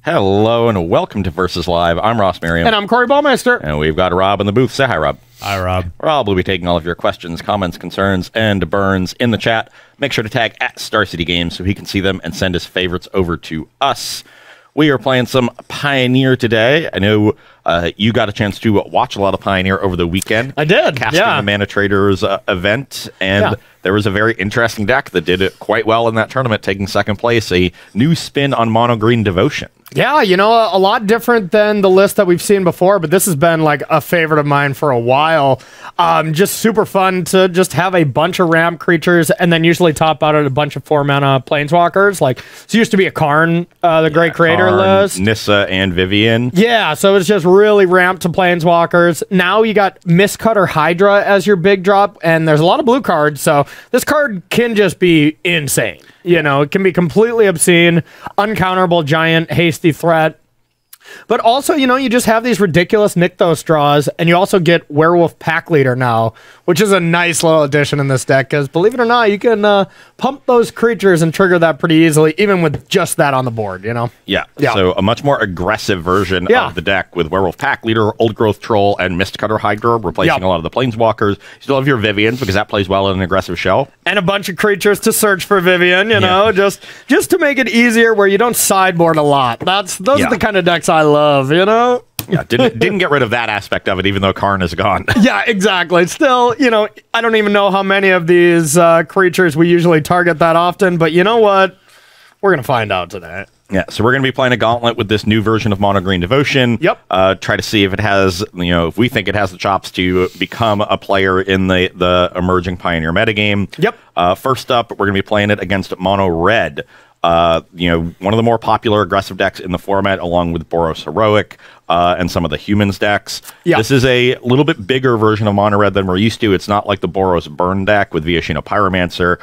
Hello and welcome to Versus Live. I'm Ross Merriam. And I'm Corey Baumeister. And we've got Rob in the booth. Say hi, Rob. Hi, Rob. Rob will be taking all of your questions, comments, concerns, and burns in the chat. Make sure to tag at Star City Games so he can see them and send his favorites over to us. We are playing some Pioneer today. I know you got a chance to watch a lot of Pioneer over the weekend. I did, Casting the Mana Traders event, and there was a very interesting deck that did it quite well in that tournament, taking second place, a new spin on Mono Green Devotion. Yeah, you know, a lot different than the list that we've seen before, but this has been like a favorite of mine for a while. Just super fun to just have a bunch of ramp creatures and then usually top out at a bunch of 4-mana planeswalkers. Like, it used to be a Karn, the Great Creator Karn, list. Nissa, and Vivian. Yeah, so it's just really ramped to planeswalkers. Now you got Mistcutter Hydra as your big drop, and there's a lot of blue cards, so this card can just be insane. You know, it can be completely obscene, uncounterable, giant, hasty threat. But also, you know, you just have these ridiculous Nykthos draws, and you also get Werewolf Pack Leader now, which is a nice little addition in this deck, because believe it or not, you can pump those creatures and trigger that pretty easily, even with just that on the board, you know? Yeah. So a much more aggressive version of the deck with Werewolf Pack Leader, Old Growth Troll, and Mistcutter Hydra, replacing a lot of the Planeswalkers. You still have your Vivians, because that plays well in an aggressive shell. And a bunch of creatures to search for Vivian, you know, just to make it easier where you don't sideboard a lot. Those are the kind of decks I love, you know? Yeah, didn't get rid of that aspect of it, even though Karn is gone. Yeah, exactly. Still, you know, I don't even know how many of these creatures we usually target that often, but you know what? We're going to find out today. Yeah, so we're going to be playing a Gauntlet with this new version of Mono Green Devotion. Yep. Try to see if it has, you know, if we think it has the chops to become a player in the emerging Pioneer metagame. Yep. First up, we're going to be playing it against Mono Red. You know, one of the more popular aggressive decks in the format, along with Boros Heroic and some of the Humans decks. Yeah. This is a little bit bigger version of Mono Red than we're used to. It's not like the Boros Burn deck with Viashino Pyromancer.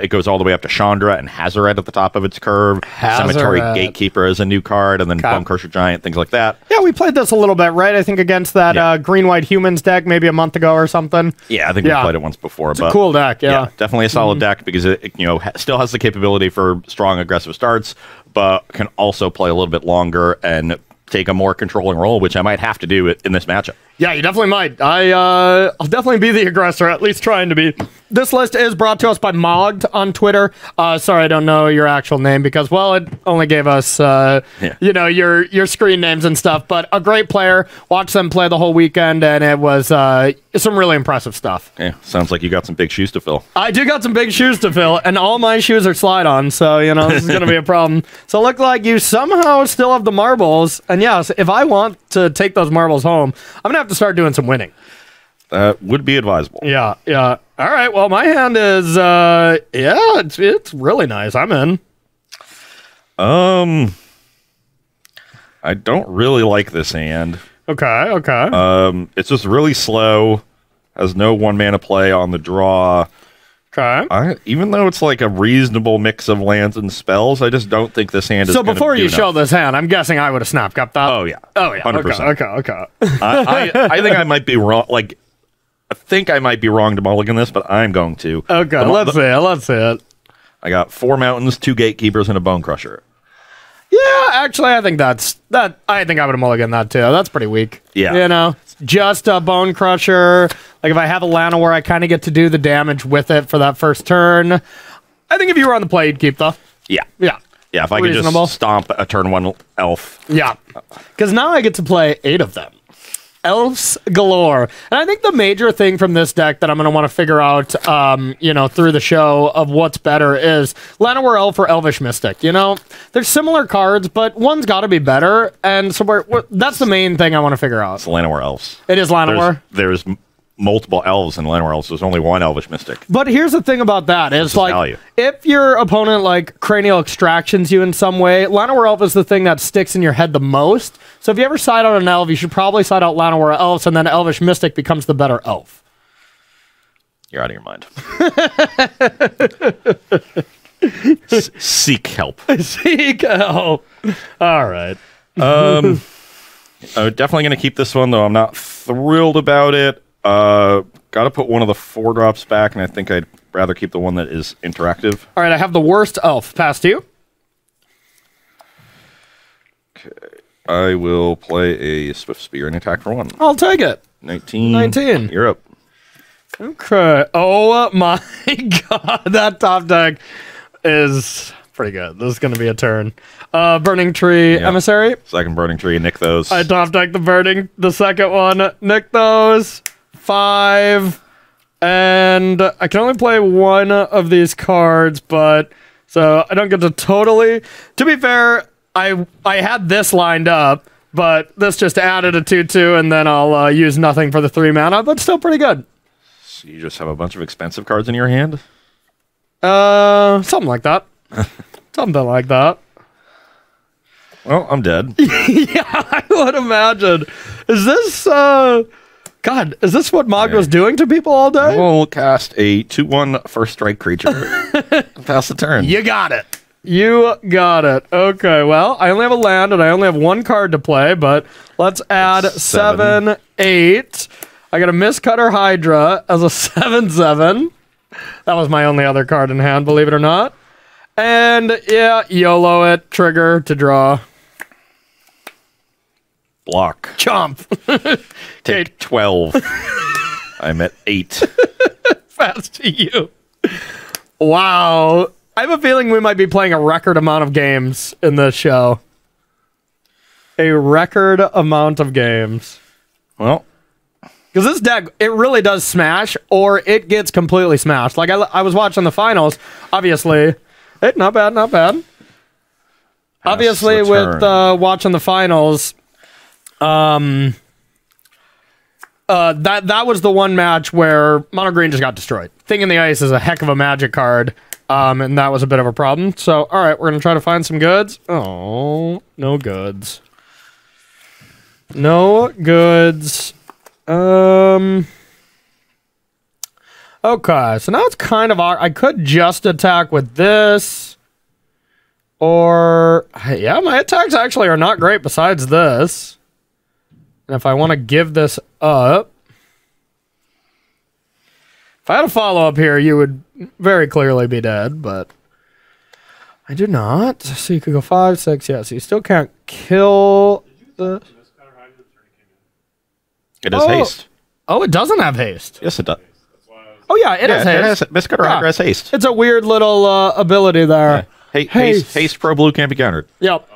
It goes all the way up to Chandra and Hazoret at the top of its curve. Cemetery Gatekeeper is a new card, and then Bone Crusher Giant, things like that. Yeah, we played this a little bit, right? I think against that green-white Humans deck maybe a month ago or something. Yeah, I think we played it once before. It's a cool deck, yeah. Definitely a solid deck because it, you know, still has the capability for strong aggressive starts, but can also play a little bit longer and take a more controlling role, which I might have to do in this matchup. Yeah, you definitely might. I'll definitely be the aggressor, at least trying to be. This list is brought to us by Mogged on Twitter. Sorry, I don't know your actual name because, well, it only gave us, you know, your screen names and stuff. But a great player. Watched them play the whole weekend, and it was some really impressive stuff. Yeah, sounds like you got some big shoes to fill. I do got some big shoes to fill, and all my shoes are slide-on, so, you know, this is going to be a problem. So it looked like you somehow still have the marbles, and yes, if I want to take those marbles home, I'm going to have to start doing some winning. That would be advisable. Yeah, yeah. All right, well, my hand is, yeah, it's really nice. I'm in. I don't really like this hand. Okay. It's just really slow, has no 1-mana play on the draw. Okay. Even though it's like a reasonable mix of lands and spells, I just don't think this hand is. So before you show enough. this hand, I'm guessing I would have snapped up that. Oh yeah. 100%. Okay. I think I might be wrong. Like, I think I might be wrong to mulligan this, but I'm going to. Okay. Let's see it. I got 4 mountains, 2 gatekeepers, and a bone crusher. Yeah, actually, I think I think I would have mulliganed that too. That's pretty weak. Yeah. You know, just a bone crusher. Like if I have a Lana where I kind of get to do the damage with it for that first turn. I think if you were on the play, you'd keep though. Yeah. Yeah. Yeah, if I could just stomp a turn 1 elf. Yeah. Because now I get to play 8 of them. Elves galore. And I think the major thing from this deck that I'm going to want to figure out, you know, through the show of what's better is Llanowar Elf or Elvish Mystic. You know, there's similar cards, but one's got to be better. And so that's the main thing I want to figure out. It's Llanowar Elves. It is Llanowar? There's multiple elves in Llanowar Elves. There's only 1 Elvish Mystic. But here's the thing about that. Is like, value. If your opponent, like, cranial extractions you in some way, Llanowar Elf is the thing that sticks in your head the most. So if you ever side out an elf, you should probably side out Llanowar Elves, and then Elvish Mystic becomes the better elf. You're out of your mind. Seek help. Seek help. All right. I'm definitely going to keep this one, though. I'm not thrilled about it. Got to put one of the 4-drops back, and I think I'd rather keep the one that is interactive. All right, I have the worst elf. Pass to you. I will play a Swift Spear and attack for 1. I'll take it. 19. 19. You're up. Okay. Oh my god, that top deck is pretty good. This is going to be a turn. Burning Tree Emissary. Second Burning Tree, nick those. I top deck the second one, nick those. 5. And I can only play one of these cards, but so I don't get to totally. To be fair, I had this lined up, but this just added a 2/2, and then I'll use nothing for the 3 mana, but still pretty good. So you just have a bunch of expensive cards in your hand? Something like that. Something like that. Well, I'm dead. Yeah, I would imagine. Is this God, is this what Magna's doing to people all day? We'll cast a 2/1 first strike creature. Pass the turn. You got it. You got it. Okay, well, I only have a land and I only have 1 card to play, but let's add 7, 8. I got a Mistcutter Hydra as a 7/7. That was my only other card in hand, believe it or not. And yeah, YOLO it. Trigger to draw. Block. Chomp. Take 12. I'm at 8. Fast to you. Wow. I have a feeling we might be playing a record amount of games in this show. A record amount of games. Well, because this deck, it really does smash, or it gets completely smashed. Like, I was watching the finals, obviously. Hey, not bad, not bad. Obviously, with watching the finals, that was the one match where Mono Green just got destroyed. Thing in the Ice is a heck of a Magic card, and that was a bit of a problem. So, all right, we're going to try to find some goods. Oh, no goods. No goods. Okay, so now it's kind of... I could just attack with this. Or... Yeah, my attacks actually are not great besides this. And if I want to give this up... If I had a follow-up here, you would very clearly be dead, but... I do not. So you could go 5, 6, yeah, so you still can't kill the... It has haste. Oh, it doesn't have haste. Yes, it does. Oh, yeah, it has haste. Mistcutter Hydra has haste. It's a weird little ability there. Yeah. Haste Pro Blue can't be countered. Yep.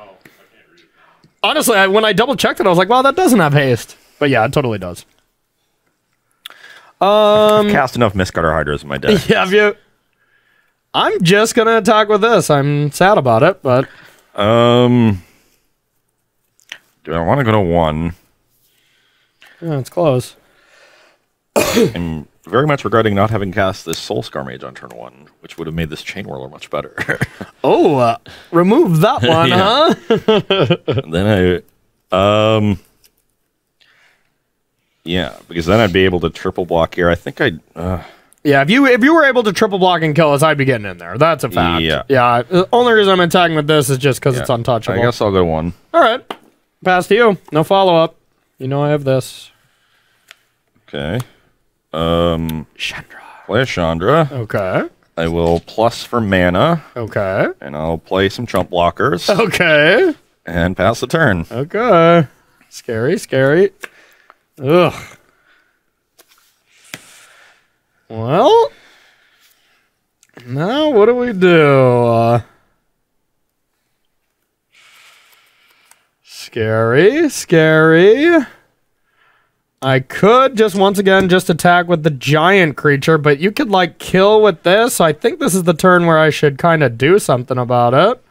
Honestly, when I double-checked it, I was like, wow, that doesn't have haste. But yeah, it totally does. I've cast enough Mistcutter Hydras in my deck. Yeah, have you... I'm just going to attack with this. I'm sad about it, but... Do I want to go to 1? Yeah, it's close. I'm very much regretting not having cast this Soulscar Mage on turn 1, which would have made this Chain Whirler much better. Remove that one, huh? Then yeah, because then I'd be able to triple block here. I think I'd... Yeah, if you were able to triple block and kill us, I'd be getting in there. That's a fact. Yeah. Yeah, the only reason I'm attacking with this is just because it's untouchable. I guess I'll go 1. All right. Pass to you. No follow-up. You know I have this. Okay. Chandra. Play a Chandra. Okay. I will plus for mana. Okay. And I'll play some chump blockers. Okay. And pass the turn. Okay. Scary, scary. Ugh. Well, now what do we do? Scary, scary. I could just, once again, just attack with the giant creature, but you could, like, kill with this. So I think this is the turn where I should kind of do something about it.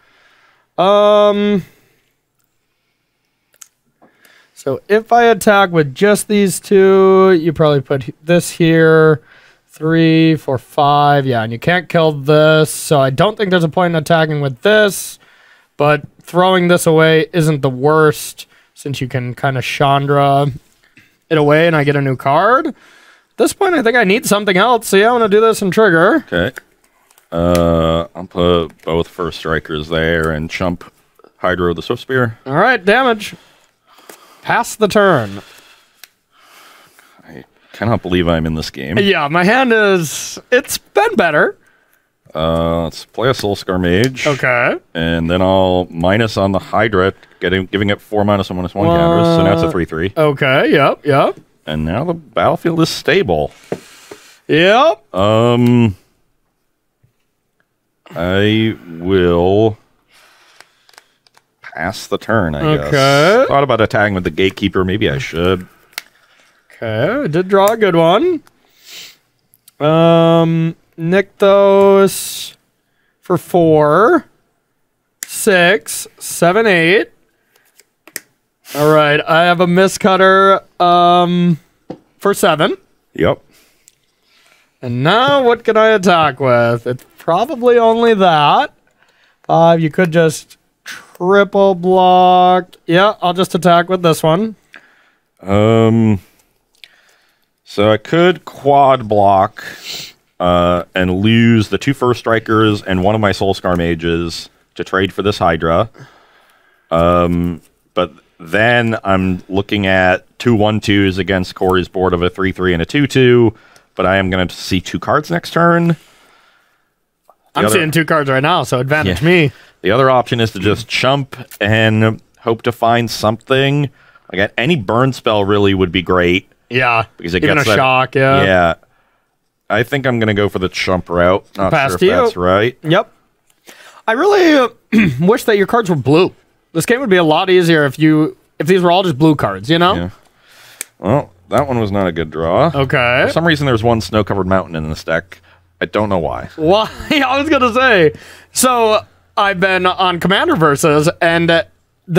So if I attack with just these two, you probably put this here. 3, 4, 5. Yeah, and you can't kill this. So I don't think there's a point in attacking with this. But throwing this away isn't the worst, since you can kind of Chandra it away and I get a new card. At this point, I think I need something else. So yeah, I'm going to do this and trigger. Okay. I'll put both first strikers there and chump Hydro the Swift Spear. All right, damage. Pass the turn. I cannot believe I'm in this game. Yeah, my hand is... It's been better. Let's play a Soulscar Mage. Okay. And then I'll minus on the Hydra giving it 4-1/-1 counters. So now it's a 3/3. Okay, yep. And now the battlefield is stable. Yep. I will pass the turn, I guess. Okay. Thought about attacking with the Gatekeeper. Maybe I should. Okay, I did draw a good one. Nykthos for 4, 6, 7, 8. All right, I have a Mistcutter for 7. Yep. And now what can I attack with? It's probably only that. You could just triple block. Yeah, I'll just attack with this one. So I could quad block and lose the 2 first strikers and one of my Soulscar mages to trade for this Hydra. But then I'm looking at 2 1/2s against Corey's board of a 3/3 and a 2/2. But I am going to see 2 cards next turn. I'm seeing 2 cards right now, so advantage me. The other option is to just chump and hope to find something. Like any burn spell really would be great. Yeah, because it even gets a shock, yeah. Yeah. I think I'm going to go for the chump route. Not Pass sure to if you. that's right. Yep. I really wish that your cards were blue. This game would be a lot easier if these were all just blue cards, you know? Yeah. Well, that one was not a good draw. Okay. For some reason, there's one snow-covered mountain in this deck. I don't know why. Why? I was going to say. So, I've been on Commander Versus, and the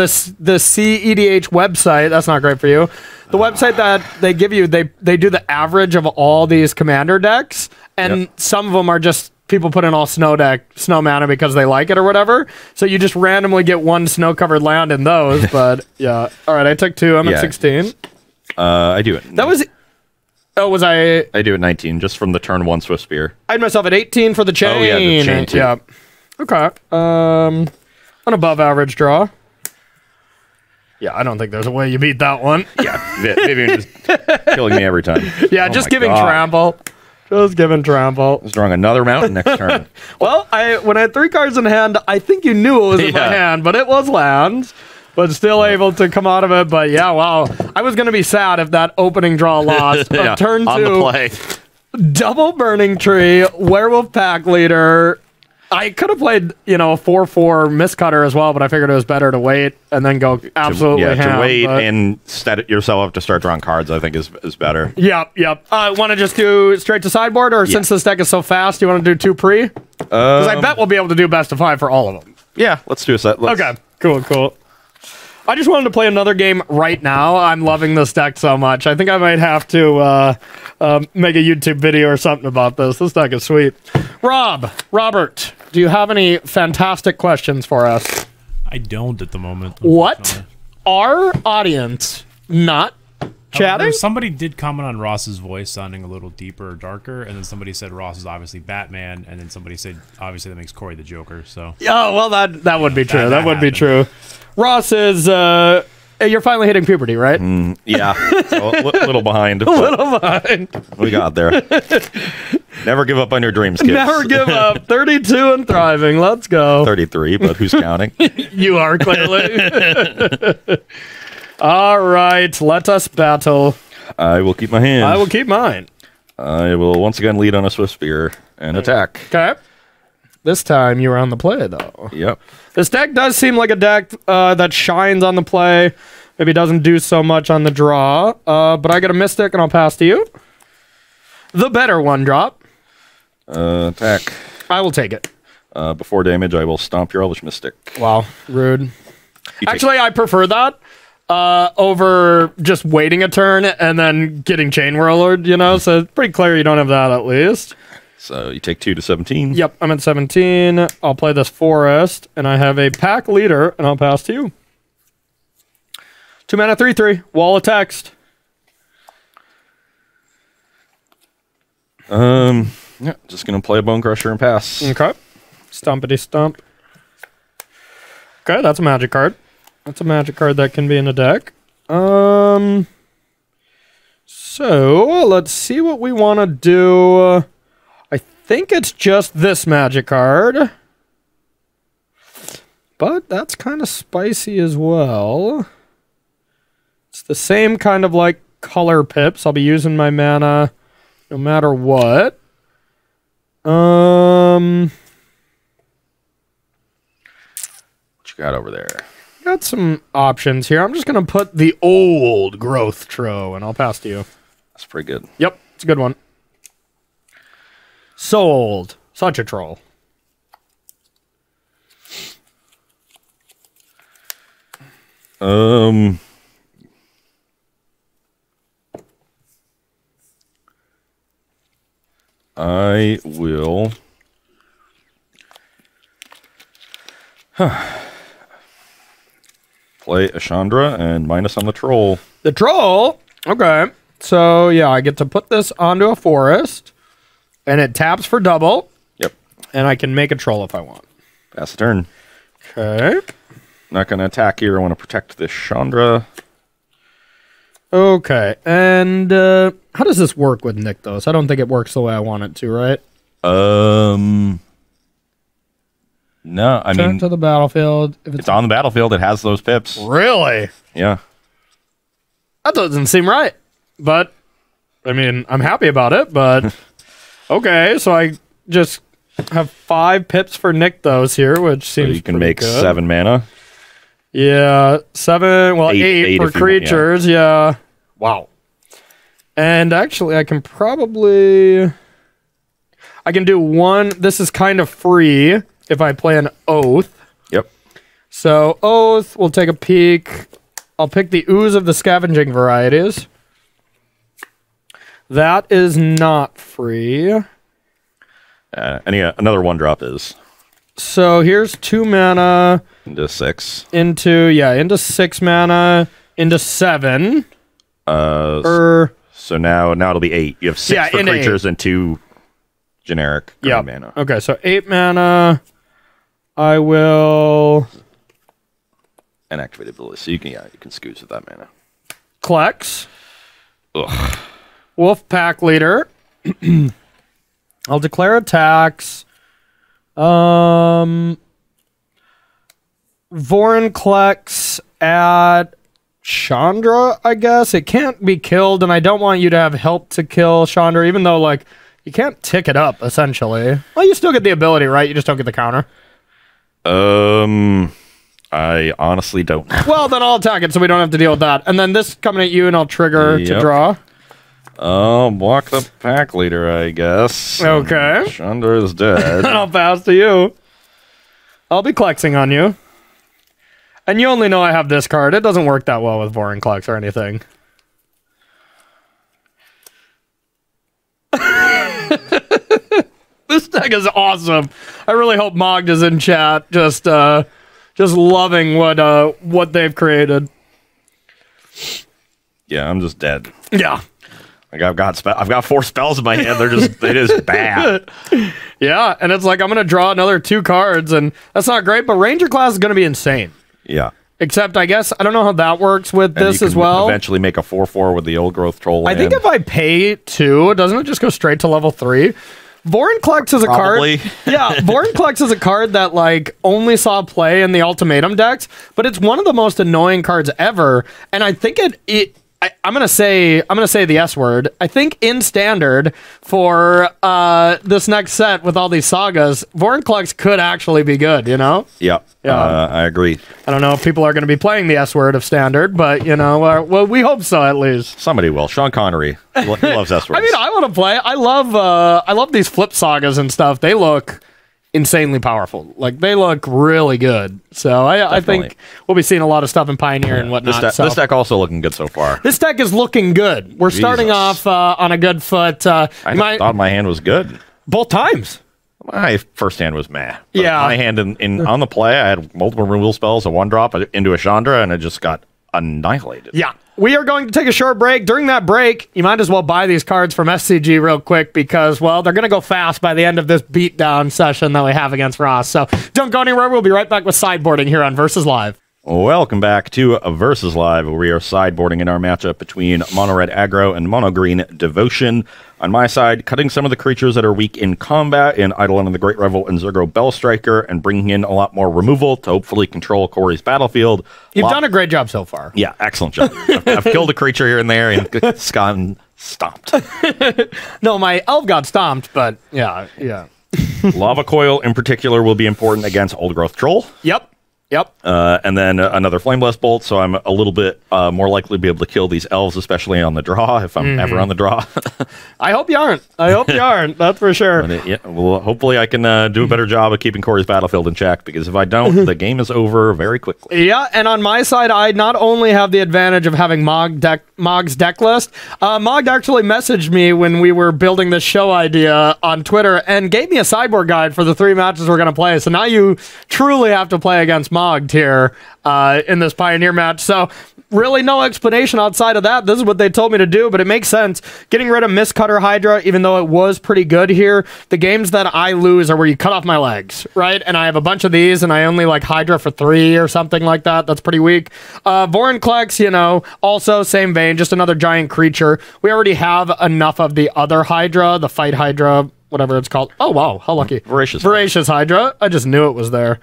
CEDH website, that's not great for you. The website that they give you, they do the average of all these Commander decks, and some of them are just people put in all snow mana because they like it or whatever. So you just randomly get one snow-covered land in those, but yeah. All right, I took 2. I'm at 16. I do it. That was... Oh, was I... I do it 19, just from the turn 1 Swift Spear. I had myself at 18 for the chain. Oh, yeah, the chain too. Yeah. Okay. An above average draw. Yeah, I don't think there's a way you beat that one. Yeah, Vivian is killing me every time. Yeah, just giving trample. Just giving trample. I was drawing another mountain next turn. Well, when I had 3 cards in hand, I think you knew it was in my hand, but it was lands. But still able to come out of it. But yeah, wow. I was going to be sad if that opening draw lost. Turn 2, on the play. Double Burning Tree, Werewolf Pack Leader. I could have played, a 4/4 Mistcutter as well, but I figured it was better to wait and then go absolutely ham. To wait and set it yourself up to start drawing cards, I think is better. Yep. Want to just do straight to sideboard, or since this deck is so fast, you want to do 2 pre? Because I bet we'll be able to do best of 5 for all of them. Yeah, let's do a set. Okay, cool. I just wanted to play another game right now. I'm loving this deck so much. I think I might have to make a YouTube video or something about this. This deck is sweet. Robert, do you have any fantastic questions for us? I don't at the moment. What? Our audience not chatting? However, somebody did comment on Ross's voice sounding a little deeper or darker, and then somebody said Ross is obviously Batman, and then somebody said obviously that makes Corey the Joker. So oh well, that would be true. That would be true. Ross is you're finally hitting puberty, right? Yeah, so a little behind. A little behind. We got there. Never give up on your dreams, kids. Never give up. 32 and thriving. Let's go. 33, but who's counting? You are, clearly. All right, let us battle. I will keep my hand. I will keep mine. I will once again lead on a Swift Spear and attack. Okay. This time you were on the play, though. Yep. This deck does seem like a deck that shines on the play. Maybe doesn't do so much on the draw. But I get a Mystic, and I'll pass to you. The better one drop. Attack. I will take it. Before damage, I will stomp your Elvish Mystic. Wow, rude. Actually, I prefer that over just waiting a turn and then getting Chain Whirled, So it's pretty clear you don't have that at least. So you take 2 to 17. Yep, I'm at 17. I'll play this Forest, and I have a Pack Leader, and I'll pass to you. 2 mana, 3/3. Wall of Text. Yeah, just gonna play a Bone Crusher and pass. Okay. Stompity stomp. Okay, that's a magic card. That's a magic card that can be in a deck. So let's see what we want to do. I think it's just this magic card. But that's kind of spicy as well. It's the same kind of like color pips. I'll be using my mana no matter what. What you got over there? Got some options here. I'm just going to put the old growth tro, and I'll pass to you. That's pretty good. Yep, it's a good one. So old. Such a troll. I will play a Chandra and minus on the troll. The troll? Okay. So, yeah, I get to put this onto a forest, and it taps for double. Yep. And I can make a troll if I want. Pass the turn. Okay. Not going to attack here. I want to protect this Chandra. Okay. And how does this work with Nykthos? I don't think it works the way I want it to, right? No, I Turn mean... to the battlefield. If it's on the battlefield. It has those pips. Really? Yeah. That doesn't seem right. But, I mean, I'm happy about it, but... Okay, so I just have 5 pips for Nykthos here, which seems so you can make good. 7 mana. Yeah, 7, well, 8 for creatures, yeah. Wow. And actually, I can probably... I can do one... This is kind of free if I play an Oath. Yep. So, Oath, we'll take a peek. I'll pick the Ooze of the Scavenging varieties. That is not free. Another 1-drop is. So here's 2 mana. Into 6. Into 6 mana. Into 7. So now it'll be 8. You have 6 for creatures and 2 generic mana. Okay, so 8 mana. I will... And activate ability. So you can scooch with that mana. Klex. Ugh. Wolf Pack Leader. I'll declare attacks. Vorinclex at Chandra, I guess. It can't be killed, and I don't want you to have help to kill Chandra, even though, like, you can't tick it up, essentially. Well, you still get the ability, right? You just don't get the counter. I honestly don't know. Well, then I'll attack it so we don't have to deal with that. And then this coming at you, and I'll trigger to draw. Block the pack leader, I guess. Okay. Chandra is dead. I'll pass to you. I'll be Klexing on you. And you only know I have this card. It doesn't work that well with Vorinclex or anything. This deck is awesome. I really hope Mogd is in chat, just loving what they've created. Yeah, I'm just dead. Yeah. Like I've got 4 spells in my hand. They just bad. Yeah, and it's like I'm gonna draw another 2 cards, and that's not great. But Ranger class is gonna be insane. Yeah. Except I guess I don't know how that works with and this as well. Eventually make a 4/4 with the old growth troll. I think if I pay 2, doesn't it just go straight to level 3? Vorinclex is a card. Yeah, Vorinclex is a card that like only saw play in the ultimatum decks, but it's one of the most annoying cards ever. And I think I'm gonna say the S word. I think in standard for this next set with all these sagas, Vorinclex could actually be good. You know? Yeah. I agree. I don't know if people are going to be playing the S word of standard, but you know, well, we hope so at least. Somebody will. Sean Connery, he loves S words. I mean, I want to play. I love these flip sagas and stuff. They look insanely powerful. Like they look really good. So I think we'll be seeing a lot of stuff in Pioneer and whatnot. This deck also looking good so far. This deck is looking good. We're starting off on a good foot. I thought my hand was good both times. My first hand was meh. Yeah. My hand on the play, I had multiple removal spells, a 1-drop into a Chandra, and it just got annihilated. Yeah. We are going to take a short break. During that break, you might as well buy these cards from SCG real quick because, well, they're going to go fast by the end of this beatdown session that we have against Ross. So don't go anywhere. We'll be right back with sideboarding here on Versus Live. Welcome back to Versus Live, where we are sideboarding in our matchup between Mono Red Aggro and Mono Green Devotion. On my side, cutting some of the creatures that are weak in combat in Eidolon of the Great Revel and Zergo Bellstriker, and bringing in a lot more removal to hopefully control Corey's battlefield. You've done a great job so far. Yeah, excellent job. I've killed a creature here and there, and it's gotten stomped. No, my elf got stomped, but yeah. Lava Coil in particular will be important against Old Growth Troll. Yep. And then another Flame Blast Bolt, so I'm a little bit more likely to be able to kill these elves, especially on the draw, if I'm ever on the draw. I hope you aren't. That's for sure. Well, hopefully I can do a better job of keeping Corey's battlefield in check, because if I don't, the game is over very quickly. Yeah, and on my side, I not only have the advantage of having Mog's deck list, Mog actually messaged me when we were building this show idea on Twitter and gave me a sideboard guide for the 3 matches we're going to play. So now you truly have to play against Mogged here in this Pioneer match. So really no explanation outside of that. This is what they told me to do, but it makes sense. Getting rid of Mistcutter Hydra, even though it was pretty good here, the games that I lose are where you cut off my legs, right? And I have a bunch of these, and I only like Hydra for 3 or something like that. That's pretty weak. Vorinclex, also same vein, just another giant creature. We already have enough of the other Hydra, the Fight Hydra, whatever it's called. Oh, wow, how lucky. Voracious Hydra. I just knew it was there.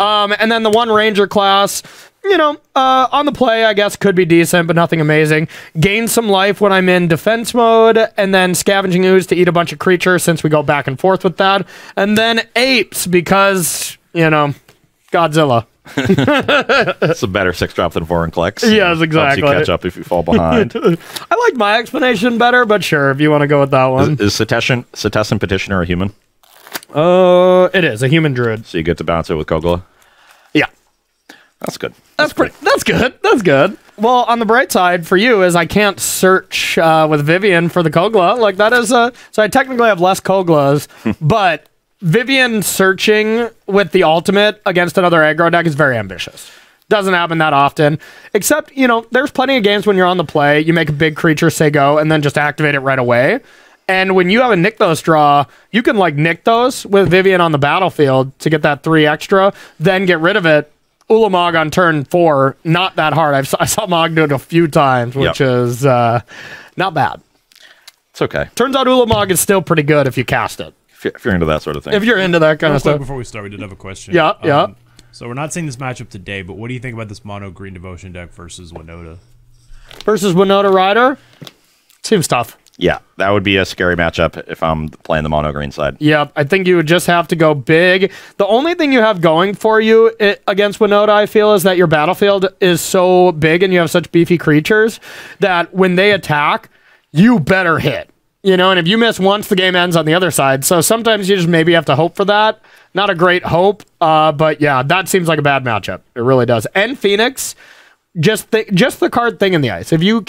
And then the one Ranger class, on the play, I guess, could be decent, but nothing amazing. Gain some life when I'm in defense mode, and then Scavenging Ooze to eat a bunch of creatures since we go back and forth with that. And then Apes, because, Godzilla. It's a better 6-drop than Vorinclex. Yes, exactly. Helps you catch up if you fall behind. I like my explanation better, but sure, if you want to go with that one. Is Setessan Petitioner a human? It is a human druid. So you get to bounce it with Kogla? Yeah. That's good. That's good. Well, on the bright side for you is I can't search with Vivian for the Kogla. Like that is so I technically have less Koglas, but Vivian searching with the ultimate against another aggro deck is very ambitious. Doesn't happen that often. Except, there's plenty of games when you're on the play, you make a big creature say go, and then just activate it right away. And when you have a Nykthos draw, you can like Nykthos with Vivian on the battlefield to get that 3 extra, then get rid of it. Ulamog on turn 4, not that hard. I saw Mog do it a few times, which is not bad. It's okay. Turns out Ulamog is still pretty good if you cast it. If you're into that sort of thing. If you're into that kind of stuff. Before we start, we did have a question. Yeah. So we're not seeing this matchup today, but what do you think about this Mono Green Devotion deck versus Winota? Versus Winota Rider? Seems tough. Yeah, that would be a scary matchup if I'm playing the mono green side. Yep, I think you would just have to go big. The only thing you have going for you against Winota, I feel, is that your battlefield is so big and you have such beefy creatures that when they attack, you better hit. And if you miss once, the game ends on the other side. So sometimes you just maybe have to hope for that. Not a great hope, but yeah, that seems like a bad matchup. It really does. And Phoenix, just the card Thing in the Ice. If you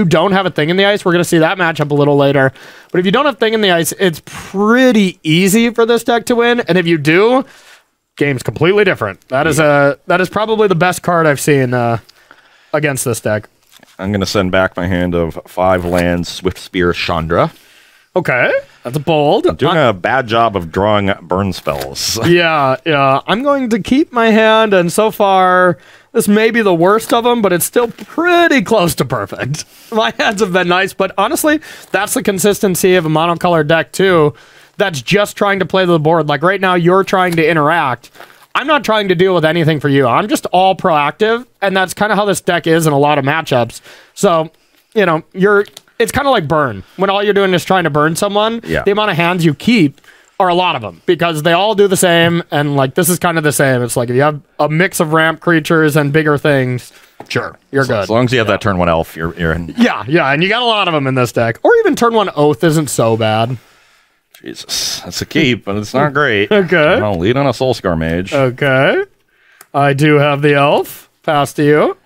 don't have a Thing in the Ice, we're going to see that matchup a little later. But if you don't have Thing in the Ice, it's pretty easy for this deck to win. And if you do, game's completely different. That is probably the best card I've seen against this deck. I'm going to send back my hand of 5 lands, Swift Spear, Chandra. Okay, that's bold. I'm doing a bad job of drawing burn spells. Yeah. I'm going to keep my hand, and so far, this may be the worst of them, but it's still pretty close to perfect. My hands have been nice, but honestly, that's the consistency of a monocolor deck, too, that's just trying to play the board. Like, right now, you're trying to interact. I'm not trying to deal with anything for you. I'm just all proactive, and that's kind of how this deck is in a lot of matchups. So, it's kind of like burn. When all you're doing is trying to burn someone, the amount of hands you keep are a lot of them because they all do the same, and like this is kind of the same. It's like if you have a mix of ramp creatures and bigger things, sure, you're good. As long as you have that turn 1 elf, you're in. Yeah, and you got a lot of them in this deck. Or even turn 1 oath isn't so bad. Jesus, that's a keep, but it's not great. Okay. I'll lead on a Soulscar Mage. Okay. I do have the elf. Pass to you.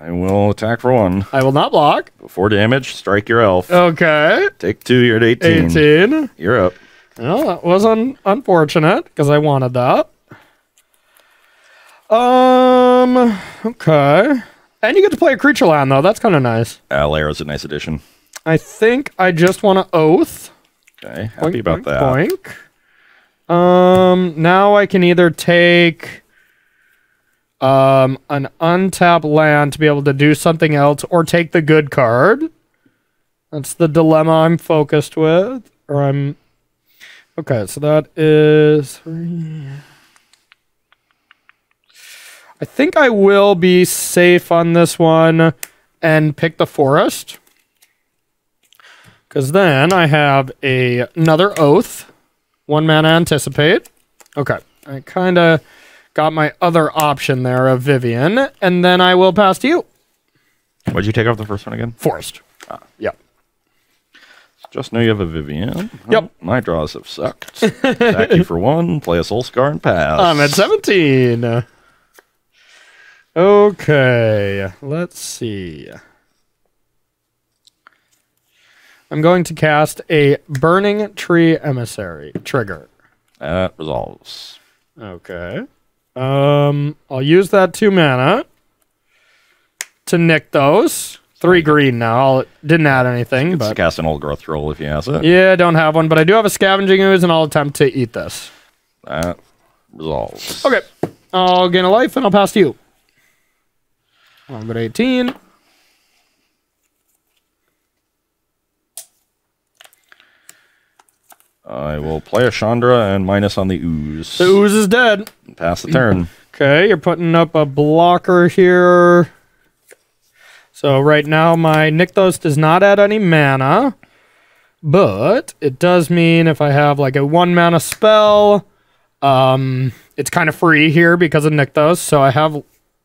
I will attack for 1. I will not block. 4 damage, strike your elf. Okay. Take 2, you're at 18. 18. You're up. Well, that was unfortunate, because I wanted that. Okay. And you get to play a creature land, though. That's kind of nice. Lair's a nice addition. I think I just want to oath. Okay, happy about that. Boink. Now I can either take An untapped land to be able to do something else or take the good card. That's the dilemma I'm focused with. Okay, so that is 3. I think I will be safe on this one and pick the forest. Because then I have another Oath. 1 mana Anticipate. Okay, I kind of got my other option there of Vivian, and then I will pass to you. What did you take off the first one again? Forest. Yep. Just know you have a Vivian. Yep. My draws have sucked. Attack you for 1, play a Soul Scar, and pass. I'm at 17. Okay, let's see. I'm going to cast a Burning Tree Emissary. Trigger. That resolves. Okay. I'll use that 2 mana to nick those. 3 green now. Didn't add anything, But but cast an Old Growth Troll if you ask it. yeah, I don't have one, but I do have a Scavenging Ooze, and I'll attempt to eat this. That resolves. Okay. I'll gain a life, and I'll pass to you. I'll go to 18. I will play a Chandra and minus on the Ooze. The Ooze is dead. Pass the turn. Okay, you're putting up a blocker here. So right now my Nykthos does not add any mana. But it does mean if I have like a 1 mana spell, it's kind of free here because of Nykthos. So I have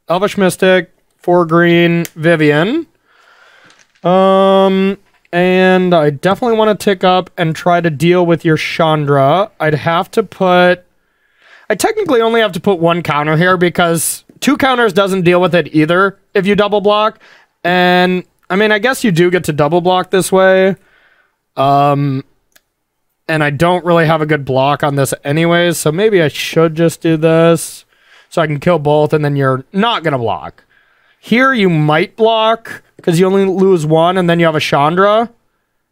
Elvish Mystic, 4 green, Vivian. And I definitely want to tick up and try to deal with your Chandra. I'd have to put... I technically only have to put 1 counter here because 2 counters doesn't deal with it either if you double block. And, I mean, I guess you do get to double block this way. And I don't really have a good block on this anyways, so maybe I should just do this so I can kill both and then you're not going to block. Here you might block because you only lose 1 and then you have a Chandra.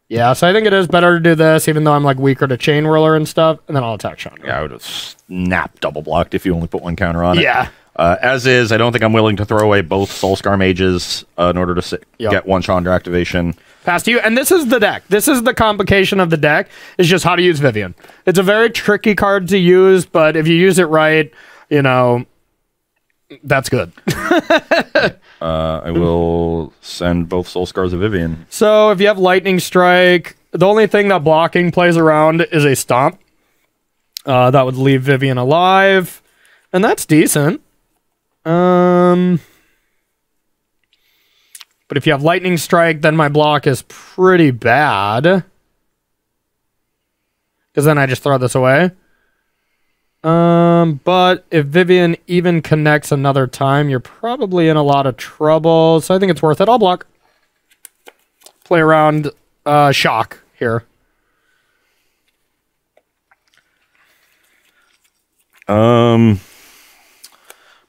Yeah, so I think it is better to do this even though I'm like weaker to Chain Whirler and stuff, and then I'll attack Chandra. Yeah, I would have snap double blocked if you only put 1 counter on it. Yeah. As is, I don't think I'm willing to throw away both Soulscar Mages in order to get 1 Chandra activation. Pass to you, and this is the deck. This is the complication of the deck, is just how to use Vivian. It's a very tricky card to use, but if you use it right, you know, that's good. I will send both Soulscars of Vivian. So if you have Lightning Strike, the only thing that blocking plays around is a Stomp. That would leave Vivian alive, and that's decent. But if you have Lightning Strike, then my block is pretty bad. Because then I just throw this away. But if Vivian even connects another time, you're probably in a lot of trouble. So I think it's worth it. I'll block. Play around Shock here.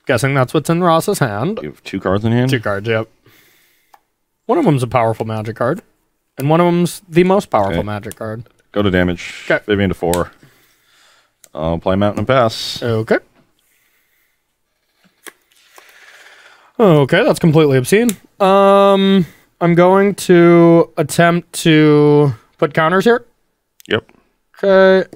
Guessing that's what's in Ross's hand. You have 2 cards in hand? 2 cards, yep. One of them's a powerful magic card. And one of them's the most powerful magic card. Go to damage. Okay. Vivian to 4. I'll play Mountain and pass. Okay. Okay, that's completely obscene. I'm going to attempt to put counters here. Yep. Okay.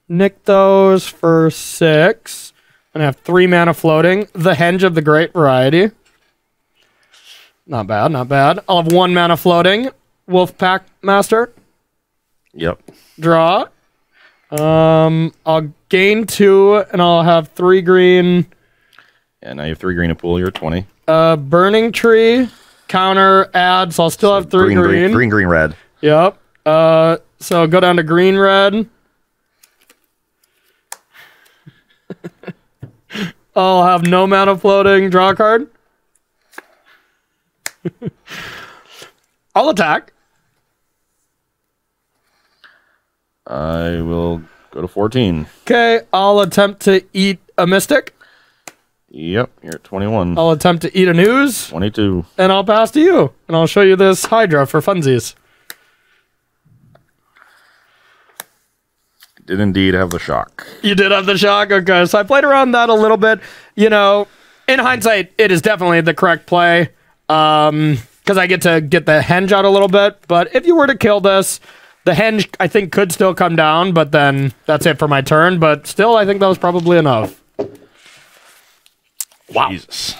Nick those for 6. And I have 3 mana floating. The Henge of the Great Variety. Not bad, not bad. I'll have 1 mana floating. Wolfpack Master. Yep. Draw. I'll gain 2, and I'll have 3 green. Yeah, now you have 3 green in pool. You're at 20. Burning Tree. Counter add, so I'll still have 3 green. Green, red. Yep. So go down to green, red. I'll have no mana floating. Draw a card. I'll attack. I will go to 14. Okay, I'll attempt to eat a Mystic. Yep, you're at 21. I'll attempt to eat an Ooze. 22. And I'll pass to you. And I'll show you this Hydra for funsies. did indeed have the shock. You did have the shock? Okay, so I played around that a little bit. You know, in hindsight, it is definitely the correct play. Because I get to get the henge out a little bit. But if you were to kill this, the henge, I think, could still come down. But then that's it for my turn. But still, I think that was probably enough. Wow. Jesus.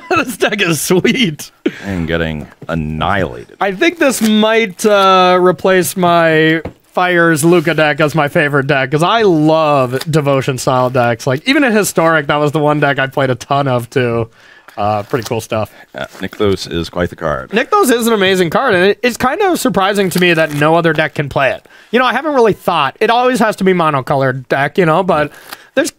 This deck is sweet. And getting annihilated. I think this might replace my Fire's Luca deck as my favorite deck, because I love devotion-style decks. Like, even in Historic, that was the one deck I played a ton of, too. Pretty cool stuff. Nykthos is quite the card. Nykthos is an amazing card, and it's kind of surprising to me that no other deck can play it. You know, I haven't really thought. It always has to be monocolored deck, you know, but there's...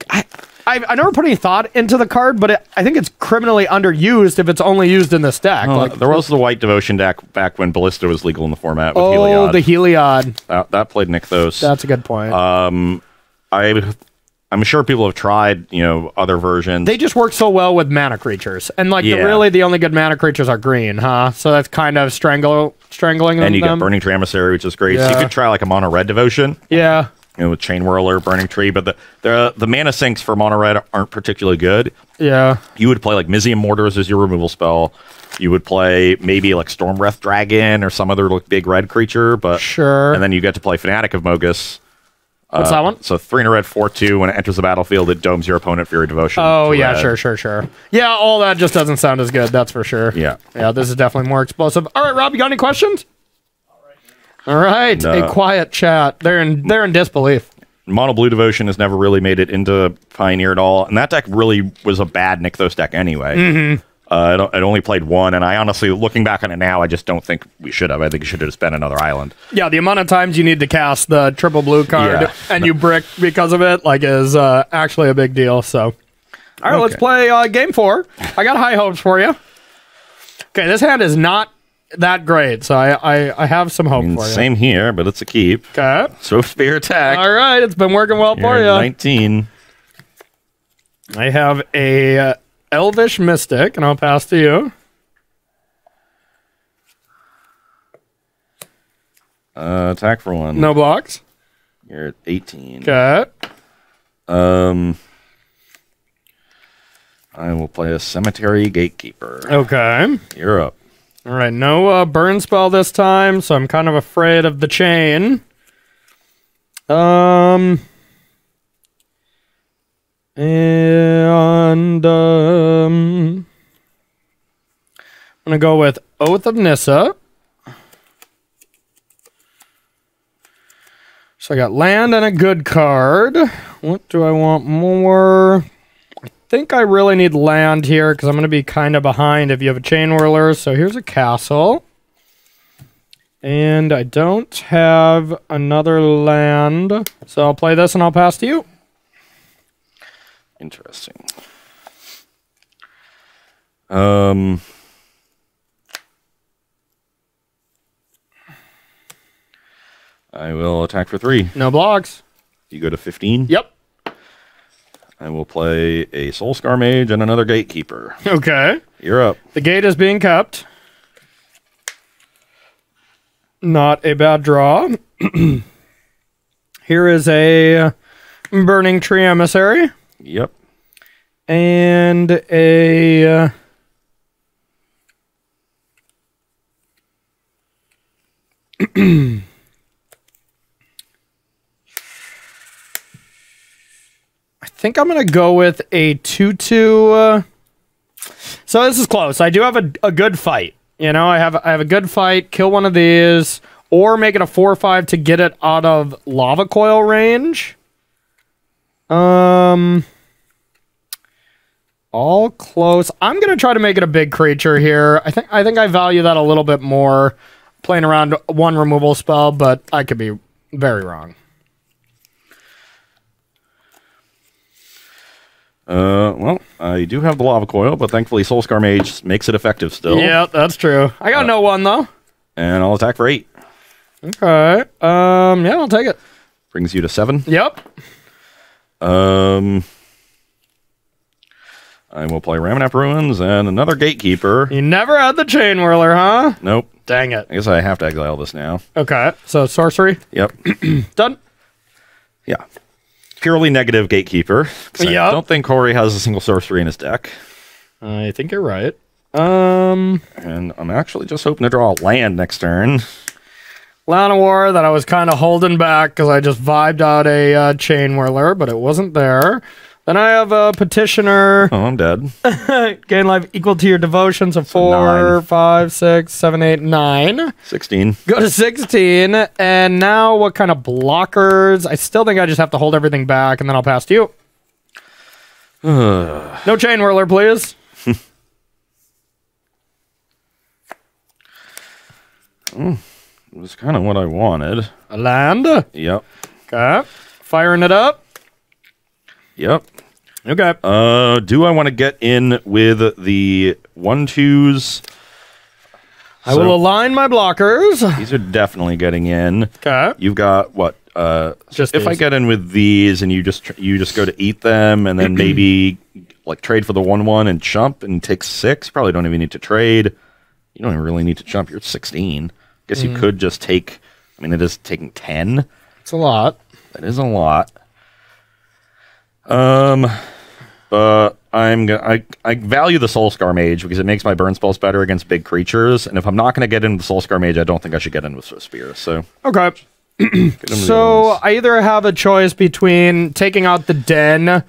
I never put any thought into the card, but I think it's criminally underused if it's only used in this deck. Like, there was the white devotion deck back when Ballista was legal in the format with Heliod. Oh, the Heliod. That played Nykthos. That's a good point. I'm sure people have tried, you know, other versions. They just work so well with mana creatures. And, like, really the only good mana creatures are green, huh? So that's kind of strangling them. And you get Burning Tree Emissary, which is great. Yeah. So you could try, like, a mono red devotion. Yeah. You know, with Chain Whirler, Burning Tree, but the mana sinks for mono red aren't particularly good. Yeah. You would play like Mizium Mortars as your removal spell. You would play maybe like Storm Breath Dragon or some other like, big red creature, but sure. And then you get to play Fanatic of Mogus. What's that one? So 3 in a red, 4/2. When it enters the battlefield, it domes your opponent for your devotion. Oh yeah, sure. Yeah, all that just doesn't sound as good. That's for sure. Yeah. This is definitely more explosive. All right, Rob, you got any questions? All right, a quiet chat. They're in disbelief. Mono Blue Devotion has never really made it into Pioneer at all, and that deck really was a bad Nykthos deck anyway. It only played one, and I honestly, looking back on it now, I just don't think we should have. I think you should have just been another island. Yeah, the amount of times you need to cast the triple blue card and you brick because of it, like, is actually a big deal. So, all right, let's play game 4. I got high hopes for you. Okay, this hand is not that great, so I have some hope for you. Same here, but it's a keep. Okay. Swift Spear attack. All right, it's been working well for you. 19. I have a Elvish Mystic, and I'll pass to you. Attack for 1. No blocks. You're at 18. Okay. I will play a Cemetery Gatekeeper. Okay. You're up. All right, no burn spell this time, so I'm kind of afraid of the chain. And I'm gonna go with Oath of Nissa. So I got land and a good card. What do I want more? I think I really need land here because I'm going to be kind of behind if you have a Chain Whirler. So here's a castle. And I don't have another land. So I'll play this and I'll pass to you. Interesting. I will attack for 3. No blocks. You go to 15? Yep. I will play a Soulscar Mage and another Gatekeeper. Okay. You're up. The gate is being kept. Not a bad draw. Here is a Burning Tree Emissary. Yep. And a... I think I'm going to go with a 2/2. So this is close. I do have a good fight. You know, I have a good fight. Kill one of these, or make it a 4/5 to get it out of Lava Coil range. All close. I'm going to try to make it a big creature here. I think I value that a little bit more, playing around one removal spell, but I could be very wrong. Well, I do have the Lava Coil, but thankfully Soulscar Mage makes it effective still. Yeah, that's true. I got no one, though. And I'll attack for 8. Okay. Yeah, I'll take it. Brings you to 7. Yep. I will play Ramanap Ruins and another Gatekeeper. You never had the Chain Whirler, huh? Nope. Dang it. I guess I have to exile this now. Okay, so sorcery. Yep. Done. Yeah. Purely negative Gatekeeper. 'Cause I Yep. don't think Corey has a single sorcery in his deck. I think you're right. And I'm actually just hoping to draw a land next turn. Land of War that I was kind of holding back because I just vibed out a Chain Whirler, but it wasn't there. Then I have a Petitioner. Oh, I'm dead. Gain life equal to your devotion, so 4, 9. 5, 6, 7, 8, 9. 16. Go to 16. And now what kind of blockers? I still think I just have to hold everything back, and then I'll pass to you. No Chain Whirler, please. It was kind of what I wanted. A land. Yep. Okay. Firing it up. Yep. Okay. Do I want to get in with the 1/2s? I will align my blockers. These are definitely getting in. Okay. You've got what? Just if I these. get in with these, and you just go to eat them, and then maybe like trade for the 1/1 and chump and take 6. Probably don't even need to trade. You don't even really need to chump. You're at 16. Guess you could just take. I mean, it is taking 10. It's a lot. That is a lot. But I value the Soulscar Mage because it makes my burn spells better against big creatures, and if I'm not going to get into the Soulscar Mage, I don't think I should get in with Spear. So Okay. get into the So ones. I either have a choice between taking out the Den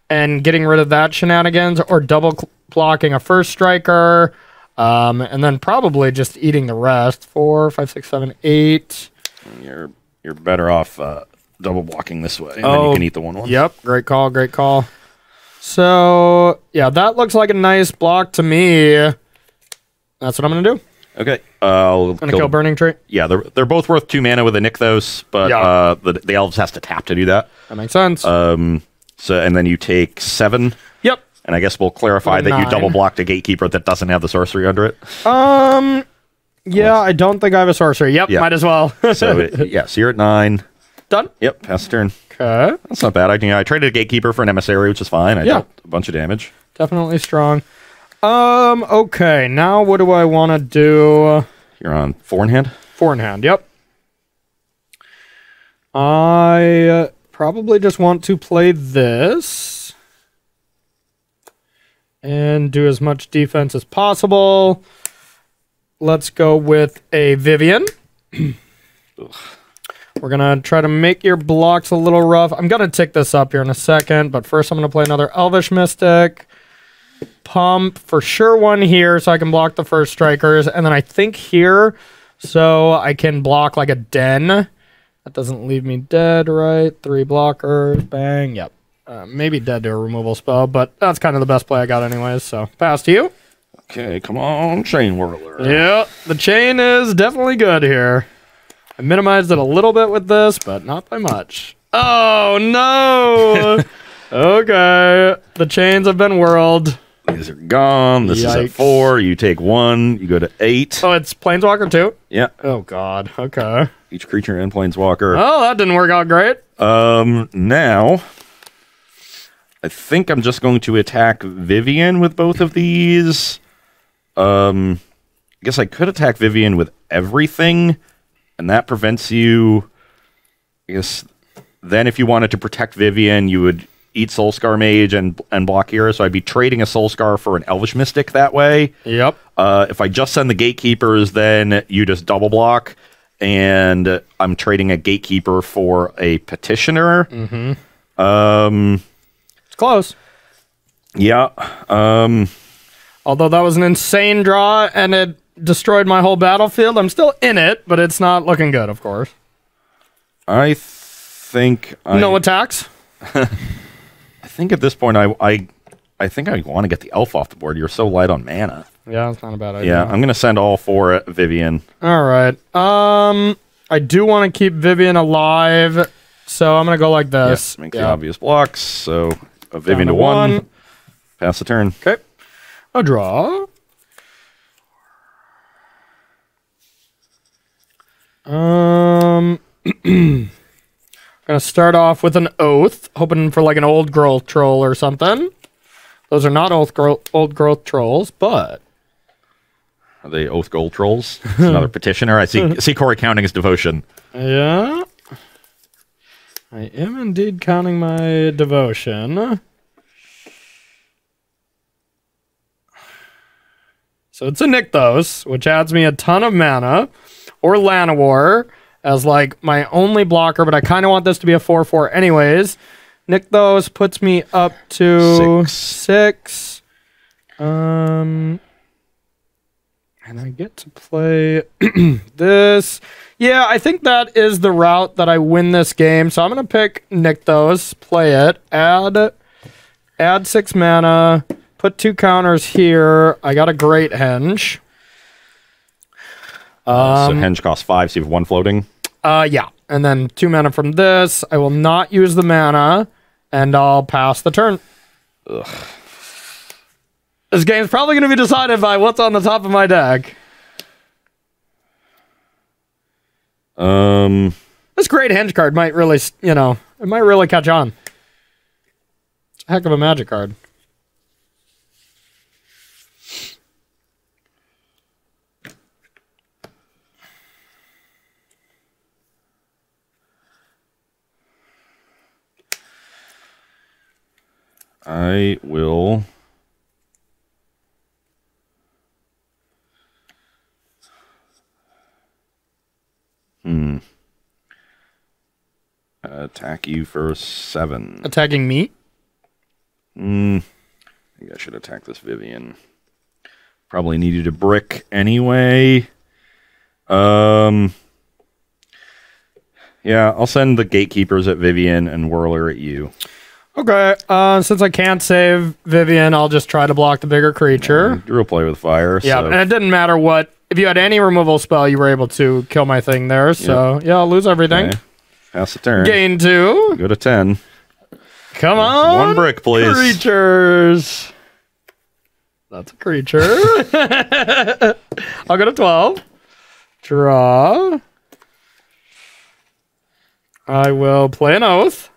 and getting rid of that shenanigans, or double blocking a first striker, and then probably just eating the rest. 4, 5, 6, 7, 8. You're better off double blocking this way, and then you can eat the 1/1. Yep. Great call. Great call. So yeah, that looks like a nice block to me. That's what I'm gonna do. Okay. I'll Kill Burning Tree. Yeah, they're both worth 2 mana with a Nykthos, but Yeah. the elves has to tap to do that. That makes sense. So and then you take 7. Yep. And I guess we'll clarify that you 9. double blocked a Gatekeeper that doesn't have the sorcery under it. Yeah, I don't think I have a sorcery. Yep. Yeah. Might as well. So you're at 9. Done. Yep, pass the turn. Okay. That's not bad. I traded a Gatekeeper for an Emissary, which is fine. I dealt a bunch of damage. Definitely strong. Okay, now what do I want to do? You're on 4 in hand. 4 in hand, yep. I probably just want to play this and do as much defense as possible. Let's go with a Vivian. We're going to try to make your blocks a little rough. I'm going to tick this up here in a second, but first I'm going to play another Elvish Mystic. Pump for sure one here so I can block the first strikers, and then I think here so I can block like a Den. That doesn't leave me dead, right? 3 blockers, bang, yep. Maybe dead to a removal spell, but that's kind of the best play I got anyways, so pass to you. Okay, come on, Chain Whirler. Yeah, the chain is definitely good here. I minimized it a little bit with this, but not by much. Oh, no! Okay, the chains have been whirled. These are gone. This is at Yikes. 4. You take 1. You go to 8. Oh, it's Planeswalker too? Yeah. Oh, God. Okay. Each creature and Planeswalker. Oh, that didn't work out great. Now, I think I'm just going to attack Vivian with both of these. I guess I could attack Vivian with everything, and that prevents you. I guess then if you wanted to protect Vivian, you would eat Soulscar Mage and block here, so I'd be trading a Soulscar for an Elvish Mystic that way. Yep. If I just send the Gatekeepers, then you just double block, and I'm trading a Gatekeeper for a Petitioner. It's close. Yeah. Although that was an insane draw and it destroyed my whole battlefield, I'm still in it, but it's not looking good, of course. I think No attacks? I think at this point I think I want to get the elf off the board. You're so light on mana. Yeah, that's not a bad idea. Yeah, I'm gonna send all 4 at Vivian. All right. I do want to keep Vivian alive, so I'm going to go like this. Make the obvious blocks. So a Vivian to to 1. 1. Pass the turn. Okay. A draw. Gonna start off with an Oath, hoping for like an old growth troll or something. Those are not old growth trolls, but Are they Oath Gold Trolls? It's another Petitioner. I see Corey counting his devotion. yeah. I am indeed counting my devotion. So it's a Nykthos, which adds me a ton of mana, or Llanowar as like my only blocker, but I kind of want this to be a 4/4 anyways. Nykthos puts me up to 6. And I get to play this. Yeah, I think that is the route that I win this game. So I'm going to pick Nykthos, play it, add 6 mana, put 2 counters here. I got a great henge. So henge costs 5, so you have 1 floating? Yeah, and then 2 mana from this. I will not use the mana, and I'll pass the turn. Ugh. This game's probably going to be decided by what's on the top of my deck. This great henge card might really, it might really catch on. It's a heck of a Magic card. I will... attack you for 7. Attacking me? I think I should attack this Vivian. Probably needed a brick anyway. Yeah, I'll send the Gatekeepers at Vivian and Whirler at you. Okay, since I can't save Vivian, I'll just try to block the bigger creature. Real play with fire. Yeah, so. and it didn't matter what. If you had any removal spell, you were able to kill my thing there. So, yeah, I'll lose everything. Okay. Pass the turn. Gain 2. Go to 10. Come on. 1 brick, please. Creatures. That's a creature. I'll go to 12. Draw. I will play an Oath.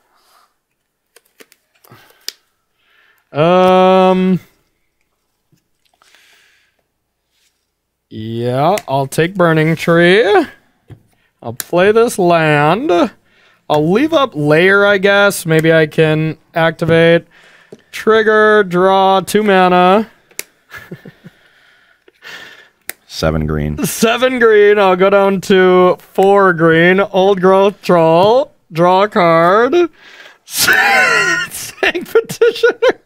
Yeah, I'll take Burning Tree. I'll play this land. I'll leave up Lair, I guess. Maybe I can activate. Trigger, draw 2 mana. 7 green. 7 green. I'll go down to 4 green. Old Growth Troll. Draw a card. Sank Petitioner.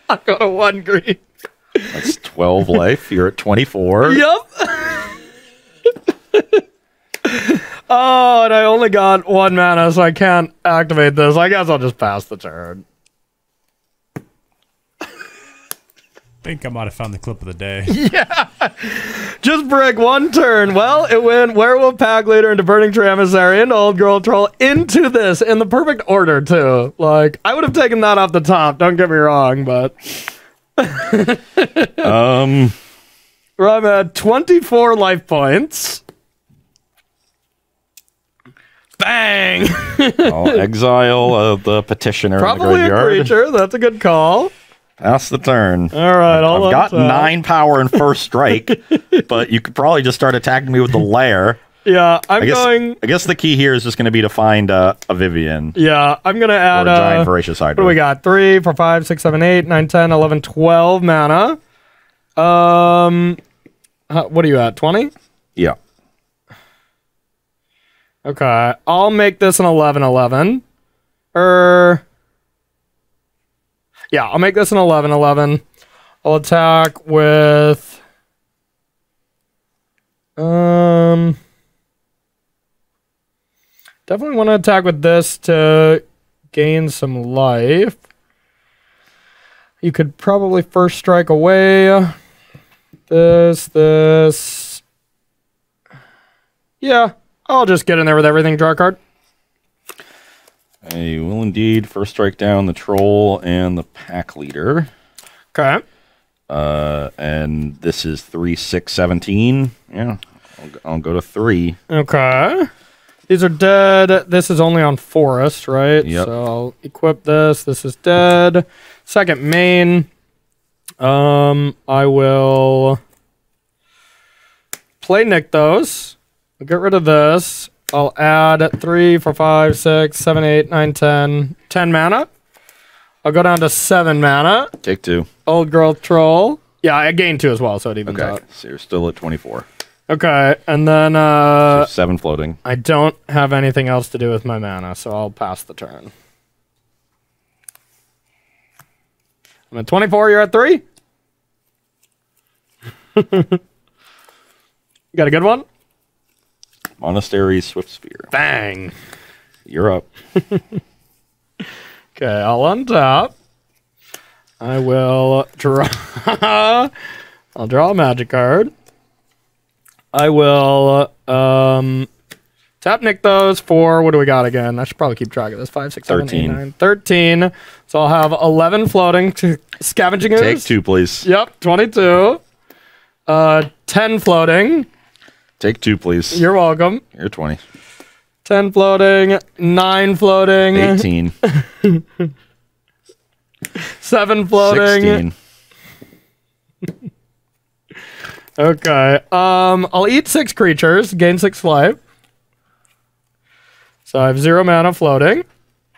I'll go to 1 green. That's 12 life. You're at 24. Yep. Oh, and I only got 1 mana, so I can't activate this. I guess I'll just pass the turn. I think I might have found the clip of the day. Yeah. Just break 1 turn. Well, it went Werewolf Pack Leader into Burning Tree Emissary into Old Girl Troll into this in the perfect order, too. Like, I would have taken that off the top. Don't get me wrong, but... I'm at 24 life points. Bang! I'll exile the Petitioner Probably in the graveyard. a creature. That's a good call. Pass the turn. All right, I've got 9 power and first strike, but you could probably just start attacking me with the Lair. Yeah, I guess the key here is just going to be to find a Vivian. Yeah, I'm going to add a giant Voracious Hydra. What do we got? 3, 4, 5, 6, 7, 8, 9, 10, 11, 12 mana. What are you at? 20? Yeah. Okay, I'll make this an 11/11. Yeah, I'll make this an 11/11. I'll attack with definitely want to attack with this to gain some life. You could probably first strike away. This. Yeah, I'll just get in there with everything, draw a card. I will indeed first strike down the Troll and the Pack Leader. Okay. And this is 3, 6, 17. Yeah, I'll go to 3. Okay. These are dead. This is only on Forest, right? Yep. So I'll equip this. This is dead. Second main. I will play Nykthos. I'll get rid of this. I'll add 3, 4, 5, 6, 7, 8, 9, 10. 10 mana. I'll go down to 7 mana. Take 2. Old Growth Troll. Yeah, I gained 2 as well, so it evens out. So you're still at 24. Okay, and then So 7 floating. I don't have anything else to do with my mana, so I'll pass the turn. I'm at 24, you're at 3? You got a good one? Monastery Swift Spear. Bang! You're up. Okay, I'll untap. I will draw... I'll draw a magic card. I will tap Nick those for... What do we got again? I should probably keep track of this. 5, 6, 7, 8, 13. 9. 13. So I'll have 11 floating to Scavenging Ooze. Take 2, please. Yep, 22. 10 floating. Take 2, please. You're welcome. You're 20. 10 floating. 9 floating. 18. 7 floating. 16. Okay. I'll eat 6 creatures, gain 6 life. So I have 0 mana floating.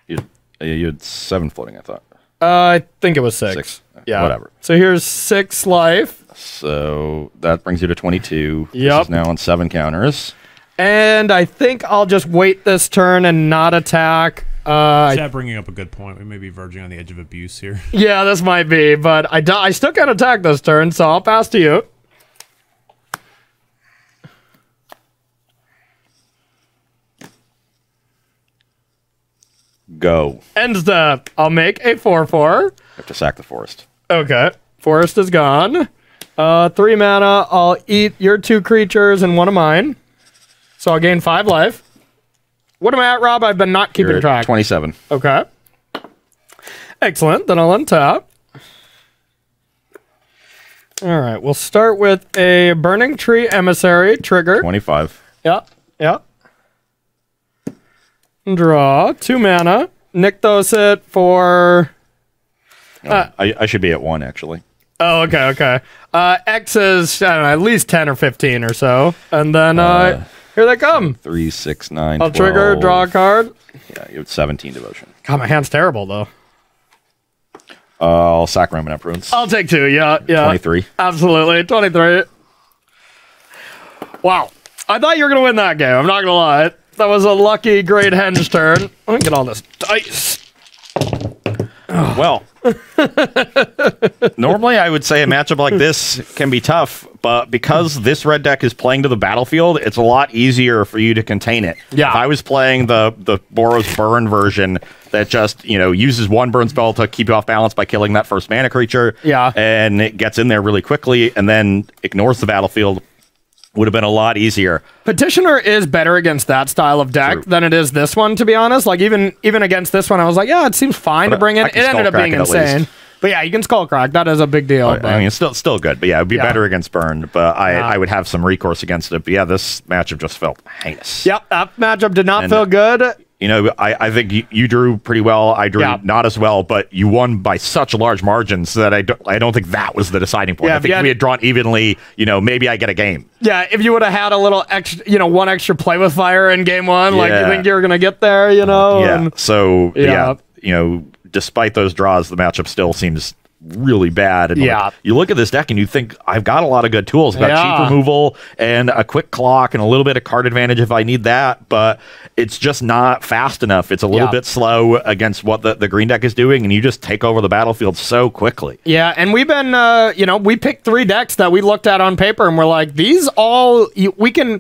You had 7 floating, I thought. I think it was 6. 6. Yeah. Whatever. So here's 6 life. So that brings you to 22. Yep. This is now on 7 counters. And I think I'll just wait this turn and not attack. Chat bringing up a good point. We may be verging on the edge of abuse here. Yeah, this might be, but I still can't attack this turn, so I'll pass to you. Go. End step. I'll make a 4/4. You have to sack the forest. Okay. Forest is gone. 3 mana. I'll eat your 2 creatures and 1 of mine. So I'll gain 5 life. What am I at, Rob? I've been not keeping You're at track. 27. Okay. Excellent. Then I'll untap. All right. We'll start with a Burning Tree Emissary trigger. 25. Yep. Yep. Draw 2 mana. Nykthos it for... I should be at 1, actually. Oh, okay, okay. X is, I don't know, at least 10 or 15 or so. And then here they come. 3, 6, 9, I'll 12. trigger, draw a card. Yeah, you have 17 devotion. God, my hand's terrible, though. I'll sack Remnant Ruins. I'll take 2, yeah, yeah. 23. Absolutely, 23. Wow. I thought you were going to win that game, I'm not going to lie. That was a lucky great henge turn. Let me get all this dice. Well, normally I would say a matchup like this can be tough, but because this red deck is playing to the battlefield, it's a lot easier for you to contain it. Yeah. If I was playing the Boros Burn version that just, uses 1 burn spell to keep you off balance by killing that first mana creature, Yeah. and it gets in there really quickly and then ignores the battlefield, would have been a lot easier. Petitioner is better against that style of deck True. than it is this one, to be honest. Like, even against this one, I was like, yeah, it seems fine But to bring in. I It can ended up Skullcrack being it at insane. least. But yeah, you can Skullcrack. That is a big deal. I mean, it's still good, but yeah, it'd be Yeah. better against Burn, but Yeah. I would have some recourse against it. But yeah, this matchup just felt heinous. Yep, that matchup did not And- feel good. I think you drew pretty well. I drew Yeah. not as well, but you won by such large margins that I don't think that was the deciding point. Yeah, I if think you if had- we had drawn evenly, maybe I get a game. Yeah, if you would have had a little extra, 1 extra play with fire in game 1, like, you Yeah. think you were going to get there, Yeah. and- So Yeah. despite those draws, the matchup still seems really bad. And Yeah. you look at this deck and you think I've got a lot of good tools. I've got Yeah. cheap removal and a quick clock and a little bit of card advantage if I need that, but it's just not fast enough. It's a little Yeah. bit slow against what the green deck is doing, and you just take over the battlefield so quickly. Yeah, and we've been, we picked 3 decks that we looked at on paper, and we're like, these all, we can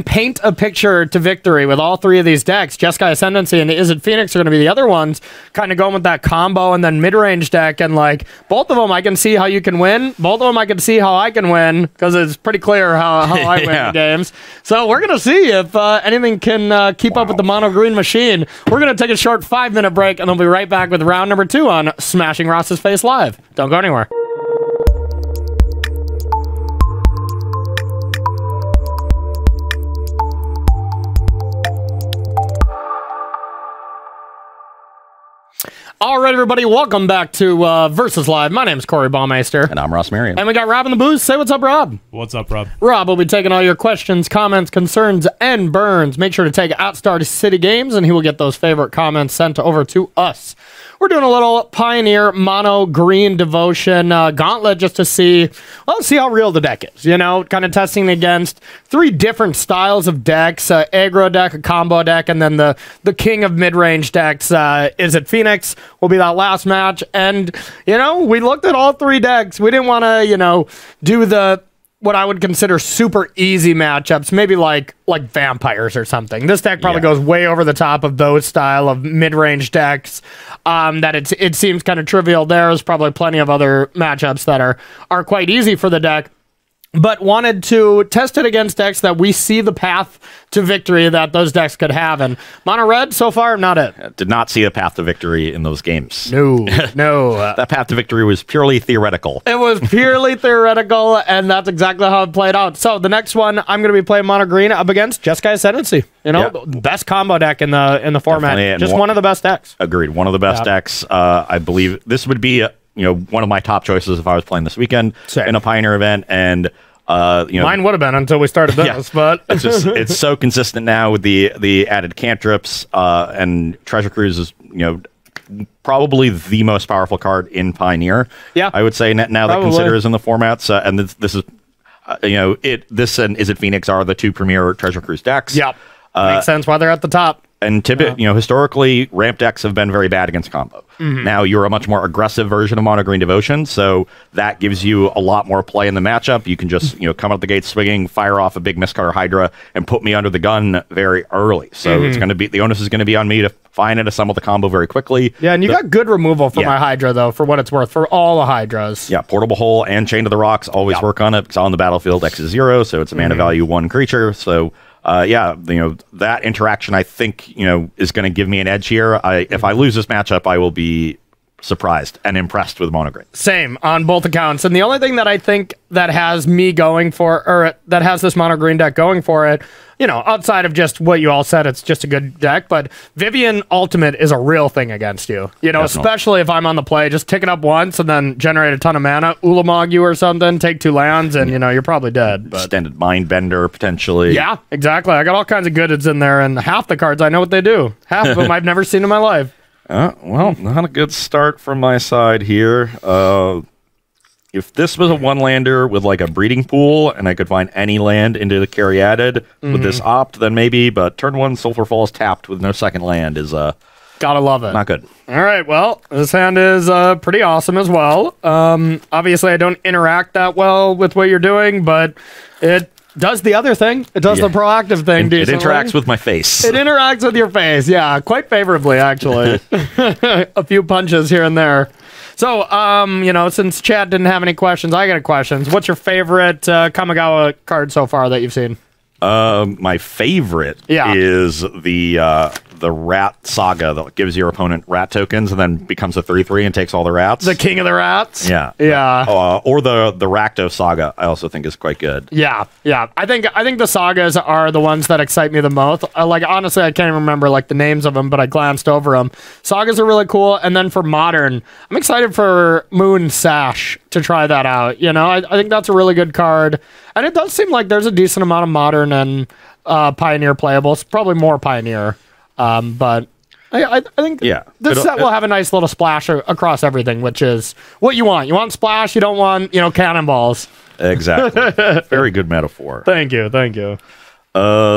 paint a picture to victory with all 3 of these decks. Jeskai Ascendancy and Izzet Phoenix are going to be the other ones, kind of going with that combo and then mid-range deck, and like, both of them I can see how you can win. Both of them I can see how I can win, because it's pretty clear how I win Yeah. the games. So we're going to see if anything can keep up with the mono green machine. We're going to take a short 5-minute break, and then we'll be right back with round number 2 on Smashing Ross's Face Live. Don't go anywhere. All right, everybody, welcome back to Versus Live. My name's Corey Baumeister. And I'm Ross Merriam. And we got Rob in the booth. Say what's up, Rob. What's up, Rob? Rob will be taking all your questions, comments, concerns, and burns. Make sure to take at Star City Games, and he will get those favorite comments sent over to us. We're doing a little Pioneer Mono Green Devotion Gauntlet just to see, well, see how real the deck is. You know, kind of testing against 3 different styles of decks, aggro deck, a combo deck, and then the king of mid-range decks. Is it Phoenix? Will be that last match. And, you know, we looked at all 3 decks. We didn't want to, you know, do what I would consider super easy matchups, maybe like vampires or something. This deck probably goes way over the top of those style of mid-range decks. That it seems kind of trivial. There's probably plenty of other matchups that are quite easy for the deck, but wanted to test it against decks that we see the path to victory that those decks could have. And Mono Red, so far, not it. Did not see a path to victory in those games. No, no. That path to victory was purely theoretical. It was purely theoretical, and that's exactly how it played out. So the next one, I'm going to be playing Mono Green up against Jeskai Ascendancy. You know, best combo deck in the format. Just one of the best decks. Agreed. One of the best decks. I believe this would be one of my top choices if I was playing this weekend in a Pioneer event, and mine would have been until we started this, but it's so consistent now with the added cantrips, and Treasure Cruise is probably the most powerful card in Pioneer. Yeah, I would say now that considers in the formats, and this is this and Is It Phoenix are the 2 premier Treasure Cruise decks. Yep, makes sense why they're at the top. And historically, ramp decks have been very bad against combo. Now you're a much more aggressive version of Mono Green Devotion, so that gives you a lot more play in the matchup. You can just come out the gate swinging, fire off a big Mistcutter Hydra, and put me under the gun very early. So it's going to be the onus is going to be on me to find and assemble the combo very quickly. Yeah, and you got good removal for my Hydra though, for what it's worth, for all the Hydras. Yeah, Portable Hole and Chain to the Rocks always work on it. It's on the battlefield. X is 0, so it's a mana value 1 creature. So. That interaction I think is going to give me an edge here. If I lose this matchup, I will be surprised and impressed with Mono Green. Same on both accounts. And the only thing that I think that has me going for, or that has this Mono Green deck going for it, outside of just what you all said, it's just a good deck, but Vivian Ultimate is a real thing against you. Especially if I'm on the play, just tick it up once and then generate a ton of mana, Ulamog you or something, take 2 lands, and you're probably dead. But Extended Mindbender potentially. Yeah, exactly. I got all kinds of goods in there, and half the cards I know what they do. Half of them I've never seen in my life. Well, not a good start from my side here. If this was a 1-lander with like a breeding pool and I could find any land into the Caryatid with this opt, then maybe, but turn 1 Sulfur Falls tapped with no second land is gotta love it. Not good. All right, well, this hand is pretty awesome as well. Obviously, I don't interact that well with what you're doing, but it does the other thing. It does the proactive thing. It interacts with my face. It interacts with your face, yeah, quite favorably, actually. A few punches here and there. So, since Chad didn't have any questions, I got questions. What's your favorite Kamigawa card so far that you've seen? My favorite is the Rat Saga that gives your opponent rat tokens and then becomes a 3/3 and takes all the rats. The King of the Rats? Yeah. Yeah. Or the Rakdos Saga I also think is quite good. Yeah. Yeah. I think the sagas are the ones that excite me the most. Honestly, I can't even remember the names of them, but I glanced over them. Sagas are really cool. And then for Modern, I'm excited for Moon Sash to try that out. I think that's a really good card. And it does seem like there's a decent amount of Modern and Pioneer playables. Probably more Pioneer. But I think this set will have a nice little splash across everything, which is what you want. You want splash, you don't want, cannonballs. Exactly. Very good metaphor. Thank you.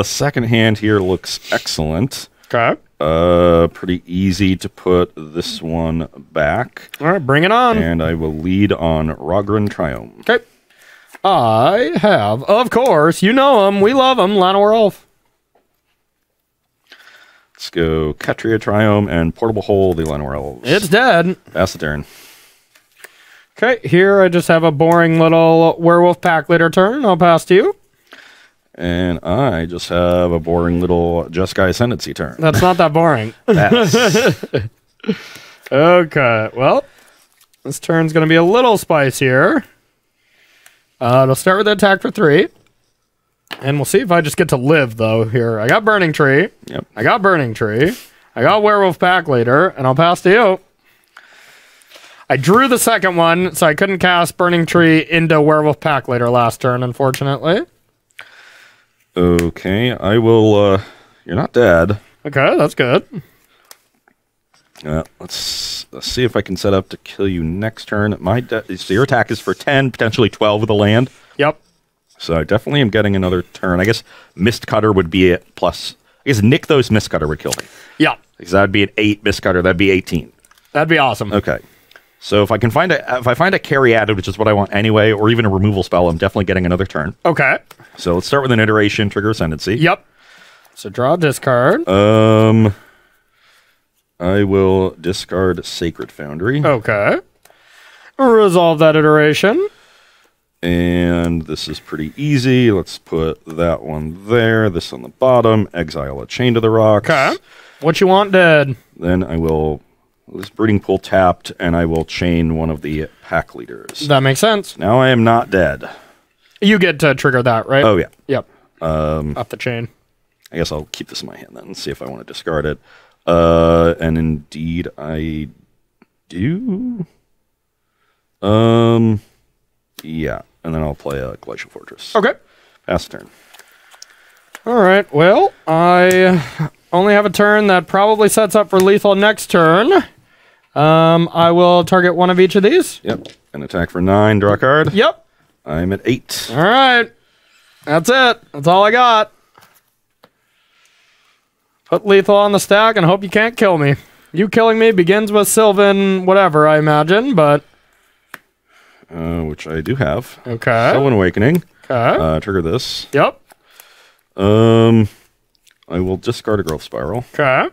Second hand here looks excellent. Okay. Pretty easy to put this one back. All right, bring it on. And I will lead on Rogran Triome. Okay. I have, of course, we love him, Llanowar Elf. Let's go Ketria Triome and Portable Hole, the Llanowar Elves. It's dead. Pass the turn. Okay, here I just have a boring little Werewolf Pack Leader turn. I'll pass to you. And I just have a boring little Jeskai Ascendancy turn. That's not that boring. Okay, well, this turn's going to be a little spicier. It'll start with the attack for 3. And we'll see if I just get to live, though, here. I got Burning Tree. Yep. I got Burning Tree. I got Werewolf Pack Leader, and I'll pass to you. I drew the second one, so I couldn't cast Burning Tree into Werewolf Pack Leader last turn, unfortunately. Okay, I will. You're not dead. Okay, that's good. Let's see if I can set up to kill you next turn. So your attack is for 10, potentially 12 with a land. Yep. So I definitely am getting another turn. I guess Mist Cutter would be a plus. I guess Nykthos Mist Cutter would kill me. Yeah. Because that would be an 8 Mist Cutter. That'd be 18. That'd be awesome. Okay. So if I find a carry added, which is what I want anyway, or even a removal spell, I'm definitely getting another turn. Okay. So let's start with an iteration, trigger Ascendancy. Yep. So draw, discard. I will discard Sacred Foundry. Okay. Resolve that iteration. And this is pretty easy. Let's put that one there, this on the bottom, exile a Chain to the Rocks. Okay. What you want dead? Then I will, this Breeding Pool tapped, and I will chain one of the pack leaders. That makes sense. Now I am not dead. You get to trigger that, right? Oh, yeah. Yep. Off the chain. I guess I'll keep this in my hand then and see if I want to discard it. And indeed I do. Yeah. And then I'll play a Glacial Fortress. Okay. Pass the turn. All right. Well, I only have a turn that probably sets up for lethal next turn. I will target one of each of these. Yep. An attack for 9, draw a card. Yep. I'm at 8. All right. That's it. That's all I got. Put lethal on the stack and hope you can't kill me. You killing me begins with Sylvan whatever, I imagine, but... Which I do have. Okay. Sylvan Awakening. Okay. Trigger this. Yep. I will discard a Growth Spiral. Okay.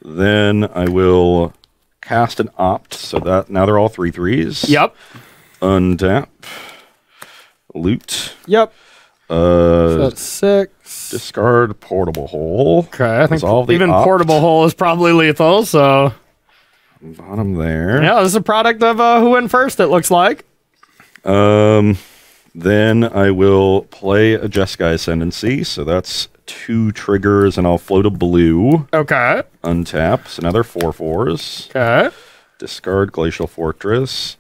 Then I will cast an Opt, so that now they're all 3/3s. Yep. Untap. Loot. Yep. So that's 6. Discard Portable Hole. Okay, I think even Opt. Portable Hole is probably lethal, so... Bottom there. Yeah, this is a product of who went first, it looks like. Then I will play a Jeskai Ascendancy, so that's 2 triggers, and I'll float a blue. Okay. Untap, so now they're 4/4s. Okay. Discard Glacial Fortress.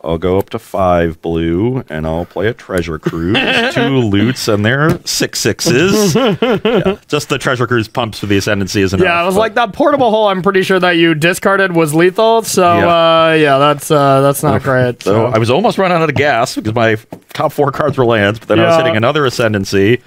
I'll go up to 5 blue, and I'll play a Treasure Cruise. 2 loots, and they're 6/6s. Yeah, just the Treasure Cruise pumps for the Ascendancy is enough. Yeah, I was like, that Portable Hole, I'm pretty sure that you discarded was lethal, so, yeah, that's not great. So I was almost running out of gas, because my top 4 cards were lands, but then I was hitting another Ascendancy.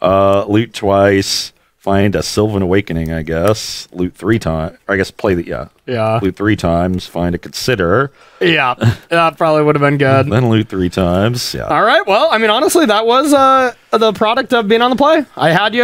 Loot twice. Find a Sylvan Awakening, I guess. Loot 3 times. I guess play the, yeah. Loot 3 times. Find a Consider. Yeah, that probably would have been good. Then loot 3 times. Yeah. All right. Well, I mean, honestly, that was the product of being on the play. I had you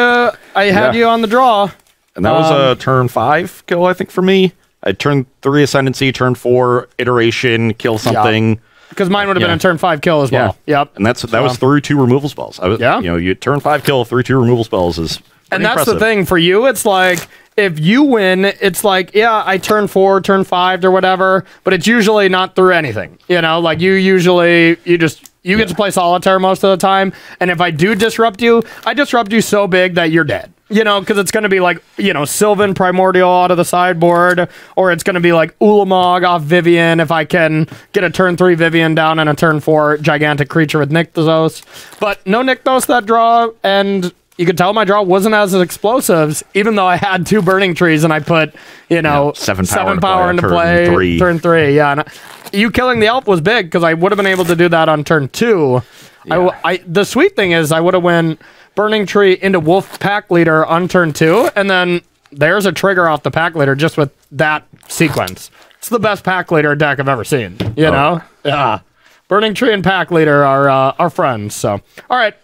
on the draw. And that was a turn 5 kill, I think, for me. I turn 3 Ascendancy, turn 4 Iteration, kill something. Because mine would have been a turn 5 kill as well. Yep. And that was through 2 removal spells. You turn 5 kill through 2 removal spells is and that's impressive. the thing for you. It's like, if you win, it's like, yeah, I turn 4, turn 5 or whatever, but it's usually not through anything. You know, like you get to play solitaire most of the time. And if I do disrupt you, I disrupt you so big that you're dead. You know, because it's going to be like, Sylvan Primordial out of the sideboard, or it's going to be like Ulamog off Vivian if I can get a turn 3 Vivian down and a turn 4 gigantic creature with Nykthos. But no Nykthos that draw, and you could tell my draw wasn't as explosives, even though I had 2 Burning Trees and I put, 7 power into play turn 3. Yeah, and you killing the elf was big because I would have been able to do that on turn 2. Yeah. The sweet thing is I would have went Burning Tree into Wolf Pack Leader on turn 2, and then there's a trigger off the Pack Leader just with that sequence. It's the best Pack Leader deck I've ever seen. You know? Yeah. Burning Tree and Pack Leader are friends. So, all right.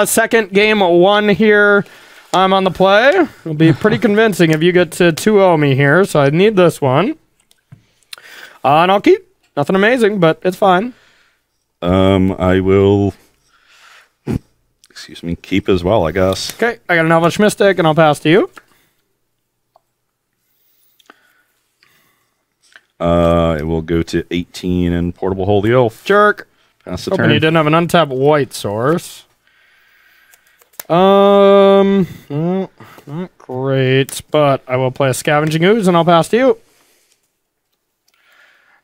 Second game 1 here. I'm on the play. It'll be pretty convincing if you get to 2-0 me here, so I need this one. And I'll keep. Nothing amazing, but it's fine. I will... keep as well, I guess. Okay, I got an Elvish Mystic, and I'll pass to you. It will go to 18 and Portable Hole the Elf. Jerk. Pass the Hoping turn. you didn't have an untapped white source. Well, not great, but I will play a Scavenging Ooze, and I'll pass to you.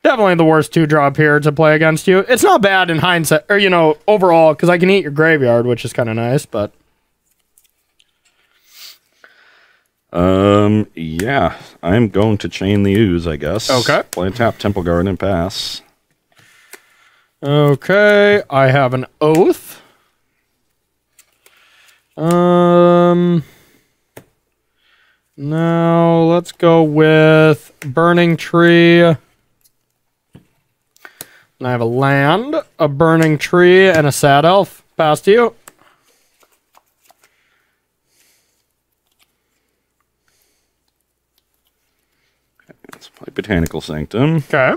Definitely the worst 2-drop here to play against you. It's not bad in hindsight, or, you know, overall, because I can eat your graveyard, which is kind of nice, but... Yeah. I'm going to chain the ooze, I guess. Okay. Play tap Temple Guard and pass. Okay, I have an Oath. Now let's go with Burning Tree. And I have a land, a Burning Tree, and a Sad Elf. Pass to you. Let's play Botanical Sanctum. Okay.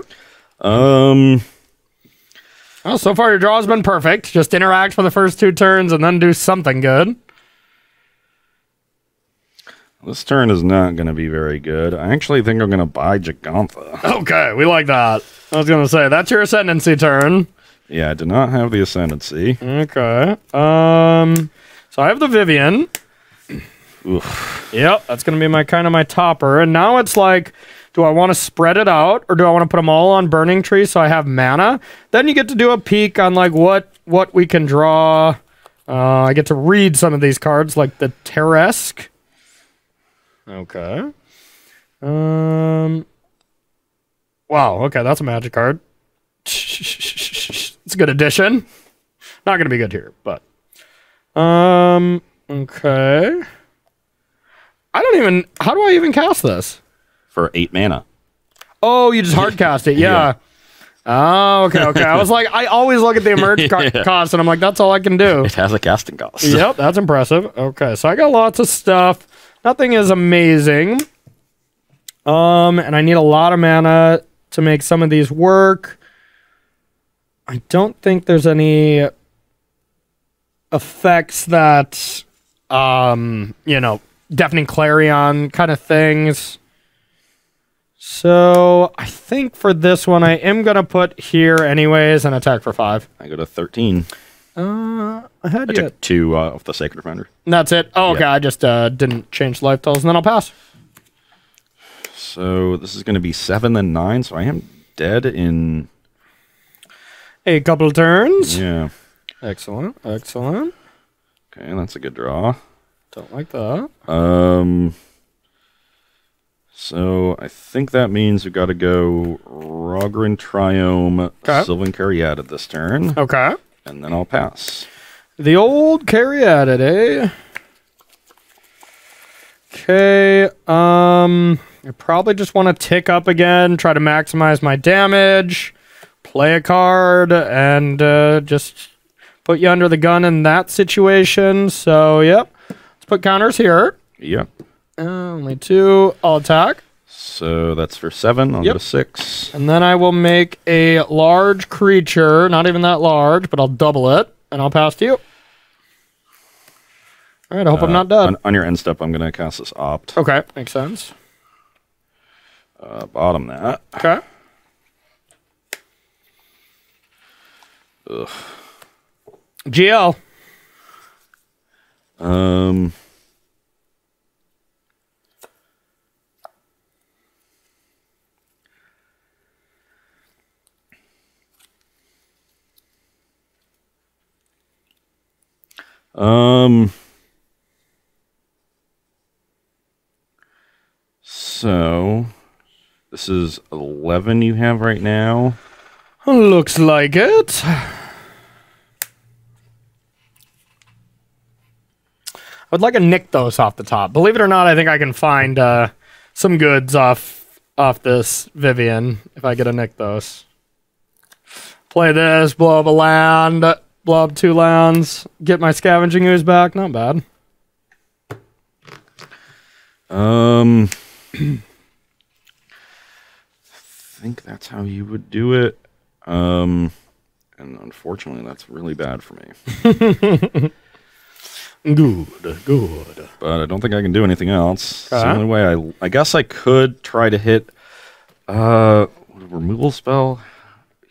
Well, so far your draw's been perfect. Just interact for the first 2 turns and then do something good. This turn is not going to be very good. I actually think I'm going to buy Gigantha. Okay, we like that. I was going to say, that's your Ascendancy turn. Yeah, I did not have the Ascendancy. Okay. So I have the Vivian. Oof. Yep, that's going to be my kind of my topper. And now it's like, do I want to spread it out or do I want to put them all on Burning Tree so I have mana? Then you get to do a peek on like what we can draw. I get to read some of these cards like the Teresk. Okay. Wow, okay, that's a Magic card. It's a good addition. Not going to be good here, but okay. How do I even cast this? For 8 mana. Oh, you just hard cast it, yeah. Oh, okay. I was like, I always look at the emerge cost, and I'm like, that's all I can do. It has a casting cost. Yep, that's impressive. Okay, so I got lots of stuff. Nothing is amazing. And I need a lot of mana to make some of these work. I don't think there's any effects that, you know, Deafening Clarion kind of things. So I think for this one, I am going to put here anyways and attack for 5. I go to 13. I took 2 off the Sacred Defender. And that's it. Oh, okay. Yeah. I just didn't change life totals, and then I'll pass. So this is going to be 7 and 9, so I am dead in... A couple turns. Yeah. Excellent. Excellent. Okay, that's a good draw. Don't like that. So I think that means we've got to go Rogran Triome, Sylvan Caryatid this turn. Okay. And then I'll pass. The old Caryatid, eh? Okay. I probably just want to tick up again, try to maximize my damage, play a card, and just put you under the gun in that situation. So, yep. Let's put counters here. Yep. Only 2. I'll attack. So that's for 7. I'll go to 6. And then I will make a large creature. Not even that large, but I'll double it. And I'll pass to you. All right, I hope I'm not dead. On your end step, I'm going to cast this Opt. Okay, makes sense. Bottom that. Okay. Ugh. GL. So this is 11 you have right now. Looks like it. I would like a Nykthos off the top. Believe it or not, I think I can find some goods off this Vivian if I get a Nykthos. Play this, blow up a land, blow up 2 lands, get my Scavenging Ooze back. Not bad. I think that's how you would do it. And unfortunately, that's really bad for me. Good. But I don't think I can do anything else. Okay. It's the only way I guess I could try to hit removal spell.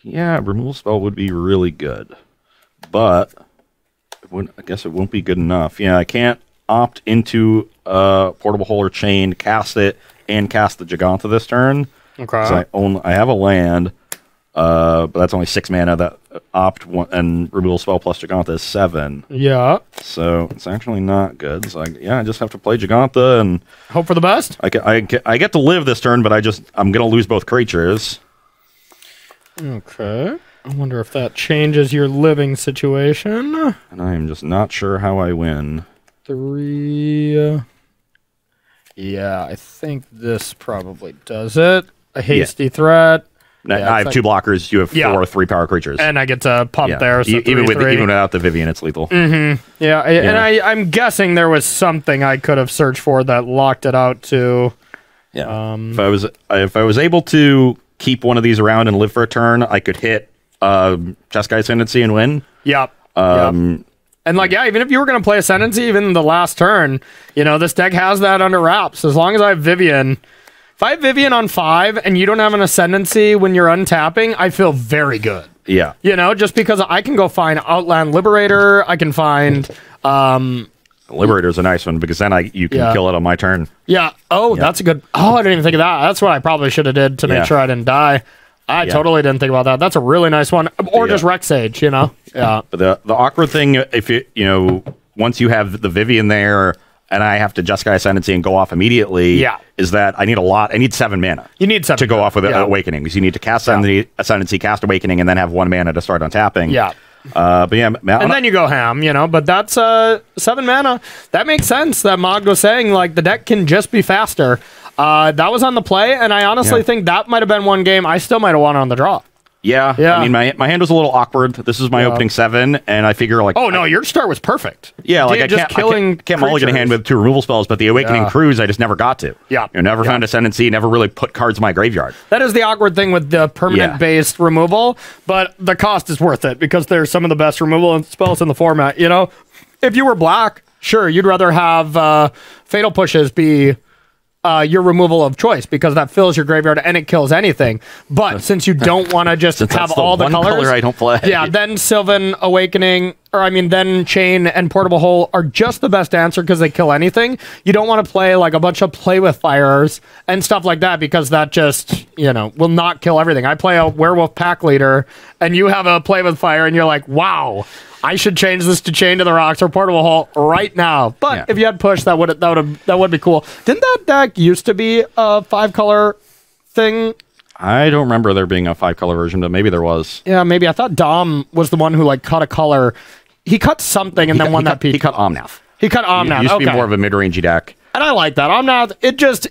Yeah, removal spell would be really good. But I guess it won't be good enough. Yeah, I can't opt into Portable Hole or Chain, cast it, and cast the Gigantha this turn. Okay. So I have a land. But that's only 6 mana. That opt one, and removal spell plus Gauntlet is 7. Yeah. So it's actually not good. So I just have to play Gauntlet and hope for the best. I get to live this turn, but I'm gonna lose both creatures. Okay. I wonder if that changes your living situation. And I am just not sure how I win. 3. Yeah, I think this probably does it. A hasty threat. I have 2 blockers. You have 4 3-power creatures, and I get to pump there. So even without the Vivian, it's lethal. Yeah, and I'm guessing there was something I could have searched for that locked it out too. Yeah. If I was able to keep one of these around and live for a turn, I could hit Jeskai Ascendancy and win. Yep. And even if you were going to play Ascendancy, even the last turn, this deck has that under wraps. As long as I have Vivian. If I have Vivian on 5 and you don't have an Ascendancy when you're untapping, I feel very good. Yeah. Just because I can go find Outland Liberator, I can find... Liberator's a nice one because then you can kill it on my turn. Yeah. Oh, that's a good... Oh, I didn't even think of that. That's what I probably should have did to make sure I didn't die. I totally didn't think about that. That's a really nice one. Or just Rex Sage, Yeah. But the awkward thing, if once you have the Vivian there... and I have to Jeskai Ascendancy and go off immediately, is that I need a lot. I need 7 mana. You need 7 to go off with Awakening, because you need to cast Ascendancy, cast Awakening, and then have 1 mana to start untapping. Yeah. But yeah, and then you go ham, but that's 7 mana. That makes sense that Mog was saying, the deck can just be faster. That was on the play, and I honestly think that might have been one game I still might have won on the draw. Yeah. I mean, my hand was a little awkward. This is my opening 7, and I figure oh no, your start was perfect. Yeah, I can't mulligan a hand with 2 removal spells, but the Awakening Cruise I just never got to. Yeah. Never found Ascendancy, never really put cards in my graveyard. That is the awkward thing with the permanent based removal, but the cost is worth it because there's some of the best removal spells in the format. If you were black, sure, you'd rather have Fatal Pushes be your removal of choice because that fills your graveyard and it kills anything. But since you don't want to just have all the colors, color I don't play. Yeah, then Sylvan Awakening, then Chain and Portable Hole are just the best answer because they kill anything. You don't want to play a bunch of Play with Fires and stuff like that because that just, will not kill everything. I play a Werewolf Pack Leader and you have a Play with Fire and you're like, wow, I should change this to Chain to the Rocks or Portable Hole right now. But if you had Push, that would be cool. Didn't that deck used to be a 5-color thing? I don't remember there being a 5-color version, but maybe there was. Yeah, maybe. I thought Dom was the one who cut a color. He cut something and then won that piece. He cut Omnath. He cut Omnath. It used to be more of a mid-rangey deck. And I like that. Omnath,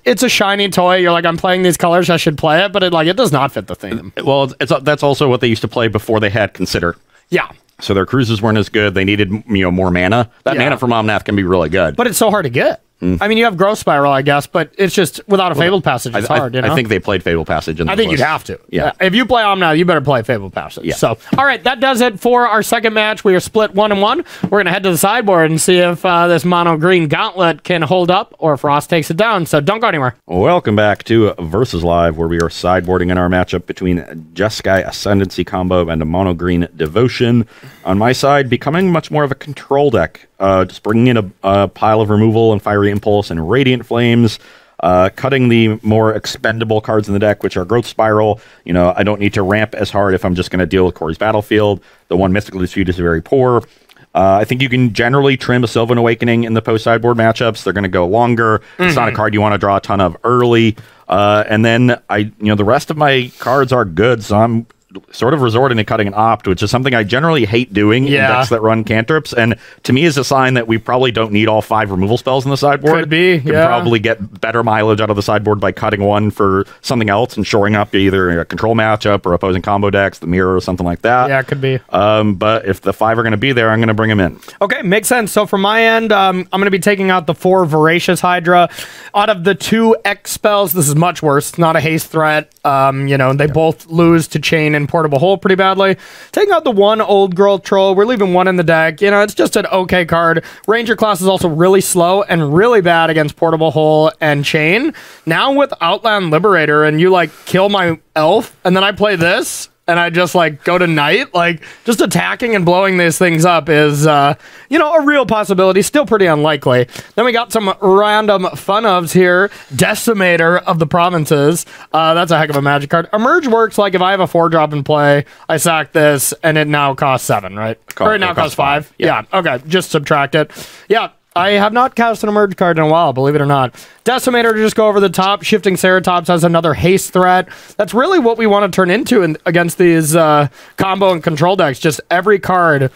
it's a shiny toy. You're like, I'm playing these colors, I should play it, but it does not fit the theme. Well, that's also what they used to play before they had Consider. Yeah. So their cruises weren't as good. They needed more mana. That mana from Omnath can be really good. But it's so hard to get. I mean, you have Growth Spiral, I guess, but it's just without a Fabled Passage, it's hard. I think they played Fabled Passage. I think you'd have to. Yeah. If you play Omnath, you better play Fabled Passage. Yeah. So, all right, that does it for our second match. We are split 1-1. We're going to head to the sideboard and see if this mono green Gauntlet can hold up or if Ross takes it down. So don't go anywhere. Welcome back to Versus Live, where we are sideboarding in our matchup between Jeskai Ascendancy combo and a mono green Devotion. On my side, becoming much more of a control deck. Just bringing in a pile of removal and Fiery Impulse and Radiant Flames, cutting the more expendable cards in the deck, which are Growth Spiral. I don't need to ramp as hard if I'm just going to deal with Corey's Battlefield. The one Mystical Dispute is very poor. I think you can generally trim a Sylvan Awakening in the post-sideboard matchups. They're going to go longer. It's not a card you want to draw a ton of early. And then the rest of my cards are good, so I'm sort of resorting to cutting an Opt, which is something I generally hate doing in decks that run cantrips, and to me is a sign that we probably don't need all 5 removal spells in the sideboard. Could be, Can probably get better mileage out of the sideboard by cutting one for something else and shoring up either a control matchup or opposing combo decks, the mirror or something like that. Yeah, it could be. But if the 5 are going to be there, I'm going to bring them in. Okay, makes sense. So from my end, I'm going to be taking out the 4 Voracious Hydra. Out of the 2 X spells, this is much worse. It's not a haste threat. They both lose to Chain and Portable Hole pretty badly. Taking out the 1 Old Girl Troll. We're leaving 1 in the deck. It's just an okay card. Ranger class is also really slow and really bad against Portable Hole and Chain. Now with Outland Liberator and you kill my elf and then I play this and I just like go to night, like just attacking and blowing these things up is, a real possibility. Still pretty unlikely. Then we got some random fun ofs here. Decimator of the Provinces. That's a heck of a Magic card. Emerge works like if I have a 4-drop in play, I sack this, and it now costs 7, right? Or it now costs 5. Yeah. Okay. Just subtract it. Yeah. I have not cast an Emerge card in a while, believe it or not. Decimator to just go over the top. Shifting Ceratops has another haste threat. That's really what we want to turn into against these combo and control decks. Just every card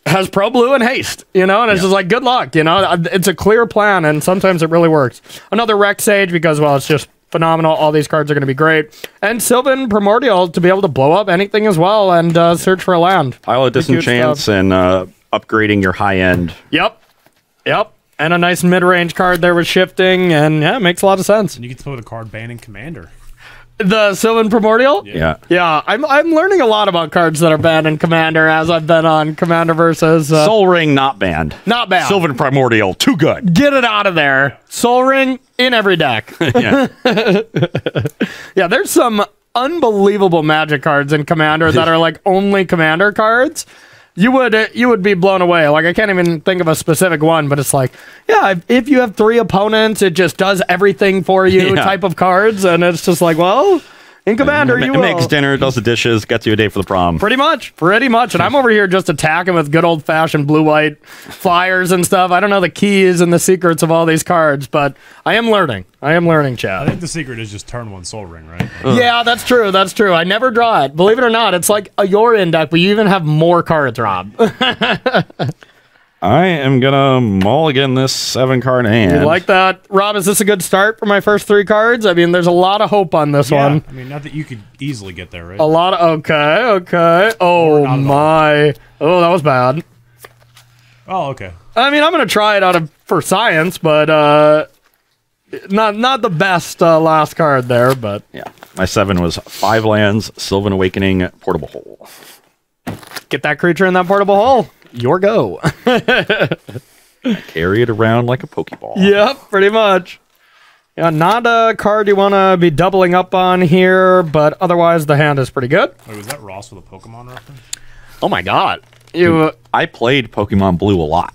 has Pro Blue and haste, and it's just like, good luck, It's a clear plan, and sometimes it really works. Another Rex Sage because, well, it's just phenomenal. All these cards are going to be great. And Sylvan Primordial to be able to blow up anything as well and search for a land. Pile of Disenchants and upgrading your high-end. Yep. And a nice mid-range card there with shifting, and yeah, it makes a lot of sense. And you can throw the card banning Commander. The Sylvan Primordial? Yeah. Yeah, I'm learning a lot about cards that are banned in Commander as I've been on Commander versus... Soul Ring, not banned. Not banned. Sylvan Primordial, too good. Get it out of there. Soul Ring in every deck. Yeah. Yeah, there's some unbelievable Magic cards in Commander that are like only Commander cards. You would be blown away. Like, I can't even think of a specific one, but it's like, yeah, if you have 3 opponents, it just does everything for you type of cards, and it's just like, well, in Commander, you will. It makes dinner, does the dishes, gets you a day for the prom. Pretty much. And I'm over here just attacking with good old-fashioned blue-white flyers and stuff. I don't know the keys and the secrets of all these cards, but I am learning. Chad. I think the secret is just turn 1 Soul Ring, right? Yeah, that's true. I never draw it. Believe it or not, it's like a your in deck, but you even have more cards, Rob. I am gonna mulligan this 7-card hand. You like that? Rob, is this a good start for my first 3 cards? I mean, there's a lot of hope on this one. I mean, not that you could easily get there, right? A lot of... Okay. Oh, my. Oh, that was bad. Oh, okay. I mean, I'm going to try it for science, but not the best last card there, but... Yeah. My 7 was 5 lands, Sylvan Awakening, Portable Hole. Get that creature in that portable hole. Your go. Carry it around like a Pokeball. Yep, pretty much. Yeah, not a card you want to be doubling up on here, but otherwise the hand is pretty good. Wait, was that Ross with a Pokemon reference? Oh my god. I played Pokemon Blue a lot.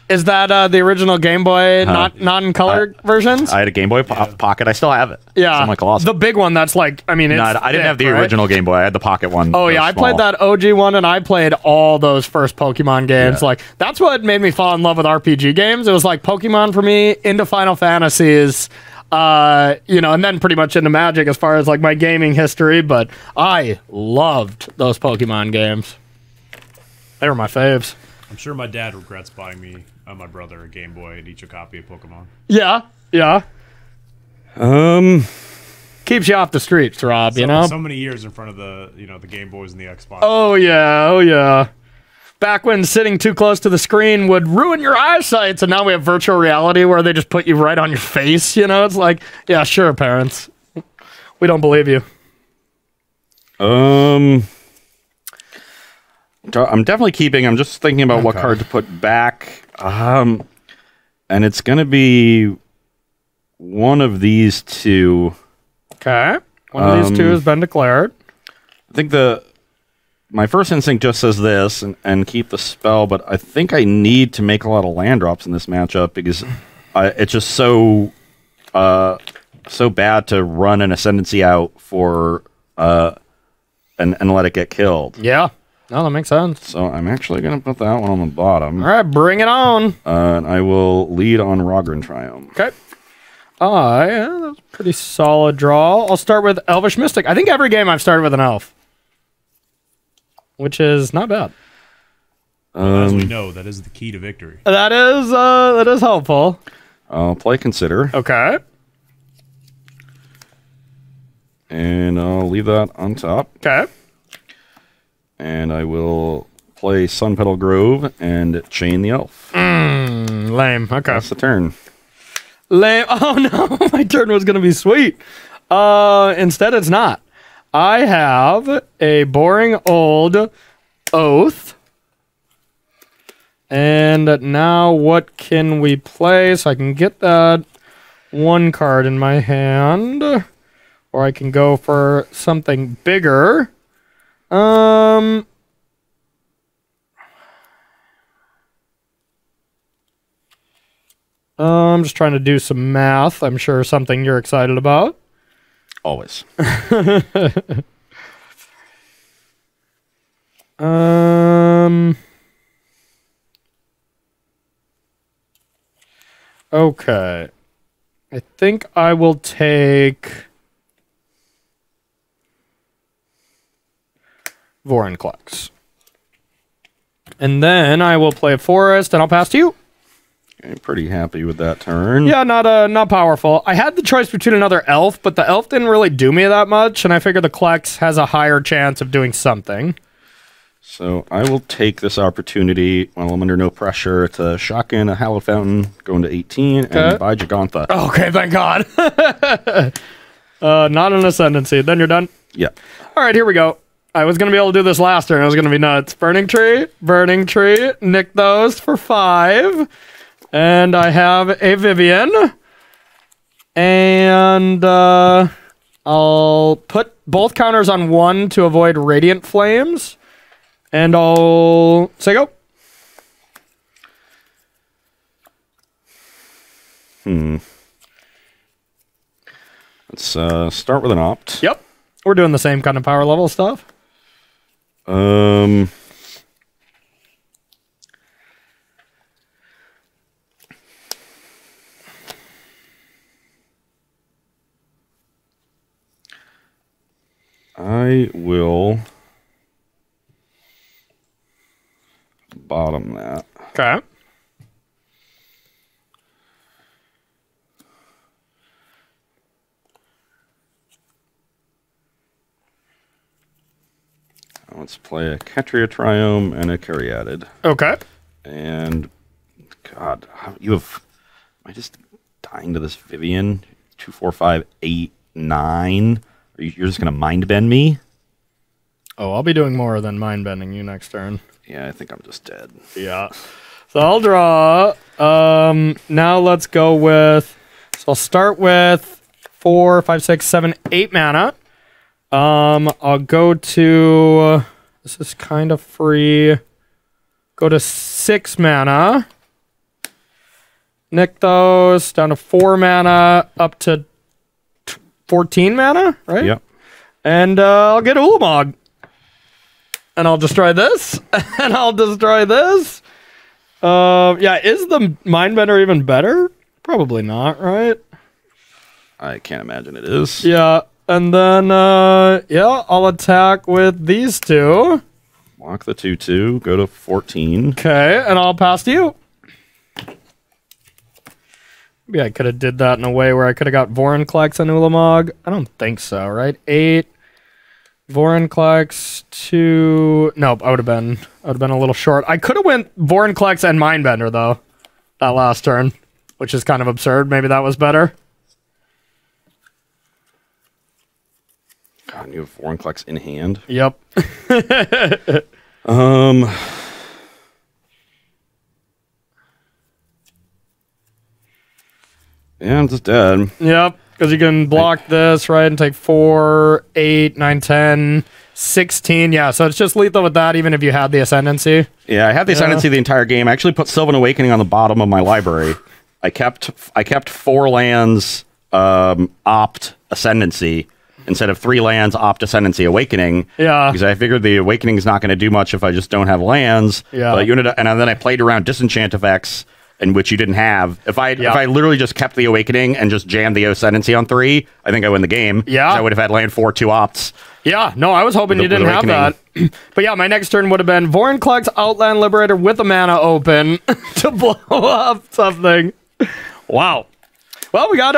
Is that the original Game Boy, not in color versions? I had a Game Boy Pocket. I still have it. Yeah. It's colossal. The big one that's like, I mean, it's I didn't have the original Game Boy. I had the Pocket one. Oh, yeah. I played that OG one, and I played all those first Pokemon games. Yeah. Like, that's what made me fall in love with RPG games. It was like Pokemon for me, into Final Fantasies, and then pretty much into Magic as far as like my gaming history. But I loved those Pokemon games. They were my faves. I'm sure my dad regrets buying me and my brother a Game Boy and each a copy of Pokemon. Yeah. Keeps you off the streets, Rob, So many years in front of the Game Boys and the Xbox. Oh, yeah. Back when sitting too close to the screen would ruin your eyesight, so now we have virtual reality where they just put you right on your face, It's like, yeah, sure, parents. We don't believe you. I'm definitely keeping. I'm just thinking about what card to put back. And it's going to be one of these 2. Okay. One of these 2 has been declared. I think my first instinct just says this and keep the spell, but I think I need to make a lot of land drops in this matchup because it's just so bad to run an Ascendancy out for and let it get killed. Yeah. No, that makes sense. So I'm actually going to put that one on the bottom. All right, bring it on. And I will lead on Rogran Triumph. Okay. Yeah, that's a pretty solid draw. I'll start with Elvish Mystic. I think every game I've started with an elf, which is not bad. As we know, that is the key to victory. That is helpful. I'll play Consider. Okay. And I'll leave that on top. Okay. And I will play Sun Petal Grove and Chain the Elf. Lame. Okay. That's the turn. Lame. Oh, no. My turn was going to be sweet. Instead, it's not. I have a boring old Oath. And now what can we play? So I can get that 1 card in my hand. Or I can go for something bigger. I'm just trying to do some math. I'm sure something you're excited about. Always. Okay. I think I will take Vorinclex. And then I will play a forest, and I'll pass to you. I'm pretty happy with that turn. Yeah, not powerful. I had the choice between another elf, but the elf didn't really do me that much, and I figured the Klex has a higher chance of doing something. So I will take this opportunity while I'm under no pressure to shotgun a Hallowed Fountain, going to 18, and buy Gauntlet. Okay, thank God. Not an Ascendancy. Then you're done? Yeah. All right, here we go. I was going to be able to do this last turn. It was going to be nuts. Burning Tree, nick those for 5. And I have a Vivian. And I'll put both counters on 1 to avoid Radiant Flames. And I'll say go. Let's start with an opt. Yep. We're doing the same kind of power level stuff. I will bottom that. Okay. Let's play a Ketria Triome and a Caryatid. Okay. And, God, you have... Am I just dying to this Vivian? 2, 4, 5, 8, 9. You're just going to mind bend me? Oh, I'll be doing more than mind bending you next turn. Yeah, I think I'm just dead. Yeah. So I'll draw. Now let's go with... So I'll start with 4, 5, 6, 7, 8 mana. I'll go to... This is kind of free. Go to 6 mana. Nick those down to 4 mana, up to 14 mana, right? Yep. And I'll get Ulamog. And I'll destroy this. And I'll destroy this. Yeah, is the Mindbender even better? Probably not, right? I can't imagine it is. Yeah. And then, yeah, I'll attack with these 2. Walk the 2/2, go to 14. Okay, and I'll pass to you. Maybe I could have did that in a way where I could have got Vorinclex and Ulamog. I don't think so, right? 8. Vorinclex 2. Nope, I would have been a little short. I could have went Vorinclex and Mindbender though, that last turn, which is kind of absurd. Maybe that was better. God, you have Vorinclex in hand. Yep. Yeah, I'm just dead. Yep, because you can block this, right, and take 4, 8, 9, 10, 16. Yeah, so it's just lethal with that, even if you had the Ascendancy. Yeah, I had the Ascendancy the entire game. I actually put Sylvan Awakening on the bottom of my library. I kept 4 lands opt Ascendancy instead of 3 lands opt Ascendancy Awakening. Yeah. Because I figured the Awakening is not going to do much if I just don't have lands. Yeah. But and then I played around Disenchant effects, in which you didn't have. If I literally just kept the Awakening and just jammed the Ascendancy on 3, I think I win the game. Yeah. I would have had land 4, 2 opts. Yeah, no, I was hoping you didn't have that. But yeah, my next turn would have been Vorinclex Outland Liberator with a mana open to blow up something. Wow. Well, we got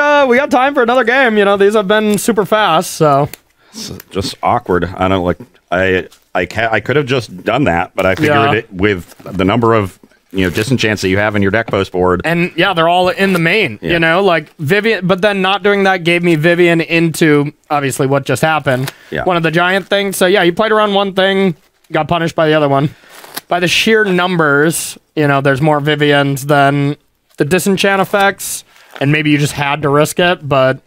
time for another game. You know, these have been super fast, so It's just awkward. I don't like. I could have just done that, but I figured it with the number of disenchants that you have in your deck post board. And yeah, they're all in the main, like Vivian, but then not doing that gave me Vivian into obviously what just happened. Yeah. One of the giant things. So yeah, you played around one thing, got punished by the other one. By the sheer numbers, there's more Vivians than the disenchant effects, and maybe you just had to risk it, but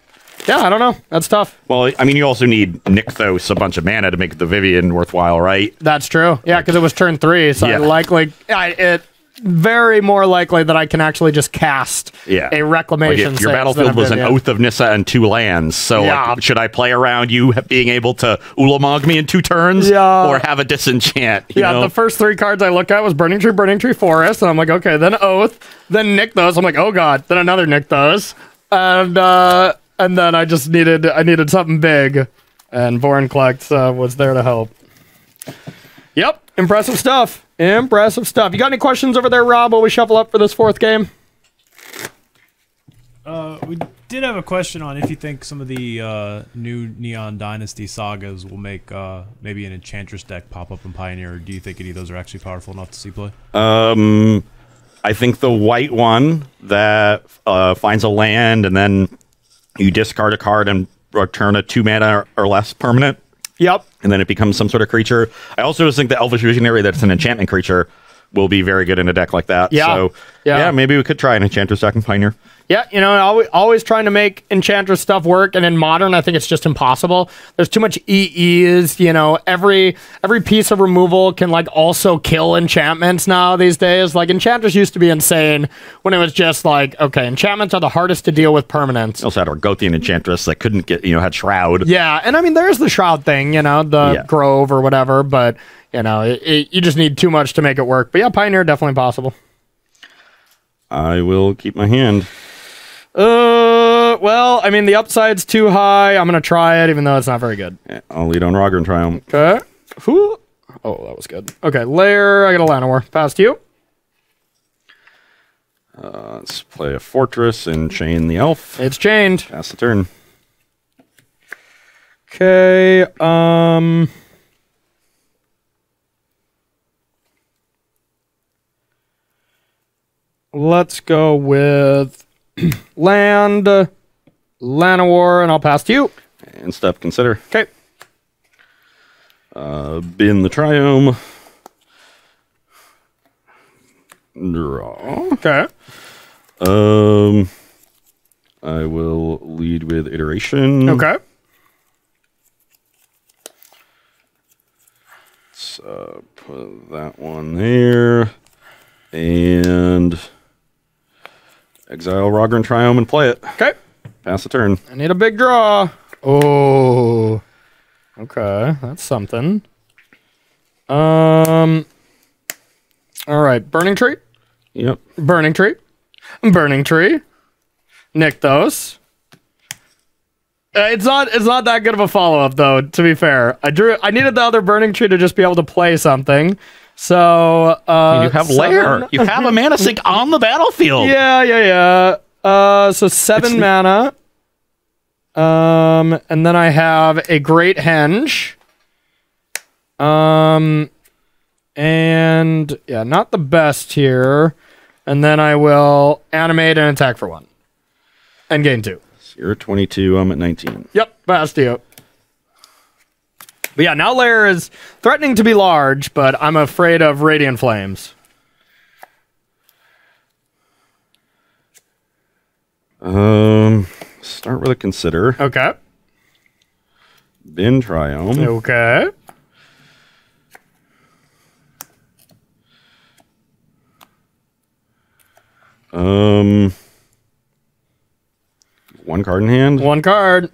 Yeah, I don't know. That's tough. Well, I mean, you also need Nykthos, a bunch of mana to make the Vivian worthwhile, right? That's true. Yeah, because it was turn 3, so Yeah. it very more likely that I can actually just cast a Reclamation. Like if your battlefield was an Oath of Nissa and 2 lands, so like, should I play around you being able to Ulamog me in 2 turns, or have a disenchant? You know? The first 3 cards I looked at was Burning Tree, Forest, and I'm like, okay, then Oath, then Nykthos. I'm like, oh god, then another Nykthos, and then I needed something big, and Vorinclex was there to help. Yep, impressive stuff. Impressive stuff. You got any questions over there, Rob, while we shuffle up for this 4th game? We did have a question on if you think some of the new Neon Dynasty sagas will make maybe an Enchantress deck pop up in Pioneer, or do you think any of those are actually powerful enough to see play? I think the white one that finds a land and then you discard a card and return a 2 mana or less permanent. Yep. And then it becomes some sort of creature. I also just think the Elvish Visionary that's an enchantment creature will be very good in a deck like that. Yeah. So, yeah, maybe we could try an Enchantress deck in Pioneer. Yeah, you know, always trying to make Enchantress stuff work, and in Modern, I think it's just impossible. There's too much EEs, you know, every piece of removal can, like, also kill enchantments now these days. Like, Enchantress used to be insane when it was just like, okay, enchantments are the hardest to deal with permanents. Also had Argothian Enchantress that couldn't get, you know, had Shroud. Yeah, and I mean, there's the Shroud thing, you know, the Grove or whatever, but, you know, you just need too much to make it work. But yeah, Pioneer, definitely possible. I will keep my hand. Well, I mean, the upside's too high. I'm going to try it, even though it's not very good. Yeah, I'll lead on Rogern Triumph. Okay. Who? Oh, that was good. Okay, Lair. I got a Llanowar. Pass to you. Let's play a Fortress and chain the Elf. It's chained. Pass the turn. Okay, let's go with land, Llanowar, and I'll pass to you. And step consider. Okay. Bin the Triome. Draw. Okay. I will lead with Iteration. Okay. Let's put that one there. And exile Rogern Triome and play it. Okay. Pass the turn. I need a big draw. Oh. Okay, that's something. All right, Burning Tree. Yep. Burning Tree. Burning Tree. Nykthos. It's not that good of a follow-up, though, to be fair. I needed the other Burning Tree to just be able to play something. So, you have Lair. You have a mana sink on the battlefield. Yeah. So 7 mana. And then I have a Great Henge. And yeah, not the best here. And then I will animate and attack for 1. And gain 2. So you're at 22, I'm at 19. Yep, pass to you. But yeah, now Lair is threatening to be large, but I'm afraid of Radiant Flames. Start with a consider. Okay. Bin Triome. Okay. One card in hand. 1 card.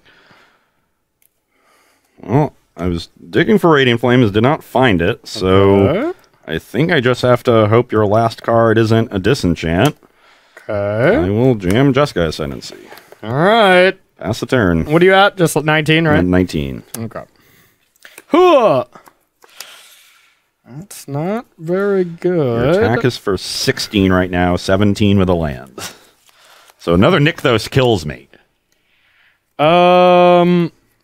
Well, I was digging for Radiant Flames, did not find it, so Okay. I think I just have to hope your last card isn't a disenchant. I Okay. will jam Jessica Ascendancy. All right. Pass the turn. What are you at? Just 19, right? And 19. Okay. Hooah! That's not very Your good. attack is for 16 right now, 17 with a land. So another Nykthos kills me.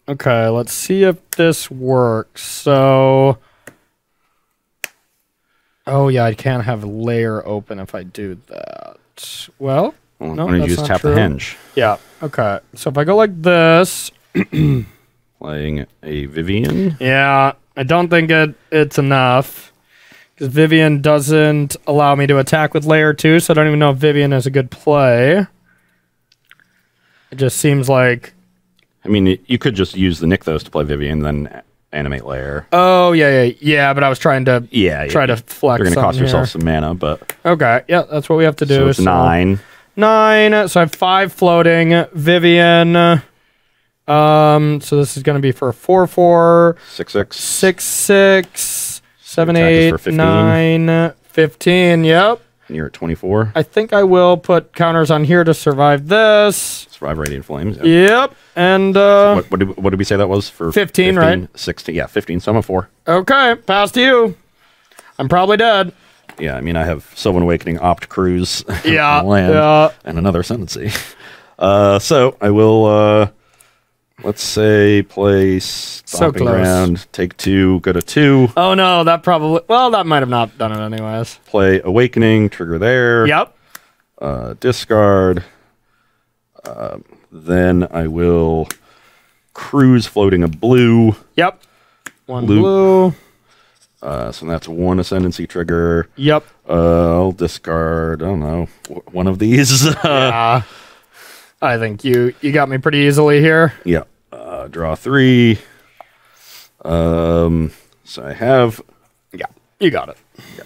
Okay, let's see if this works. So, oh yeah, I can't have Lair open if I do that. Well, Well, no, why don't you that's just not tap the true. Henge? Yeah. Okay. So if I go like this, Playing a Vivian. yeah, I don't think it's enough because Vivian doesn't allow me to attack with Lair 2, so I don't even know if Vivian is a good play. It just seems like I mean, you could just use the Nykthos to play Vivian, then animate Lair. Oh, yeah, but I was trying to try to flex. You're going to cost here. yourself some mana, but... Okay, yeah, that's what we have to do. So it's 9. 9, so I have 5 floating. Vivian... so this is going to be for a 4/4, 6/6, 6/6, 7, Attack is 8, for 15. 9, 15. Yep. And you're at 24. I think I will put counters on here to survive this. Survive Radiant Flames. Yeah. Yep. And What did we say that was for 15, right? 16. Yeah, 15. So I'm a 4. Okay, past you. I'm probably dead. Yeah, I mean, I have Sylvan Awakening, Opt Cruise, Yeah, land, yeah. and another Ascendancy. So I will. Let's say play Stomping close. Ground, take 2, go to 2. Oh no, that probably. Well, that might have not done it anyways. Play Awakening, trigger there. Yep. Discard. Then I will cruise, floating a blue. Yep. One Blue. blue. So that's 1 Ascendancy trigger. Yep. I'll discard, I don't know, one of these. Yeah. I think you got me pretty easily here. Yeah. Draw 3. So I have... Yeah. You got it. Yeah.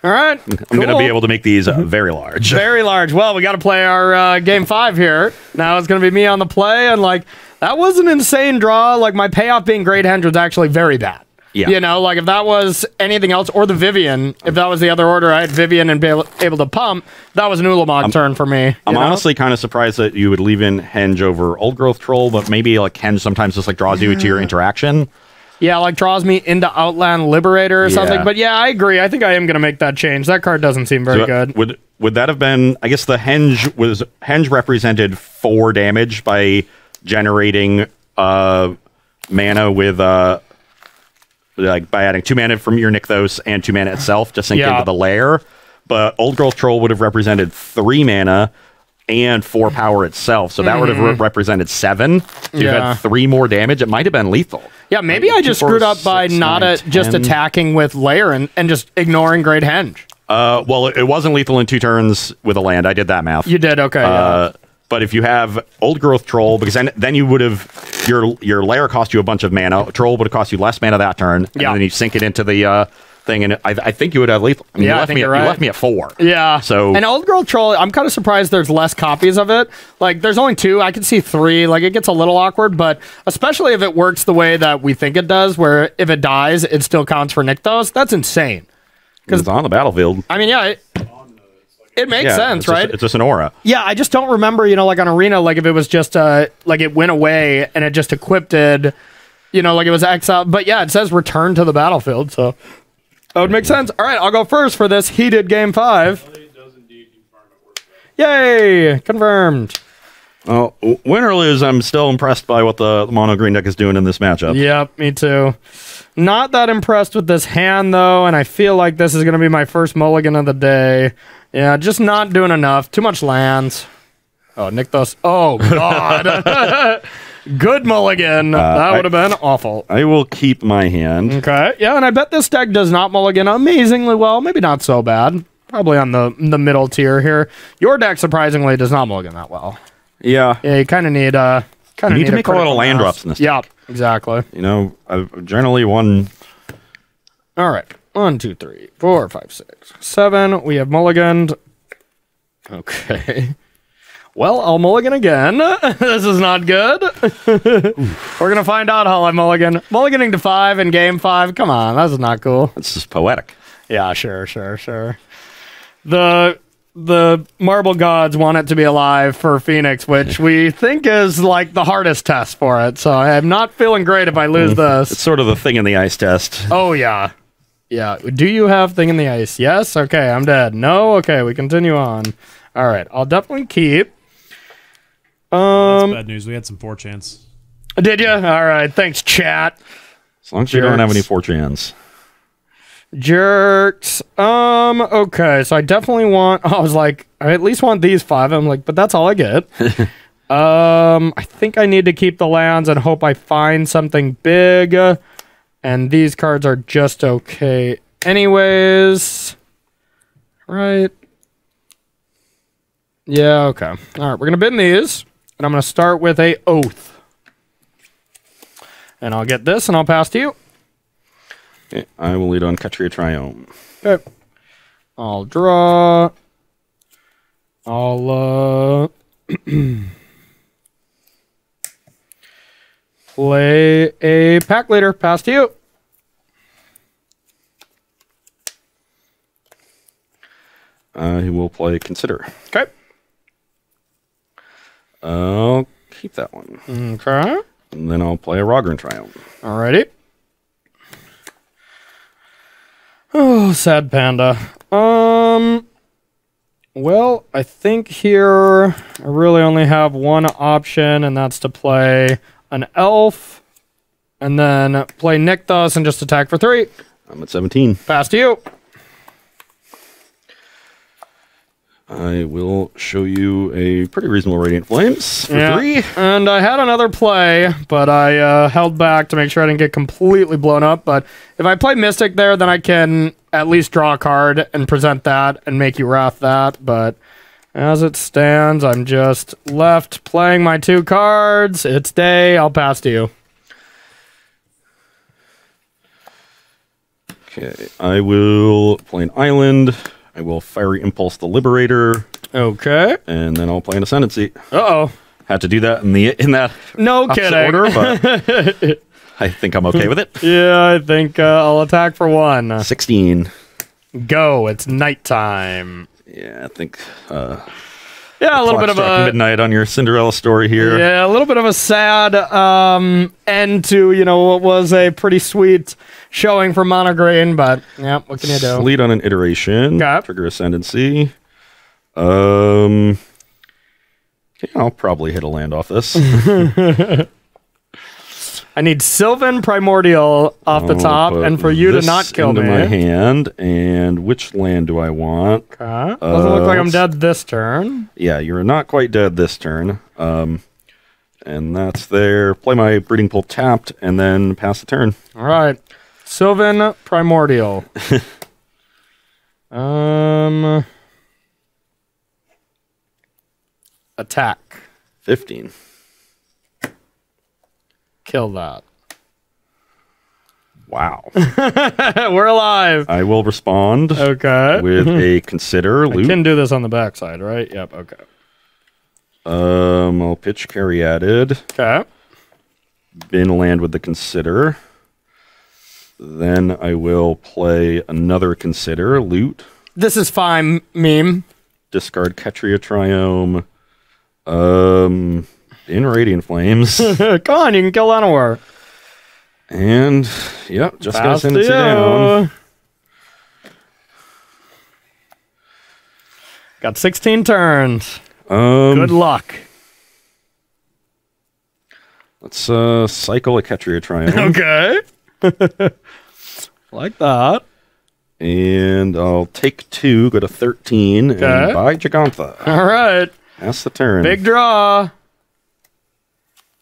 All right. I'm going to be able to make these very large. Very large. Well, we got to play our game 5 here. Now it's going to be me on the play, and like that was an insane draw. Like my payoff being Great Henge was actually very bad. Yeah. You know, like if that was anything else, or the Vivian, if that was the other order, I had Vivian and be able to pump, that was an Ulamog turn for me. I'm know? honestly kind of surprised that you would leave in Henge over Old Growth Troll, but maybe like Henge sometimes just like draws you to your interaction. Yeah, like draws me into Outland Liberator or something. Yeah. But yeah, I agree. I think I am going to make that change. That card doesn't seem very good. Would that have been? I guess the Henge represented 4 damage by generating mana with like by adding 2 mana from your Nykthos and 2 mana itself to sink into the lair. But Old Growth Troll would have represented 3 mana and 4 power itself, so that would have represented 7. So you had 3 more damage. It might have been lethal. Yeah, maybe Like, I just 2, 4, screwed up 6, by 9, not 10. just attacking with Lair and just ignoring Great Henge. Well, it wasn't lethal in 2 turns with a land. I did that math. You did, okay. Yeah. But if you have Old Growth Troll, because then you would have your lair cost you a bunch of mana. Troll would have cost you less mana that turn, and then you sink it into the thing, and I think you would have lethal. I mean, Yeah, you left me at 4. Yeah. So and Old Growth Troll, I'm kind of surprised there's less copies of it. Like, there's only 2. I can see 3. Like, it gets a little awkward, but especially if it works the way that we think it does, where if it dies, it still counts for Nykthos. That's insane. because it's on the battlefield. I mean, yeah. It makes sense, right? It's just an aura. Yeah, I just don't remember, like on Arena, like if it was just, like it went away and it just equipped, like it was exiled. But yeah, it says return to the battlefield, so that would make sense. All right, I'll go first for this heated Game 5. Yay! Confirmed. Well, win or lose, I'm still impressed by what the mono green deck is doing in this matchup. Yep, me too. Not that impressed with this hand, though, and I feel like this is going to be my first mulligan of the day. Yeah, just not doing enough. Too much lands. Oh, Nykthos. Oh, God. Good mulligan. That would have been awful. I will keep my hand. Okay. Yeah, and I bet this deck does not mulligan amazingly well. Maybe not so bad. Probably on the middle tier here. Your deck, surprisingly, does not mulligan that well. Yeah. Yeah, you kind of need You need to make a lot of land drops in this deck. Yep, exactly. I've generally won. All right. 1, 2, 3, 4, 5, 6, 7. We have mulliganed. Okay. Well, I'll mulligan again. This is not good. We're going to find out how I mulligan. Mulliganing to 5 in Game 5. Come on, that's not cool. It's just poetic. Yeah, sure. The Marble Gods want it to be alive for Phoenix, which we think is like the hardest test for it. So I'm not feeling great if I lose this. It's sort of the thing in the ice test. Oh, yeah. Yeah. Do you have Thing in the Ice? Yes? Okay, I'm dead. No? Okay, we continue on. All right, I'll definitely keep. That's bad news. We had some 4-chance. Did you? All right, thanks, chat. As long as you don't have any 4-chans. Jerks. Okay, so I definitely want... I was like, I at least want these 5. I'm like, but that's all I get. I think I need to keep the lands and hope I find something big. And these cards are just okay anyways. Right. Yeah, okay. All right, we're going to bin these. And I'm going to start with a Oath. And I'll get this, and I'll pass to you. Okay, I will lead on Ketria Triome. Okay. I'll draw. I'll play a pack leader. Pass to you. I will play Consider. Okay. I'll keep that one. Okay. And then I'll play a Rogren Triumph. Alrighty. Oh, sad panda. Well, I think here I really only have one option, and that's to play an elf, and then play Nykthos and just attack for 3. I'm at 17. Pass to you. I will show you a pretty reasonable Radiant Flames for 3. And I had another play, but I held back to make sure I didn't get completely blown up. But if I play Mystic there, then I can at least draw a card and present that and make you wrath that. But as it stands, I'm just left playing my 2 cards. It's day. I'll pass to you. Okay, I will play an Island. I will Fiery Impulse the Liberator. Okay. And then I'll play an Ascendancy. Uh-oh. Had to do that in that No opposite kidding. order, but I think I'm okay with it. Yeah, I think I'll attack for 1. 16. Go. It's nighttime. Yeah, I think Yeah, a little clock bit of struck a midnight on your Cinderella story here. Yeah, a little bit of a sad end to, what was a pretty sweet showing for Monogreen, but yeah, what can you do? Lead on an iteration. Okay. Trigger Ascendancy. Okay, I'll probably hit a land off this. I need Sylvan Primordial off the top, put and for you to this not kill into me. my hand, and which land do I want? Okay. Doesn't look like I'm let's- dead this turn. Yeah, you're not quite dead this turn. And that's there. Play my Breeding Pool tapped, and then pass the turn. All right. Sylvan Primordial. Attack. 15. Kill that. Wow. We're alive. I will respond Okay. with a Consider I loop. can do this on the backside, right? Yep, okay. I'll pitch carry added. Okay. Bin land with the Consider. Then I will play another Consider, loot. This is fine, meme. Discard Ketria Triome. In Radiant Flames. Come on, you can kill Llanowar. And, yep, just got Pass to send to it down. you. Got 16 turns. Good luck. Let's cycle a Ketria Triome. Okay. Like that. And I'll take 2, go to 13, Okay. and buy Gigantha. All right. That's the turn. Big draw.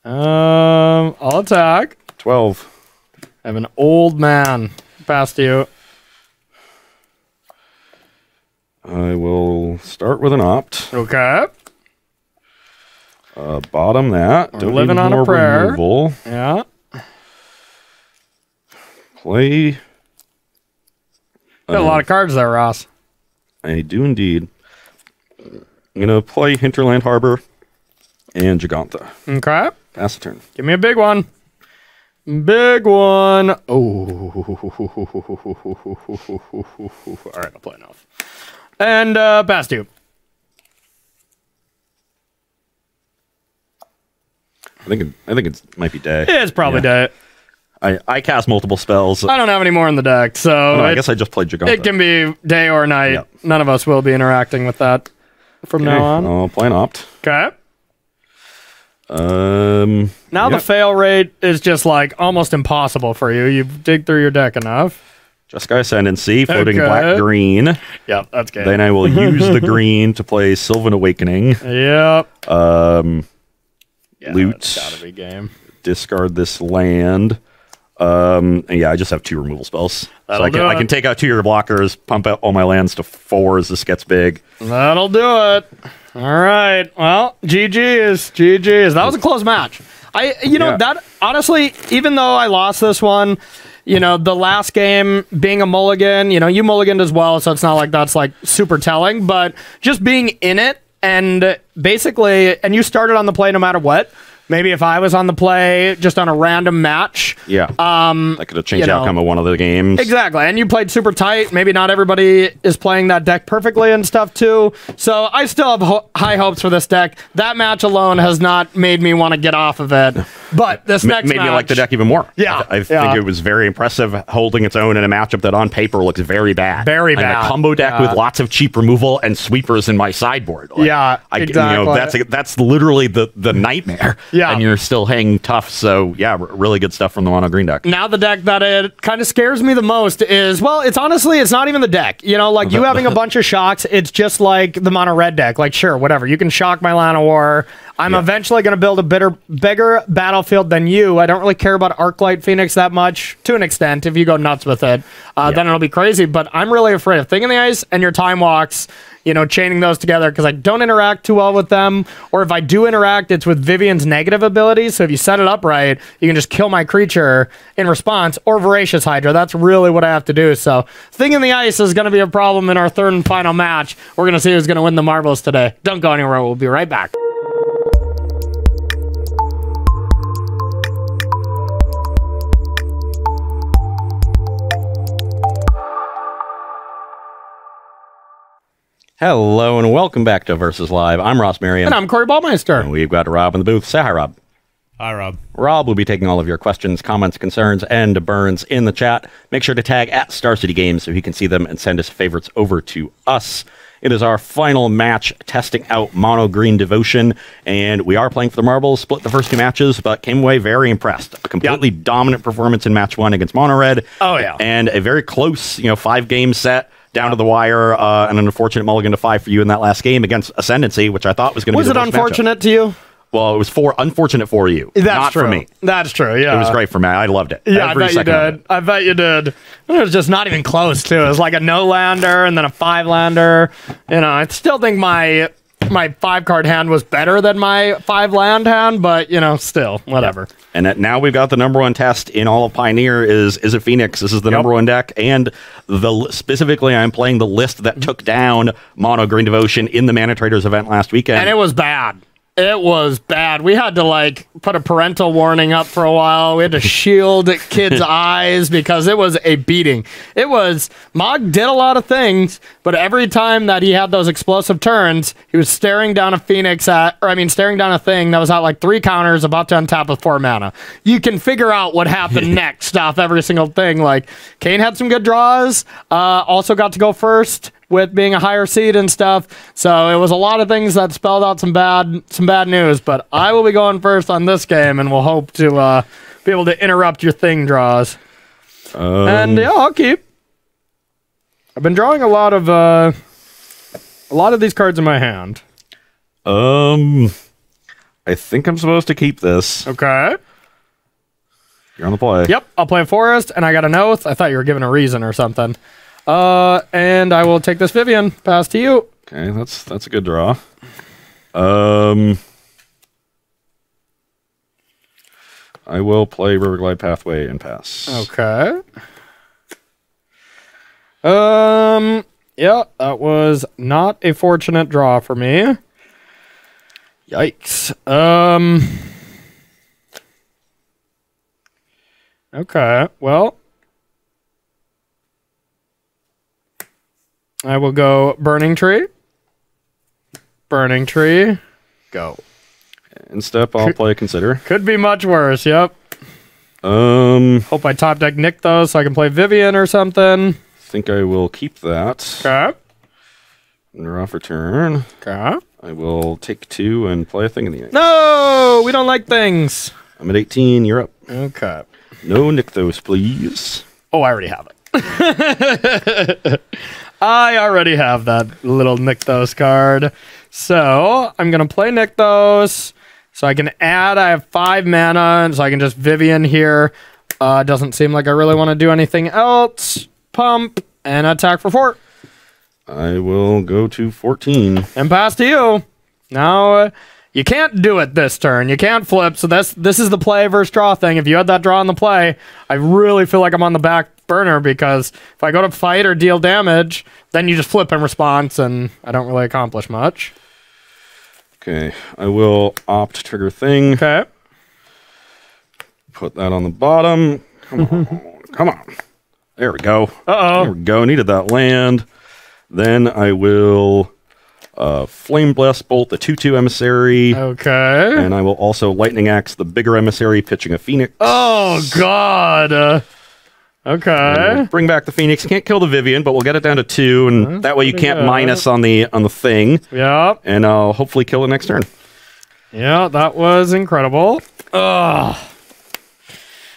I'll attack. 12. I have an old man. Pass to you. I will start with an opt. Okay. Bottom that. Don't living need on a more prayer. removal. Yeah. Play. Got a lot of cards there, Ross. I do indeed. I'm going to play Hinterland Harbor and Gigantha. Okay. Pass the turn. Give me a big one. Big one. Oh. All right, I'll play enough. And pass to you. I think it might be day. It's probably dead. I cast multiple spells. I don't have any more in the deck, so No, I guess I just played Gigantha. it can be day or night. Yep. None of us will be interacting with that from now on. I'll play an opt. Okay. Now The fail rate is just like almost impossible for you. You dig through your deck enough. Jeskai Ascendancy, floating Okay. black-green. Yep, that's good. Then I will use the green to play Sylvan Awakening. Yep. Loot. That's gotta be game. Discard this land. And yeah, I just have 2 removal spells. So I can take out 2 of your blockers, pump out all my lands to 4 as this gets big. That'll do it. All right. Well, GG's. That was a close match. That honestly, even though I lost this one, the last game being a mulligan, you mulliganed as well, so it's not like that's like super telling, but just being in it and basically, and you started on the play no matter what. Maybe if I was on the play just on a random match. Yeah. That could have changed the outcome of one of the games. Exactly. And you played super tight. Maybe not everybody is playing that deck perfectly and stuff too. So I still have high hopes for this deck. That match alone has not made me want to get off of it. But this next match made me like the deck even more. Yeah. I think it was very impressive holding its own in a matchup that on paper looks very bad. Very bad. I'm a combo deck with lots of cheap removal and sweepers in my sideboard. Exactly. That's literally the nightmare. Yeah. And you're still hanging tough. So, yeah, really good stuff from the mono green deck. Now the deck that it kind of scares me the most is, well, it's not even the deck. You having a bunch of shocks, it's just like the mono red deck. Like, sure, whatever. You can shock my Llanowar. I'm eventually going to build a bigger battlefield than you. I don't really care about Arclight Phoenix that much, to an extent. If you go nuts with it, then it'll be crazy. But I'm really afraid of Thing in the Ice and your Time Walks, chaining those together, because I don't interact too well with them. Or if I do interact, it's with Vivian's negative abilities. So if you set it up right, you can just kill my creature in response, or Voracious Hydra. That's really what I have to do. So Thing in the Ice is going to be a problem in our third and final match. We're going to see who's going to win the marbles today. Don't go anywhere. We'll be right back. Hello and welcome back to Versus Live. I'm Ross Merriam. And I'm Corey Baumeister. And we've got Rob in the booth. Say hi, Rob. Hi, Rob. Rob will be taking all of your questions, comments, concerns, and burns in the chat. Make sure to tag at Star City Games so he can see them and send his favorites over to us. It is our final match testing out Mono Green Devotion, and we are playing for the marbles. Split the first 2 matches, but came away very impressed. A completely dominant performance in match 1 against Mono Red. Oh, yeah. And a very close, 5-game set. Down to the wire, and an unfortunate mulligan to 5 for you in that last game against Ascendancy, which I thought was going to be the worst unfortunate matchup. to you? Well, it was unfortunate for you, not true. for me. That's true, yeah. It was great for me. I loved it. Yeah, I bet you did. I bet you did. It was just not even close, too. It was like a no-lander and then a 5-lander. I still think my 5-card hand was better than my 5-land hand, but, still, whatever. Yeah. And now we've got the number 1 test in all of Pioneer is it Phoenix. This is the number 1 deck, and specifically I'm playing the list that took down Mono Green Devotion in the Mana Traders event last weekend. And it was bad. It was bad. We had to put a parental warning up for a while. We had to shield kids' eyes because it was a beating. Mog did a lot of things, but every time that he had those explosive turns, he was staring down a staring down a thing that was at 3 counters, about to untap with 4 mana. You can figure out what happened next off every single thing. Kane had some good draws, also got to go first with being a higher seed and stuff. So it was a lot of things that spelled out some bad news, but I will be going first on this game, and we'll hope to be able to interrupt your thing draws. And I'll keep. I've been drawing a lot of these cards in my hand. I think I'm supposed to keep this. Okay. You're on the play. Yep, I'll play a forest, and I got an oath. I thought you were giving a reason or something. And I will take this Vivian. Pass to you. Okay, that's a good draw. I will play Riverglide Pathway and pass. Okay. Yeah, that was not a fortunate draw for me. Yikes. Okay, well, I will go Burning Tree. Burning Tree. Go. In step, I'll play Consider. Could be much worse, yep. Hope I top deck Nick, though, so I can play Vivian or something. Think I will keep that. Okay. Draw for turn. Okay. I will take 2 and play a Thing in the Ice. No! We don't like things. I'm at 18. You're up. Okay. No Nykthos, please. Oh, I already have it. I already have that little Nykthos card. So, I'm going to play Nykthos. So I can add, I have 5 mana, and so I can just Vivian here. Doesn't seem like I really want to do anything else. Pump and attack for 4. I will go to 14. And pass to you. Now, you can't do it this turn. You can't flip, so this is the play versus draw thing. If you had that draw on the play, I really feel like I'm on the back burner, because if I go to fight or deal damage, then you just flip in response, and I don't really accomplish much. Okay, I will opt trigger thing. Okay. Put that on the bottom. Come on, come on. There we go. Uh-oh. There we go. Needed that land. Then I will Flame Blast Bolt the 2/2 Emissary. Okay. And I will also Lightning Axe the bigger Emissary, pitching a Phoenix. Oh, God. Okay. We'll bring back the Phoenix. Can't kill the Vivian, but we'll get it down to 2, and that way you can't good. minus on the thing. Yep. And I'll hopefully kill it next turn. Yeah, that was incredible. Ugh.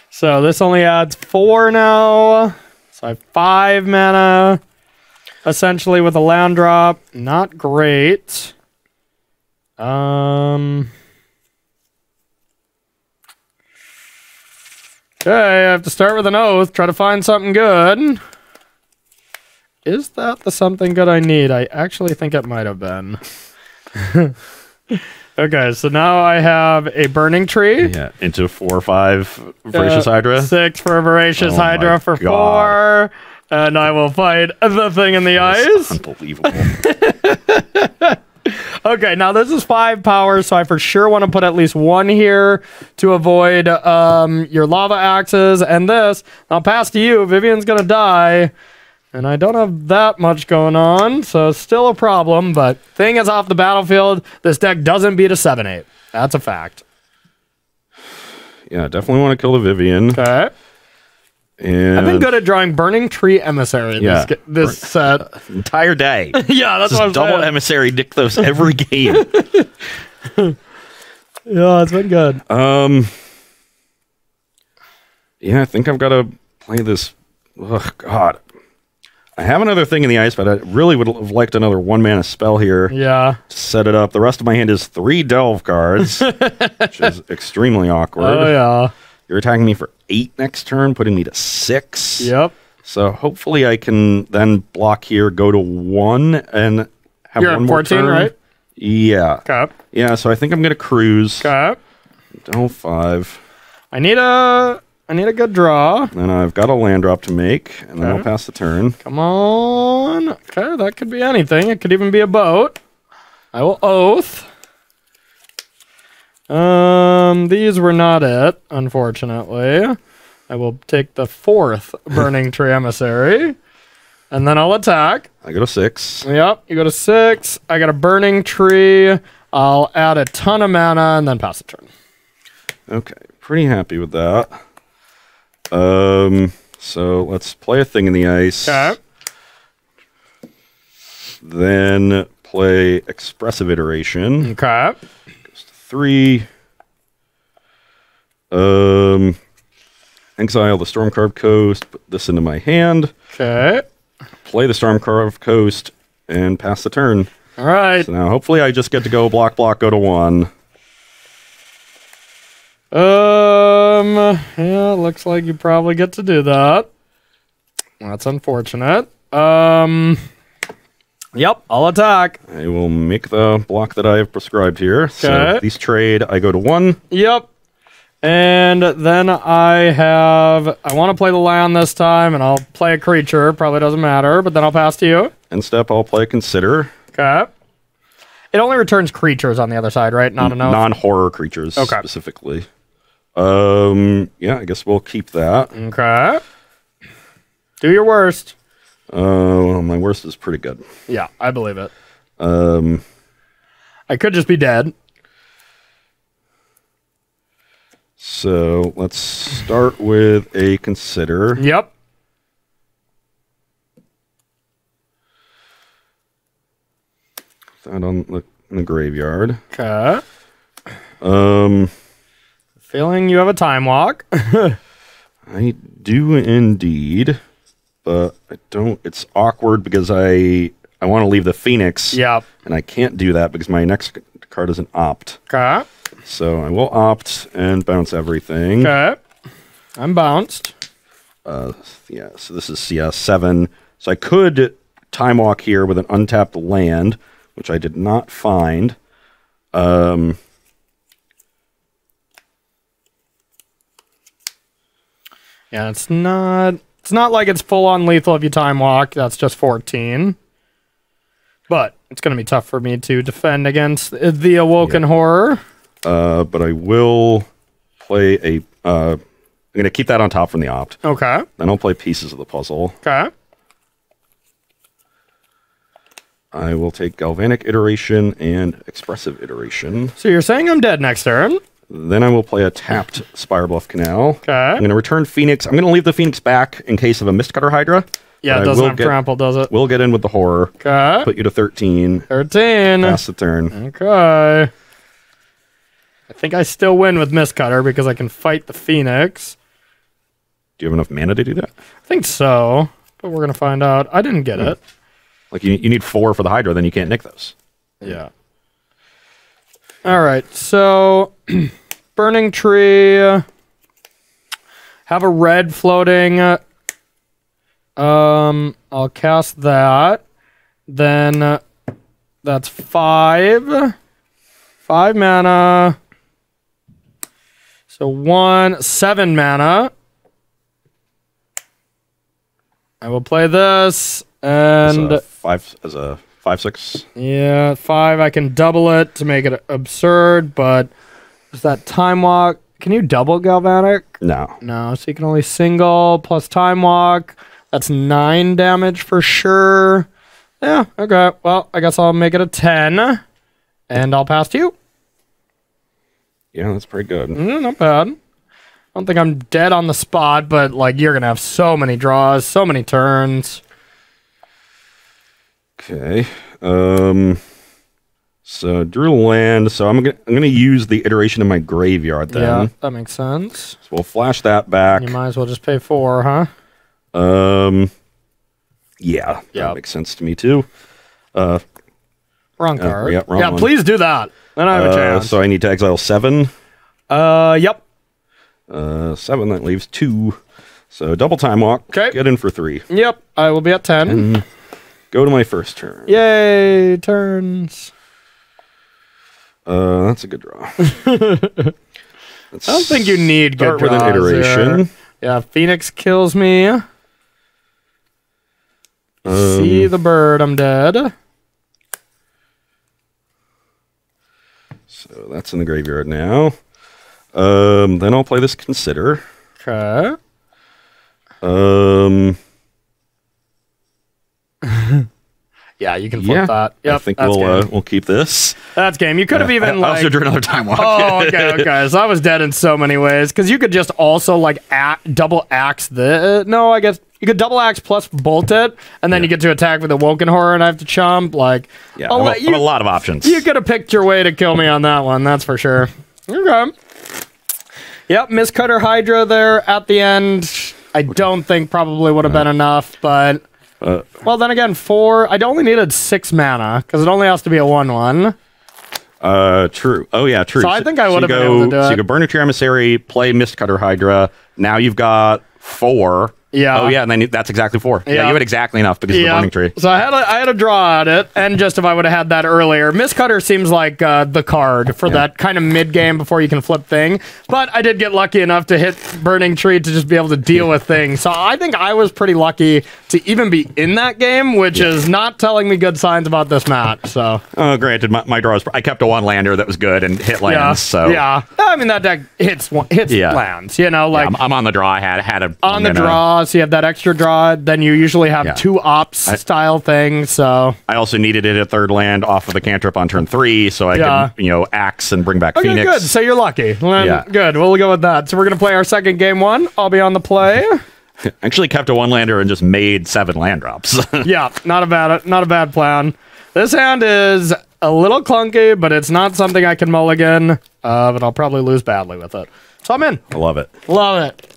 So this only adds 4 now. So I have 5 mana. Essentially with a land drop. Not great. Okay, I have to start with an oath. Try to find something good. Is that the something good I need? I actually think it might have been. Okay, so now I have a burning tree. Yeah, into 4 or 5 Voracious Hydra. 6 for a Voracious Oh Hydra my for God. 4. And I will fight the thing in the eyes. Unbelievable. Okay, now this is 5 power, so I for sure want to put at least 1 here to avoid your lava axes. And this, I'll pass to you. Vivian's going to die. And I don't have that much going on, so it's still a problem. But thing is off the battlefield. This deck doesn't beat a 7/8. That's a fact. Yeah, definitely want to kill the Vivian. Okay. And I've been good at drawing Burning Tree Emissary this set. Entire day. Yeah, that's Just what I'm double saying. Emissary Dictos every game. Yeah, it's been good. Yeah, I think I've got to play this. Oh, God. I have another thing in the ice, but I really would have liked another 1-mana spell here Yeah. to set it up. The rest of my hand is 3 Delve cards, which is extremely awkward. Oh, yeah. You're attacking me for 8 next turn, putting me to 6. Yep. So hopefully I can then block here, go to 1, and have You're one at more 14, turn. right? Yeah. Okay. Yeah, so I think I'm going to cruise. Okay. Delve 5. I need a good draw. Then I've got a land drop to make, and then Okay. I'll pass the turn. Come on. Okay, that could be anything. It could even be a boat. I will oath. These were not it, unfortunately. I will take the 4th Burning Tree Emissary. And then I'll attack. I go to 6. Yep, you go to 6. I got a Burning Tree. I'll add a ton of mana and then pass the turn. Okay, pretty happy with that. So let's play a thing in the ice. Okay. Then play Expressive Iteration. Okay. 3. Exile the Stormcarved Coast, put this into my hand, Okay. play the Stormcarved Coast, and pass the turn. All right. So now hopefully I just get to go block, go to 1. Yeah, looks like you probably get to do that. That's unfortunate. Yep, I'll attack. I will make the block that I have prescribed here. So Okay. these trade, I go to 1. Yep. And then I want to play the land this time, and I'll play a creature. Probably doesn't matter, but then I'll pass to you. End step, I'll play Consider. Okay. It only returns creatures on the other side, right? Not enough. Non-horror creatures, Okay. specifically. Yeah, I guess we'll keep that. Okay. Do your worst. Well, my worst is pretty good. Yeah, I believe it. I could just be dead. So let's start with a Consider. Yep. That on in the graveyard. Okay. Feeling you have a time walk. I do indeed, but I don't. It's awkward because I want to leave the Phoenix. Yep. And I can't do that because my next card is an opt. Okay. So I will opt and bounce everything. Okay. I'm bounced. Yeah, so this is 7. So I could time walk here with an untapped land, which I did not find. Yeah, it's not like it's full on lethal if you time walk. That's just 14. But it's going to be tough for me to defend against the Awoken Horror. But I will play a... I'm going to keep that on top from the opt. Okay. Then I'll play pieces of the puzzle. Okay. I will take Galvanic Iteration and Expressive Iteration. So you're saying I'm dead next turn? Then I will play a tapped Spirebluff Canal. Okay. I'm going to return Phoenix. I'm going to leave the Phoenix back in case of a Mistcutter Hydra. Yeah, it doesn't have trample, does it? We'll get in with the Horror. Okay. Put you to 13. 13. Pass the turn. Okay. I think I still win with Mistcutter because I can fight the Phoenix. Do you have enough mana to do that? I think so, but we're going to find out. I didn't get it. Like, you need 4 for the Hydra, then you can't nick those. Yeah. All right, so Burning Tree. Have a red floating. I'll cast that. Then that's 5. 5 mana. So 7 mana. I will play this and as a 5/6. Yeah, 5. I can double it to make it absurd, but is that time walk? Can you double Galvanic? No. No, so you can only single plus time walk. That's 9 damage for sure. Yeah, okay. Well, I guess I'll make it a 10, and I'll pass to you. Yeah, that's pretty good. Not bad. I don't think I'm dead on the spot, but like you're gonna have so many draws, so many turns. Okay. So drew land. So I'm gonna use the iteration in my graveyard then. Yeah, that makes sense. So we'll flash that back. You might as well just pay 4, huh? Yeah, that makes sense to me too. Wrong card. Yeah, wrong yeah, one. please do that. Then I have a chance. So I need to exile 7. Yep. 7, that leaves 2. So double time walk. Okay. Get in for 3. Yep, I will be at 10. And go to my first turn. Yay, turns. That's a good draw. I don't think you need good Start with an draws iteration. here. Yeah, Phoenix kills me. See the bird, I'm dead. So that's in the graveyard now. Then I'll play this Consider. Okay. Yeah, you can flip that. Yep, I think that's game. we'll keep this. That's game. You could have even I like... also drew another time walk. Oh, okay. So I was dead in so many ways. Because you could just also like double axe the... No, I guess you could double axe plus bolt it, and then you get to attack with a Woken Horror, and I have to chump. Like, Yeah, I have a lot of options. You could have picked your way to kill me on that one, that's for sure. Okay. Yep, Mistcutter Hydra there at the end. I don't think probably would have been enough, but... well, then again, 4... I only needed 6 mana, because it only has to be a 1/1. True. Oh, yeah, true. So I think I would have been able to do it. So you go Burn Your Emissary, play Mistcutter Hydra. Now you've got 4. Yeah. Oh, yeah, and then that's exactly 4. Yeah, you had exactly enough because of the Burning Tree. So I had a draw at it, and just if I would have had that earlier. Mistcutter seems like the card for that kind of mid-game before you can flip thing. But I did get lucky enough to hit Burning Tree to just be able to deal with things. So I think I was pretty lucky to even be in that game, which is not telling me good signs about this match. So. Granted, my draws... I kept a 1-lander that was good and hit lands, so... Yeah. I mean, that deck hits lands, you know? Like, I'm on the draw. I had a... On the draw, so you have that extra draw, then you usually have 2 ops style things, so... I also needed it a 3rd land off of the cantrip on turn 3, so I could, axe and bring back Phoenix. Good, so you're lucky. Good, we'll go with that. So we're going to play our second game 1. I'll be on the play. I actually kept a 1-lander and just made 7 land drops. Yeah, not a bad plan. This hand is a little clunky, but it's not something I can mulligan, but I'll probably lose badly with it. So I'm in. I love it. Love it.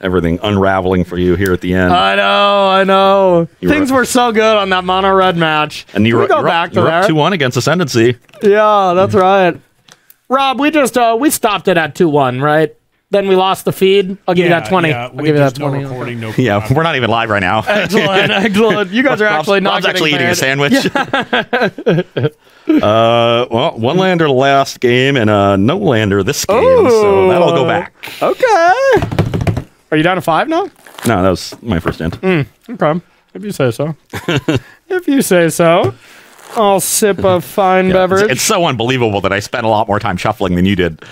Everything unraveling for you here at the end. I know. Things were so good on that mono red match. And you Can we go back to there? Up 2-1 against Ascendancy. Yeah, that's right. Rob, we just we stopped it at 2-1, right? Then we lost the feed. I'll give you that 20. Yeah, I'll give you that 20. No recording, no Yeah, we're not even live right now. Excellent, excellent. You guys are actually not Rob's actually eating a paid. sandwich. Well, one lander last game and no lander this game, so that'll go back. Okay. Are you down to 5 now? No, that was my first end. Okay. If you say so. If you say so. I'll sip a fine beverage. It's so unbelievable that I spent a lot more time shuffling than you did.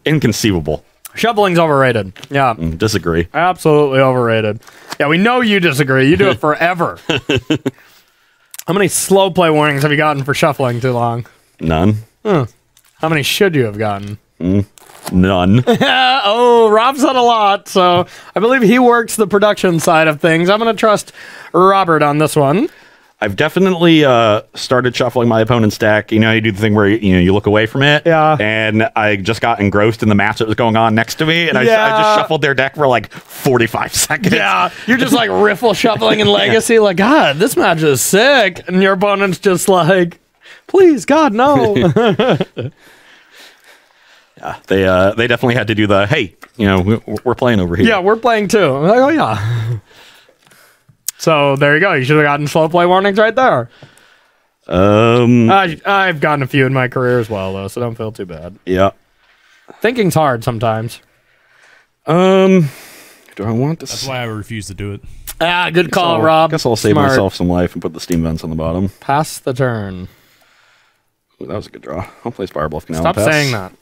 Inconceivable. Shuffling's overrated. Yeah. Disagree. Absolutely overrated. Yeah, we know you disagree. You do it forever. How many slow play warnings have you gotten for shuffling too long? None. How many should you have gotten? None. Oh, Rob said a lot, so I believe he works the production side of things. I'm going to trust Robert on this one. I've definitely started shuffling my opponent's deck. You know, you do the thing where you look away from it. Yeah. And I just got engrossed in the match that was going on next to me, and I just shuffled their deck for like 45 seconds. Yeah, you're just like riffle shuffling in Legacy, like, God, this match is sick. And your opponent's just like, please, God, no. Yeah, they definitely had to do the, hey, we're playing over here. Yeah, we're playing too. I'm like, oh, yeah. So there you go. You should have gotten slow play warnings right there. I've gotten a few in my career as well, though, so don't feel too bad. Yeah. Thinking's hard sometimes. Do I want this? That's why I refuse to do it. Ah, good call, Rob. I guess I'll save Smart. myself some life and put the steam vents on the bottom. Pass the turn. Ooh, that was a good draw. I'll play Spire Bluff Canal. Stop saying that.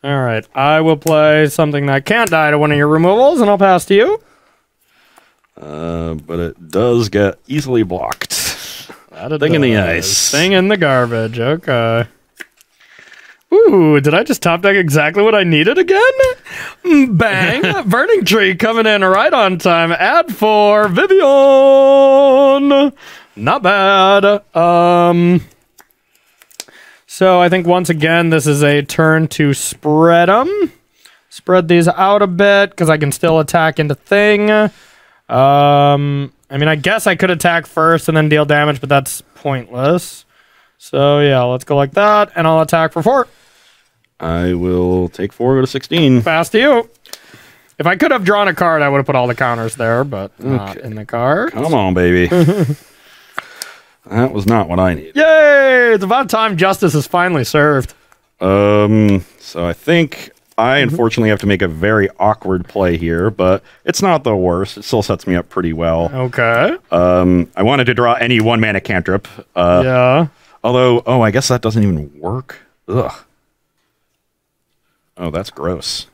All right. I will play something that can't die to one of your removals, and I'll pass to you. But it does get easily blocked. Thing in the ice. Thing in the garbage. Okay. Ooh, did I just top deck exactly what I needed again? Bang! Burning Tree coming in right on time. Add 4. Vivian! Not bad. So I think once again, this is a turn to spread them. Spread these out a bit, because I can still attack into thing. I mean, I guess I could attack first and then deal damage, but that's pointless. So yeah, let's go like that, and I'll attack for 4. I will take 4, go to 16. Pass to you. If I could have drawn a card, I would have put all the counters there, but not in the card. Come on, baby. That was not what I needed. Yay! It's about time justice is finally served. So I think I unfortunately have to make a very awkward play here, but it's not the worst. It still sets me up pretty well. Okay. I wanted to draw any 1-mana cantrip. Yeah. Although, I guess that doesn't even work. Ugh. Oh, that's gross.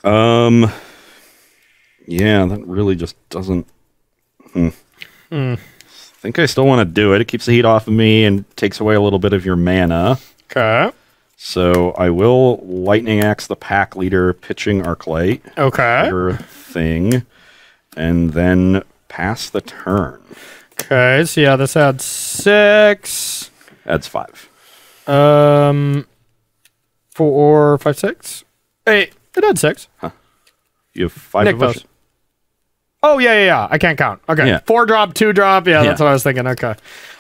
Yeah, that really just doesn't... I think I still want to do it. It keeps the heat off of me and takes away a little bit of your mana. Okay. So I will Lightning Axe the pack leader, pitching Arclight. Okay. Your thing. And then pass the turn. Okay, so yeah, this adds 6. Adds 5. 4, 5, 6. 8. It had 6. Huh. You have 5 Nick devotion. goes. Oh, yeah. I can't count. Okay. Yeah. 4 drop, 2 drop. Yeah, that's what I was thinking. Okay.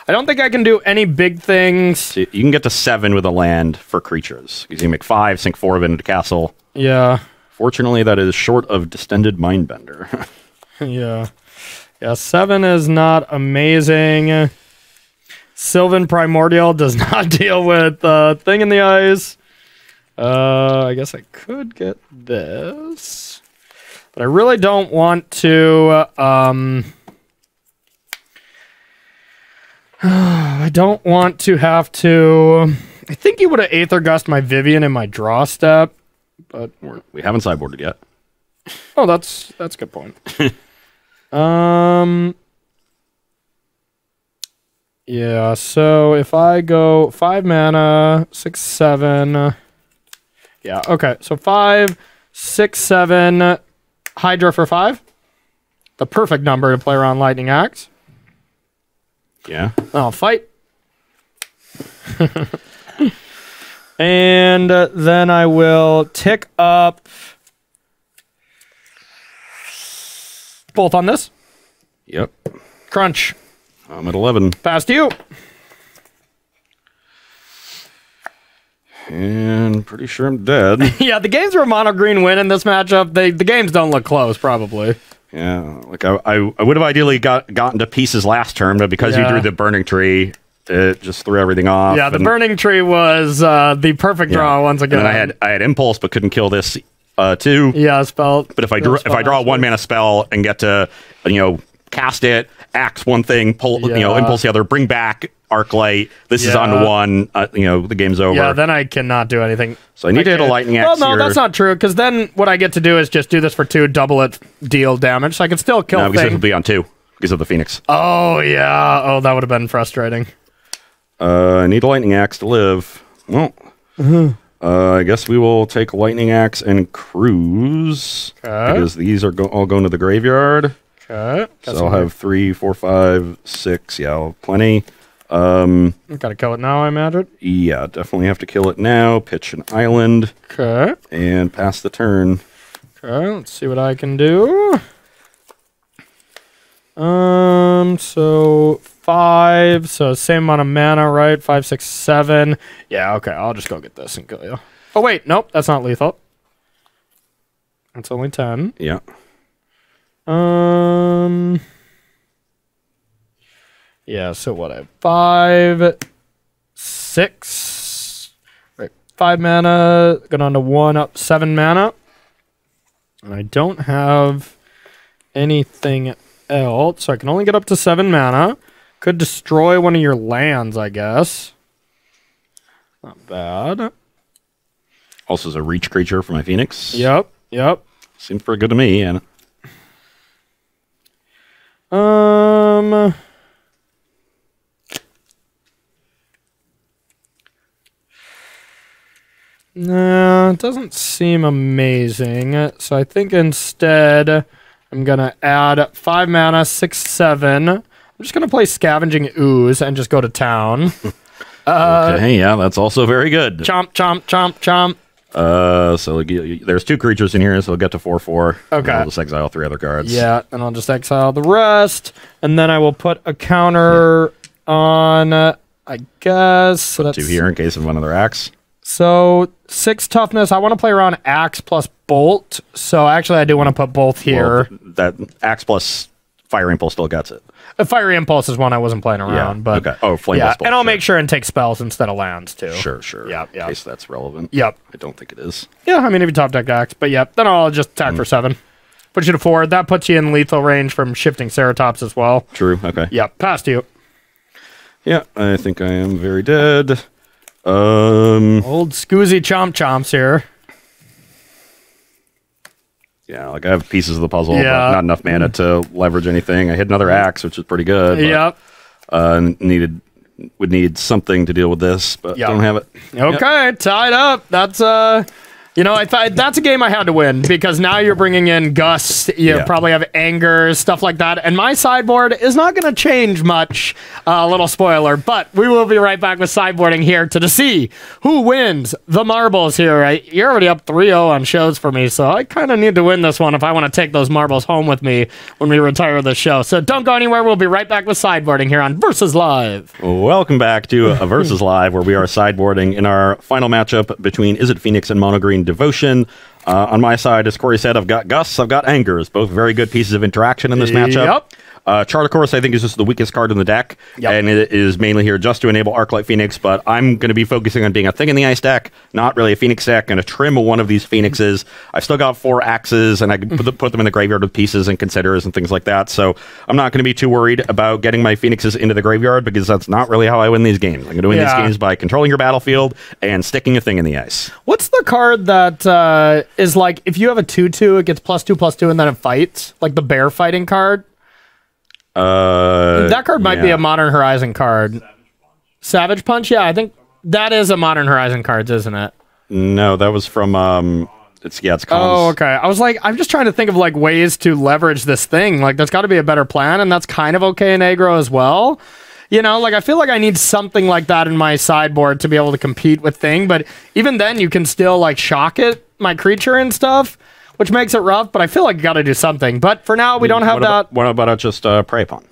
I don't think I can do any big things. So you can get to 7 with a land for creatures. Because you can make 5, sink 4 of it into castle. Yeah. Fortunately, that is short of Distended Mindbender. Yeah. Yeah, 7 is not amazing. Sylvan Primordial does not deal with Thing in the Ice. I guess I could get this. But I really don't want to... I don't want to have to... I think he would have Aether Gust my Vivian in my draw step. But We haven't sideboarded yet. oh, that's a good point. Yeah, so if I go 5 mana, 6, 7. Yeah, okay. So 5, 6, 7. Hydra for 5. The perfect number to play around Lightning Axe. Yeah. I'll fight. And then I will tick up both on this. Yep. Crunch. I'm at 11. Pass to you. And pretty sure I'm dead. Yeah, the games where mono green win in this matchup, the games don't look close, probably. Yeah, like I would have ideally gotten to pieces last turn, but because you drew the burning tree, it just threw everything off. Yeah, the burning tree was the perfect draw once again. And then I had impulse, but couldn't kill this too. Yeah, spell. But if I draw a 1-mana spell and get to cast it, axe one thing, pull impulse the other, bring back Arclight. This is on to 1. The game's over. Yeah, then I cannot do anything. So I need to hit a lightning axe. Well, no, that's not true, because then what I get to do is just do this for 2, double it, deal damage, so I can still kill things. No, because it will be on 2 because of the Phoenix. Oh yeah. Oh, that would have been frustrating. I need a lightning axe to live. Well, I guess we will take lightning axe and cruise because these are all going to the graveyard. Okay. So I'll have 3, 4, 5, 6. Yeah, I'll have plenty. Gotta kill it now, I imagine. Yeah, definitely have to kill it now. Pitch an island. Okay. And pass the turn. Okay, let's see what I can do. So 5. So same amount of mana, right? 5, 6, 7. Yeah, okay. I'll just go get this and kill you. Oh wait, nope, that's not lethal. That's only 10. Yeah. Yeah, so what I have 5, 6, right, 5 mana, go down to 1 up 7 mana. And I don't have anything else, so I can only get up to 7 mana. Could destroy one of your lands, I guess. Not bad. Also, is a reach creature for my Phoenix. Yep. Seems pretty good to me. And no, it doesn't seem amazing. So I think instead I'm gonna add 5 mana, 6, 7. I'm just gonna play Scavenging Ooze and just go to town. okay, yeah, that's also very good. Chomp, chomp, chomp, chomp. So there's 2 creatures in here, so we'll get to 4/4. Okay. I'll just exile 3 other cards. Yeah, and I'll just exile the rest, and then I will put a counter on, I guess. So that's 2 here in case of another axe. So 6 toughness. I want to play around axe plus bolt. So actually, I do want to put both here. Well, that axe plus fire impulse still gets it. A fiery impulse is one I wasn't playing around, but okay. Oh, flame yeah, bolt, and I'll make sure and take spells instead of lands too. Sure. Yeah. In case that's relevant. Yep. I don't think it is. Yeah, I mean if you top deck axe, but yep. Then I'll just attack for 7. Put you to 4. That puts you in lethal range from shifting Ceratops as well. True. Okay. Yep. Past you. Yeah, I think I am very dead. Old Scoozy Chomp Chomps here. Yeah, like I have pieces of the puzzle, Yeah. but not enough mana to leverage anything. I hit another axe, which is pretty good. But, Yep. Would need something to deal with this, but don't have it. Okay, tied up. That's I thought that's a game I had to win because now you're bringing in Gus. You probably have anger, stuff like that, and my sideboard is not going to change much. A little spoiler, but we will be right back with sideboarding here to see who wins the marbles here. You're already up 3-0 on shows for me, so I kind of need to win this one if I want to take those marbles home with me when we retire the show. So don't go anywhere. We'll be right back with sideboarding here on Versus Live. Welcome back to a Versus Live, where we are sideboarding in our final matchup between Is It Phoenix and Mono Green Devotion. On my side, as Corey said, I've got Gus, I've got Angers, both very good pieces of interaction in this matchup. Chart, of course, I think is just the weakest card in the deck, and it is mainly here just to enable Arclight Phoenix, but I'm going to be focusing on being a Thing in the Ice deck, not really a Phoenix deck, and to trim one of these Phoenixes. I've still got 4 axes, and I can put them in the graveyard with pieces and considers and things like that, so I'm not going to be too worried about getting my Phoenixes into the graveyard, because that's not really how I win these games. I'm going to win these games by controlling your battlefield and sticking a Thing in the Ice. What's the card that is like, if you have a 2/2, it gets +2/+2, and then it fights? Like the bear fighting card? That card might be a Modern Horizon card. Savage Punch? Yeah, I think that is a Modern Horizon card, isn't it? No, that was from it's cons. Oh, okay. I was like, I'm just trying to think of like ways to leverage this thing. Like there's got to be a better plan, and that's kind of okay in aggro as well. You know, like I feel like I need something like that in my sideboard to be able to compete with Thing, but even then you can still like shock it, my creature and stuff, which makes it rough, but I feel like you got to do something. But for now, we don't have that. What about just Prey Upon?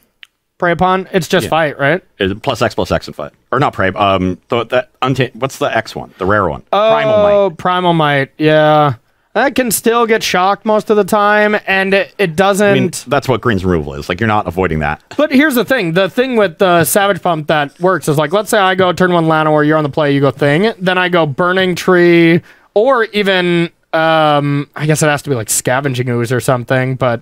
Prey upon? It's just fight, right? Plus X and fight. Or not prey. What's the X one? The rare one. Oh, Primal Might. Yeah. That can still get shocked most of the time, and it doesn't... I mean, that's what Green's removal is. Like, you're not avoiding that. But here's the thing. The thing with the Savage Pump that works is, like, let's say I go turn 1 Llanowar, you're on the play, you go Thing. Then I go Burning Tree, or even... I guess it has to be, like, Scavenging Ooze or something, but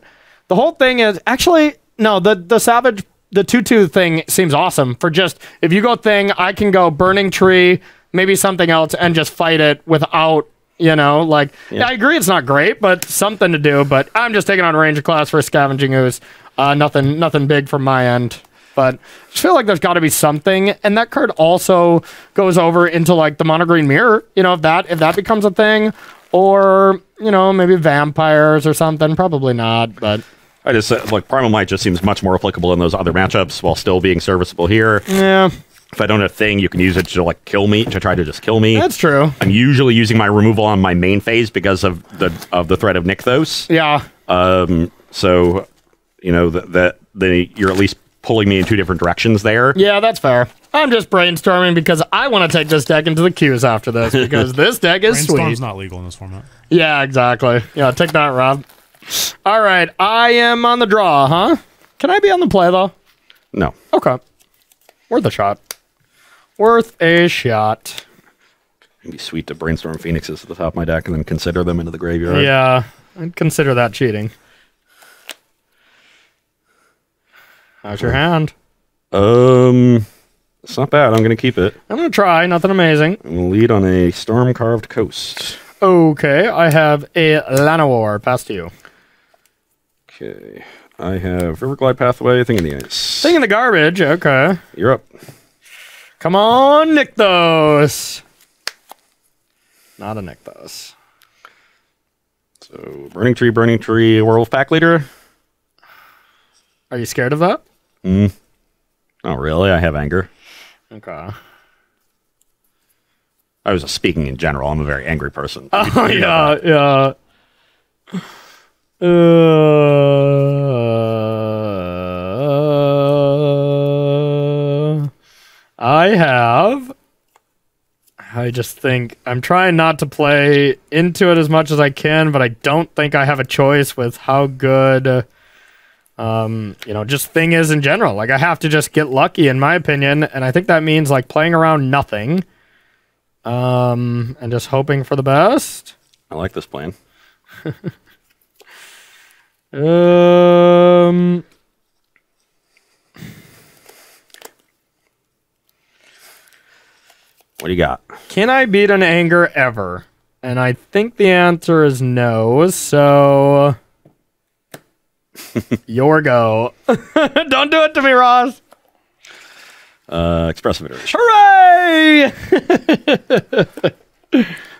the whole thing is... Actually, no, the Savage... The 2/2 thing seems awesome for just... If you go Thing, I can go Burning Tree, maybe something else, and just fight it without... You know, like, yeah, I agree it's not great, but something to do. But I'm just taking on Ranger class for a Scavenging Ooze. Nothing big from my end. But I just feel like there's got to be something. And that card also goes over into, like, the Mono Green Mirror. You know, if that becomes a thing. Or, you know, maybe Vampires or something. Probably not, but... I just said, like, Primal Might just seems much more applicable in those other matchups while still being serviceable here. Yeah. If I don't have Thing, you can use it to, like, kill me, to try to just kill me. That's true. I'm usually using my removal on my main phase because of the threat of Nykthos. Yeah. So, you know, you're at least pulling me in 2 different directions there. Yeah, that's fair. I'm just brainstorming because I want to take this deck into the queues after this because this deck is sweet. Brainstorm's not legal in this format. Yeah, exactly. Yeah, take that, Rob. All right, I am on the draw, huh? Can I be on the play, though? No. Okay. Worth a shot. Worth a shot. It'd be sweet to brainstorm Phoenixes at the top of my deck and then consider them into the graveyard. Yeah, I'd consider that cheating. How's your hand? It's not bad. I'm going to keep it. I'm going to try. Nothing amazing. I'm going to lead on a Storm-Carved Coast. Okay, I have a Llanowar. Pass to you. Okay. I have Riverglide Pathway, Thing in the Ice. Thing in the garbage. Okay. You're up. Come on, Nykthos. Not a Nykthos. So, Burning Tree, Werewolf Pack Leader. Are you scared of that? Not really. I have anger. Okay. I was just speaking in general. I'm a very angry person. Oh, yeah. I just think I'm trying not to play into it as much as I can, but I don't think I have a choice with how good, you know, just Thing is in general. Like, I have to just get lucky, in my opinion, and I think that means, like, playing around nothing, and just hoping for the best. I like this plan. What do you got? Can I beat an anger ever? And I think the answer is no, so... your go. Don't do it to me, Ross! Expressive Iteration. Hooray!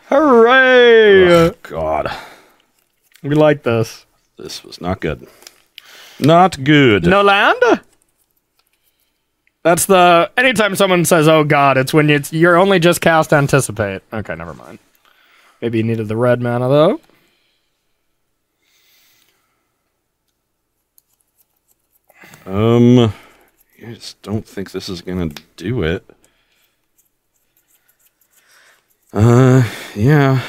Hooray! Oh, God. We like this. This was not good. Not good. No land? That's the... Anytime someone says, oh, God, it's when you're only just cast Anticipate. Okay, never mind. Maybe you needed the red mana, though. I just don't think this is gonna do it. Yeah.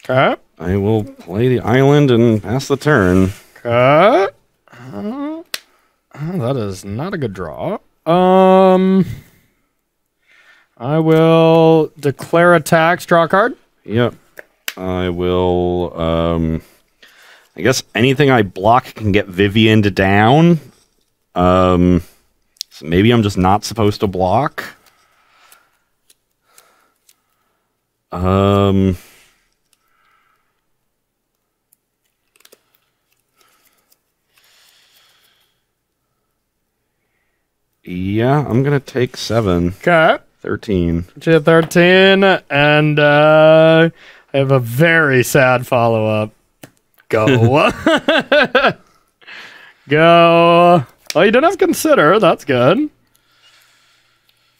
Okay. I will play the island and pass the turn. Okay. That is not a good draw. I will declare attacks, draw a card. Yep. I will, I guess anything I block can get Vivian'd down. So maybe I'm just not supposed to block. Yeah, I'm gonna take 7. Okay. 13. 13, and I have a very sad follow-up. Go. Go. Oh, you didn't have Consider. That's good.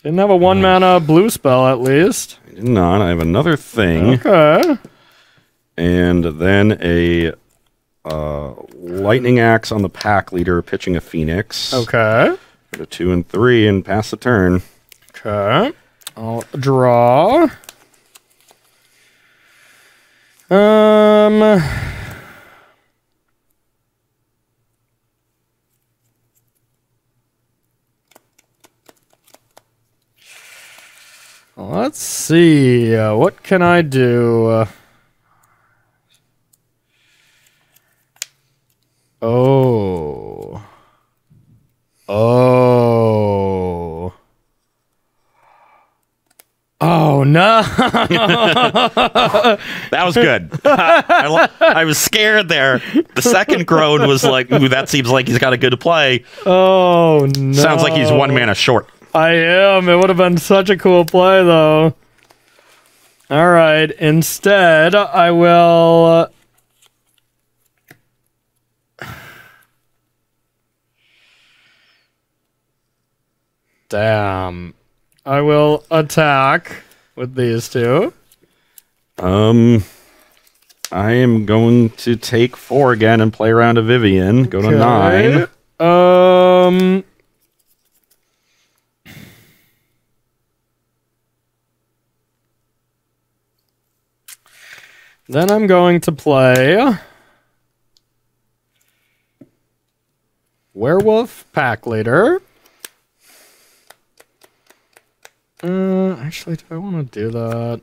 Didn't have a 1-mana blue spell, at least. I did not. I have another thing. Okay. And then a Lightning Axe on the pack leader, pitching a Phoenix. Okay. Go to 2 and 3 and pass the turn. Okay. I'll draw. Let's see. What can I do? Oh. Oh, no. That was good. I was scared there. The second groan was like, ooh, that seems like he's got a good play. Oh, no. Sounds like he's 1 mana short. I am. It would have been such a cool play, though. All right. Instead, I will... Damn. I will attack with these two. I am going to take 4 again and play around a Vivian. Go to 9. Then I'm going to play Werewolf Pack Leader. Actually, do I want to do that?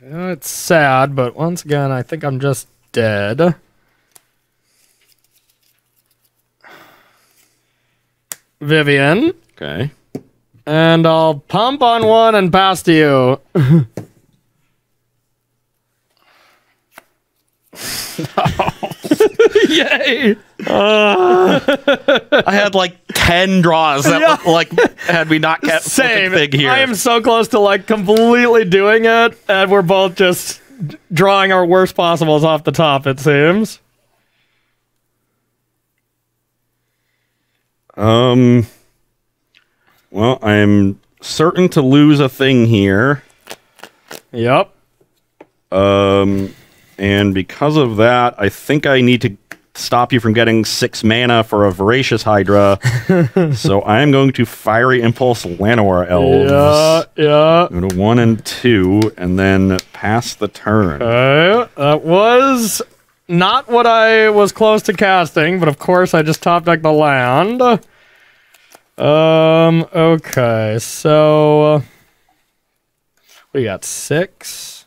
Yeah, it's sad, but once again, I think I'm just dead. Vivian. Okay. And I'll pump on 1 and pass to you. Yay! I had like 10 draws that looked like had we not kept Same. big here. I am so close to like completely doing it, and we're both just drawing our worst possibles off the top, it seems. Well, I'm certain to lose a thing here. Yep. And because of that, I think I need to stop you from getting 6 mana for a Voracious Hydra. So I am going to Fiery Impulse Llanowar Elves. Yeah. Go to 1 and 2, and then pass the turn. Okay. That was not what I was close to casting, but of course I just top decked the land. Okay, so we got 6.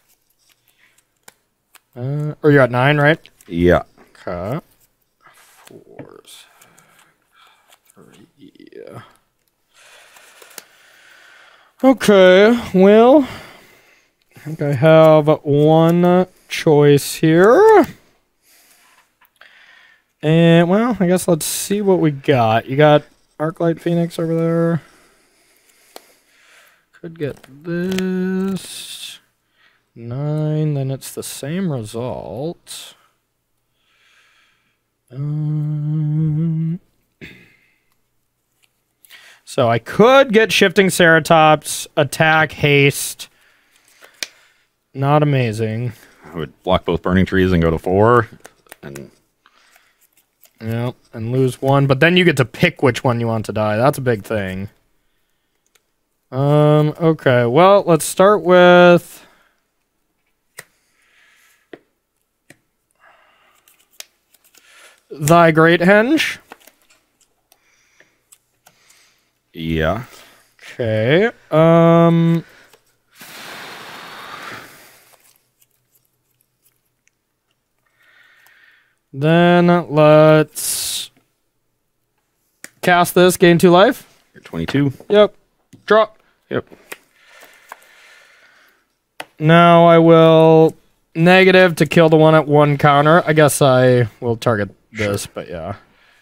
Or you're at 9, right? Yeah. Okay. 4, 3. Okay, well, I think I have 1 choice here. And, well, I guess let's see what we got. You got Arclight Phoenix over there. Could get this. 9, then it's the same result. So I could get Shifting Ceratops, attack, haste. Not amazing. I would block both Burning Trees and go to 4. And Yep, and lose 1, but then you get to pick which one you want to die. That's a big thing. Okay, well, let's start with Thy Great Henge. yeah. Okay. Then let's cast this, gain 2 life. You're 22. Yep. Draw. Yep. Now I will negative to kill the one at 1 counter. I guess I will target this, but yeah.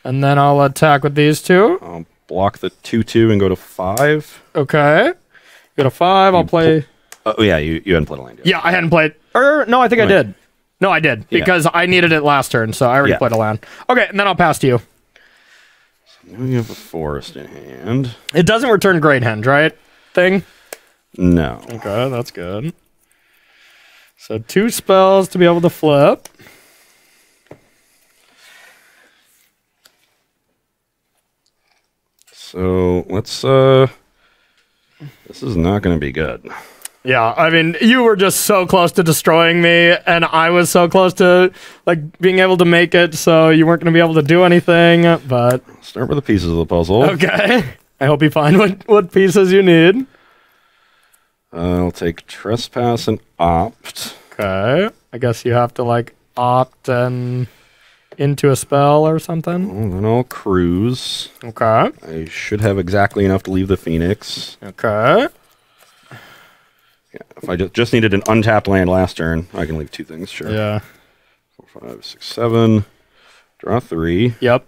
And then I'll attack with these 2. I'll block the 2/2 and go to 5. Okay. Go to 5. I'll play. Oh, yeah, you hadn't played a land yet. Yeah, I hadn't played. Or no, I think I did. No, I did because I needed it last turn, so I already played a land. Okay, and then I'll pass to you. So now you have a forest in hand. It doesn't return Great Henge, right? Thing? No. Okay, that's good. So 2 spells to be able to flip. So let's this is not going to be good. Yeah, I mean, you were just so close to destroying me, and I was so close to like being able to make it, so you weren't going to be able to do anything, but... Start with the pieces of the puzzle. Okay. I hope you find what pieces you need. I'll take Trespass and Opt. Okay. I guess you have to, like, opt and into a spell or something. And then I'll Cruise. Okay. I should have exactly enough to leave the Phoenix. Okay. Yeah, if I just needed an untapped land last turn, I can leave 2 things, sure. Yeah. 4, 5, 6, 7. Draw 3. Yep.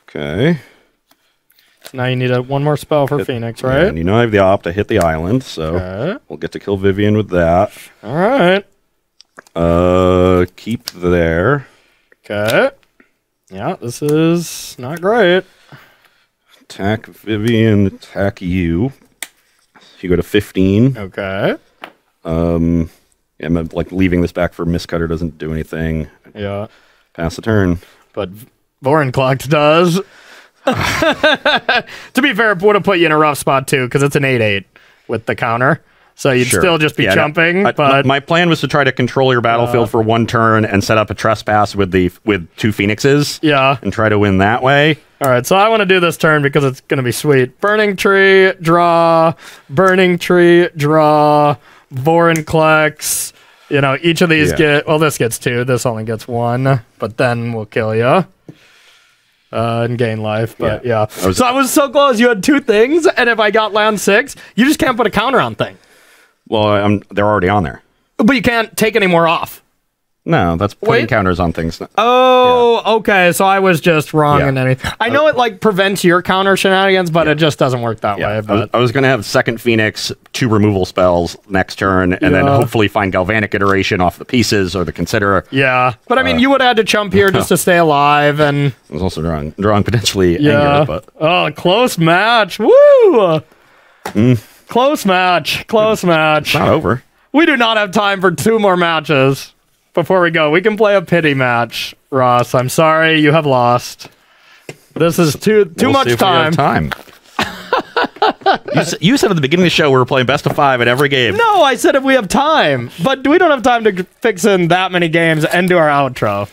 Okay. So now you need one more spell for Phoenix, right? And you know I have the Opt. I hit the island, so Okay. we'll get to kill Vivian with that. All right. Keep there. Okay. Yeah, this is not great. Attack Vivian, attack you. You go to 15. Okay. I'm like leaving this back for Miscutter doesn't do anything. Yeah. Pass the turn. But Vorinclex does. To be fair, it would have put you in a rough spot too, because it's an 8/8 with the counter. So you'd Sure. still just be jumping. But my plan was to try to control your battlefield for 1 turn and set up a trespass with 2 Phoenixes. yeah. And try to win that way. All right, so I want to do this turn because it's going to be sweet. Burning Tree, draw. Burning Tree, draw. Vorinclex. You know, each of these get... Well, this gets 2. This only gets 1. But then we'll kill you. And gain life. But yeah. So I was so close. You had 2 things. And if I got land 6, you just can't put a counter on thing. Well, they're already on there. But you can't take any more off. No, that's putting counters on things. Oh, okay. So I was just wrong Yeah. in anything. I know it like prevents your counter shenanigans, but it just doesn't work that way. But I was going to have second Phoenix, 2 removal spells next turn, and then hopefully find Galvanic Iteration off the pieces or the Consider. yeah, but I mean, you would have had to chump here just to stay alive, and I was also drawing potentially yeah. Anger, but Close match. Woo! Close match. Close match. not over. We do not have time for 2 more matches. Before we go, we can play a pity match, Ross. I'm sorry, you have lost. This is too much see if time. we have time. you said at the beginning of the show we were playing best of 5 at every game. No, I said if we have time, but we don't have time to fix in that many games and do our outro.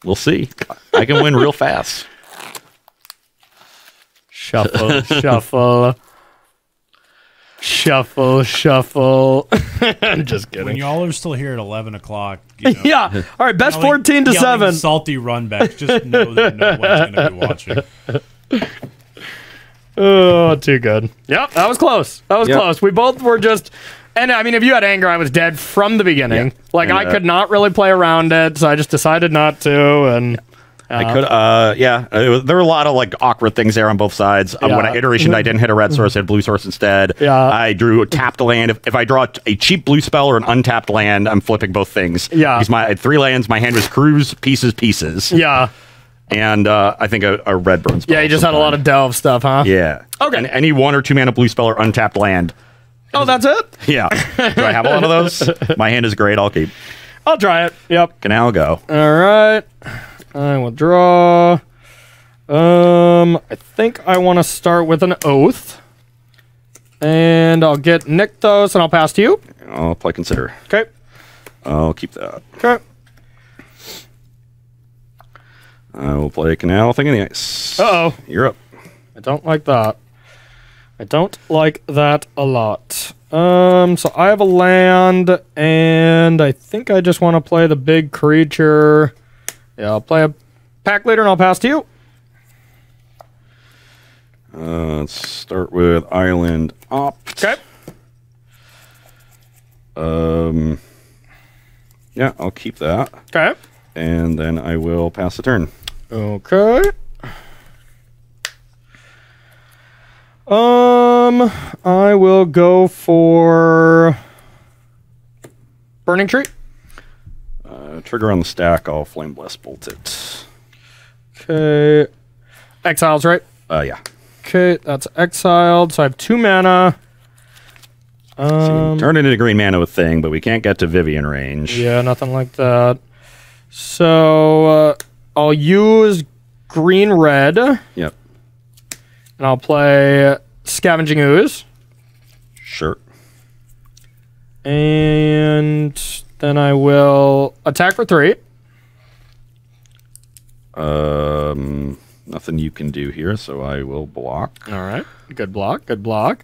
We'll see. I can win real fast. Shuffle, shuffle. Shuffle, shuffle. I'm just When kidding. y'all are still here at 11 o'clock, you know, Yeah. All right, best yelling- 14 to yelling 7. salty run backs. Just know that no one's going to be watching. Oh, too good. Yep, that was close. That was close. We both were just... And, I mean, if you had anger, I was dead from the beginning. Yeah. Like, And, I could not really play around it, so I just decided not to, and... I could, there were a lot of like awkward things there on both sides. When I iterationed, I didn't hit a red source, I had blue source instead. Yeah. I drew tapped land. If I draw a cheap blue spell or an untapped land, I'm flipping both things. Yeah. Because I had 3 lands, my hand was Cruise, pieces. Yeah. And I think a red burn spell. Yeah, you just had a lot of delve stuff, huh? Yeah. Okay. And any 1 or 2 mana blue spell or untapped land. Oh, that's it? Yeah. Do I have a lot of those? My hand is great. I'll keep. I'll try it. Yep. Canal go. All right. I will draw. I think I want to start with an Oath. And I'll get Nykthos, and I'll pass to you. I'll play Consider. Okay. I'll keep that. Okay. I will play Canal, Thing in the Ice. Uh-oh. You're up. I don't like that. I don't like that a lot. So I have a land, and I think I just want to play the big creature. Yeah, I'll play a pack leader, and I'll pass to you. Let's start with Island Opt. Okay. Yeah, I'll keep that. Okay. And then I will pass the turn. Okay. I will go for Burning Tree. Trigger on the stack, I'll Flame Blast Bolt it. Okay. Exiles, right? Yeah. Okay, that's exiled. So I have 2 mana. Turn it into green mana with Thing, but we can't get to Vivian range. Yeah, nothing like that. So I'll use green-red, and Yep. I'll play Scavenging Ooze. Sure. And then I will attack for 3. Nothing you can do here, so I will block. All right. Good block. Good block.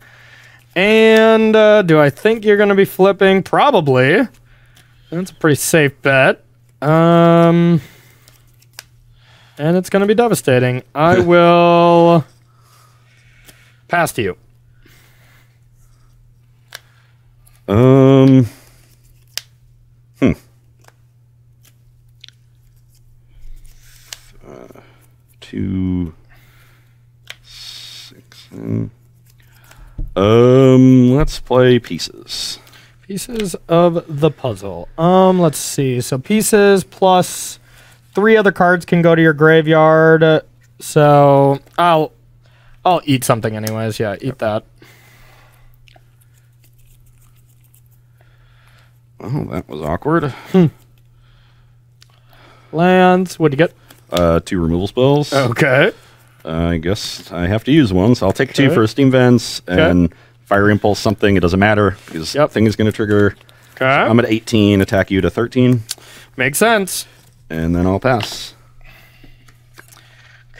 And do I think you're going to be flipping? Probably. That's a pretty safe bet. And it's going to be devastating. I will pass to you. Two, 6. Let's play pieces. Pieces of the puzzle. Let's see. So pieces plus 3 other cards can go to your graveyard. So I'll eat something anyways. Yeah, eat that. Oh, that was awkward. Lands. What'd you get? 2 removal spells. Okay. I guess I have to use one, so I'll take 2 Okay. for Steam Vents and Fire Impulse something. It doesn't matter because Thing is going to trigger. Okay. I'm at 18, attack you to 13, Makes sense. and then I'll pass.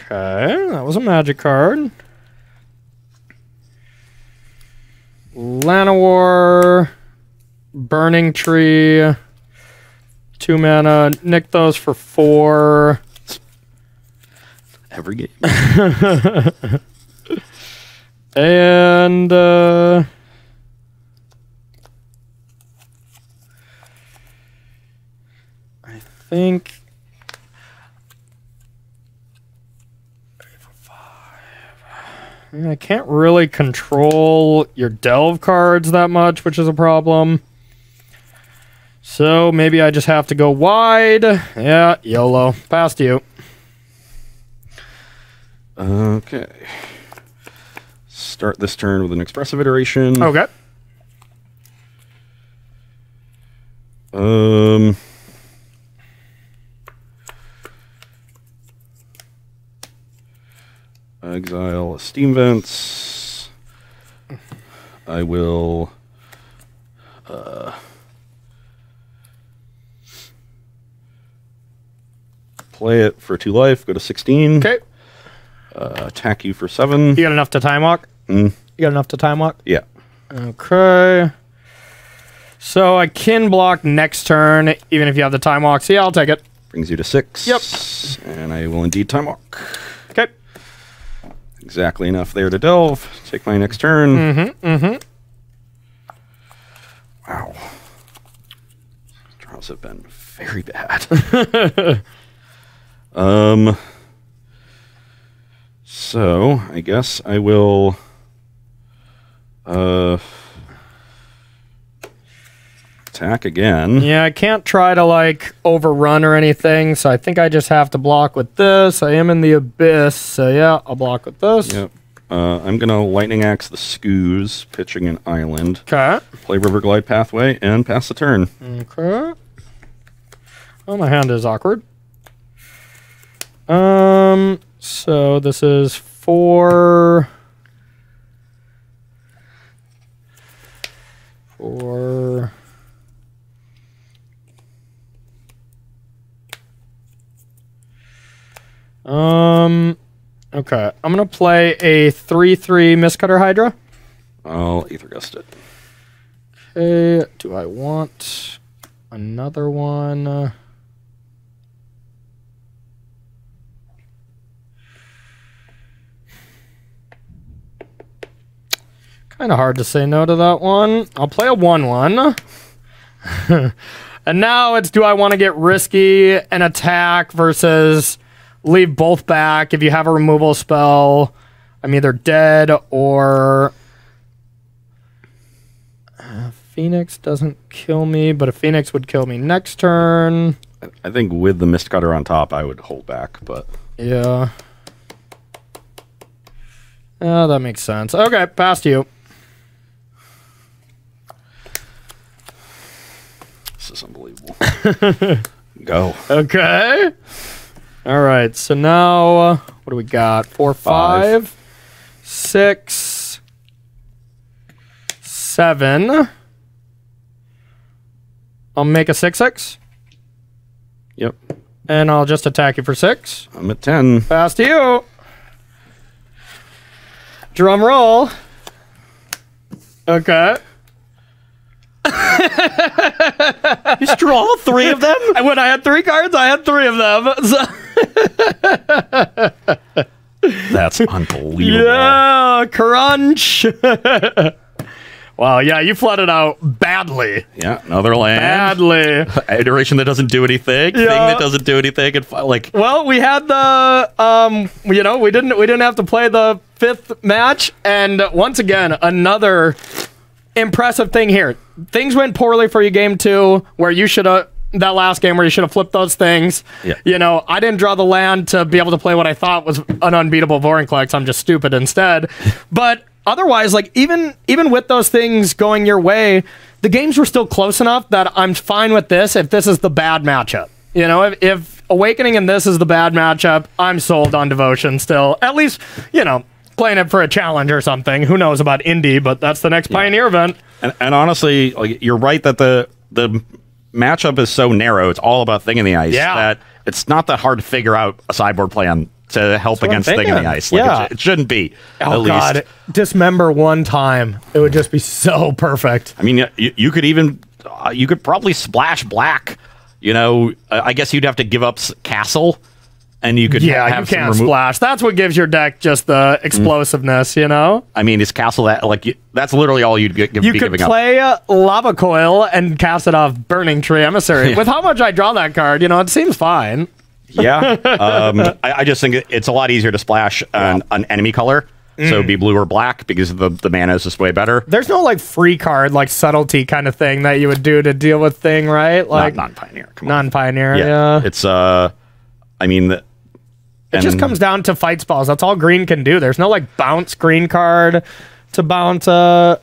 Okay. That was a magic card. Llanowar. Burning Tree. 2 mana. Nick those for 4. Every game. And I think I can't really control your delve cards that much, which is a problem. So maybe I just have to go wide. Yeah, YOLO. Pass to you. Okay. Start this turn with an expressive iteration. Okay. Exile Steam Vents. I will play it for 2 life, go to 16. Okay. Attack you for 7. You got enough to time walk? You got enough to time walk? Yeah. Okay. So I can block next turn, even if you have the time walk. So yeah, I'll take it. Brings you to 6. Yep. And I will indeed time walk. Okay. Exactly enough there to delve. Take my next turn. Wow. Draws have been very bad. So I guess I will attack again. Yeah, I can't try to like overrun or anything, so I think I just have to block with this. I am in the abyss, so yeah, I'll block with this. Yep. I'm gonna Lightning Axe the Skoos, pitching an island. Okay. Play River Glide Pathway and pass the turn. Okay. Oh, my hand is awkward. So this is 4. 4. Okay. I'm gonna play a 3/3 Mistcutter Hydra. I'll Aether Gust it. Okay. Do I want another one? Kind of hard to say no to that one. I'll play a 1/1. And now it's, do I want to get risky and attack versus leave both back? If you have a removal spell, I'm either dead or Phoenix doesn't kill me, but a Phoenix would kill me next turn. I think with the Mist Cutter on top, I would hold back, but Yeah. Oh, that makes sense. Okay, past you. Go. Okay. All right. So now, what do we got? 4, 5, 6, 7. I'll make a 6/6. Yep. And I'll just attack you for 6. I'm at 10. Pass to you. Drum roll. Okay. You just drew all 3 of them? When I had 3 cards, I had 3 of them. So That's unbelievable. yeah, crunch. Wow, yeah, you flooded out badly. Yeah, another land. Badly. Iteration that doesn't do anything. Thing that doesn't do anything. And like, Well, we had the we didn't have to play the 5th match, and once again, another impressive thing here. Things went poorly for you game 2, where you should have that last game where you should have flipped those things. Yeah. You know, I didn't draw the land to be able to play what I thought was an unbeatable Vorinclex. I'm just stupid instead. But otherwise, like even with those things going your way, the games were still close enough that I'm fine with this if this is the bad matchup. You know, if Awakening and this is the bad matchup, I'm sold on Devotion still. At least, you know, playing it for a challenge or something. Who knows about Indie, but that's the next Pioneer event. and honestly, like, you're right that the matchup is so narrow. It's all about Thing in the Ice. Yeah. That it's not that hard to figure out a sideboard plan to help what I'm against Thing in thinking. the Ice. Like, Yeah. it shouldn't be. Oh, at God. least. Dismember one time. It would just be so perfect. I mean, you could even you could probably splash black. You know, I guess you'd have to give up Castle, and you could Yeah, have you can't some splash. That's what gives your deck just the explosiveness, you know? I mean, is Castle that like that's literally all you'd be You could giving up? play Lava Coil and cast it off Burning Tree Emissary. With how much I draw that card, you know, it seems fine. Yeah, I just think it's a lot easier to splash an enemy color, so it'd be blue or black because the mana is just way better. There's no, like, free card, like, subtlety kind of thing that you would do to deal with Thing, right? Like, Non-Pioneer. Come on. non-Pioneer, yeah. It's I mean, It just comes down to fight spells. That's all green can do. There's no, like, bounce green card to bounce an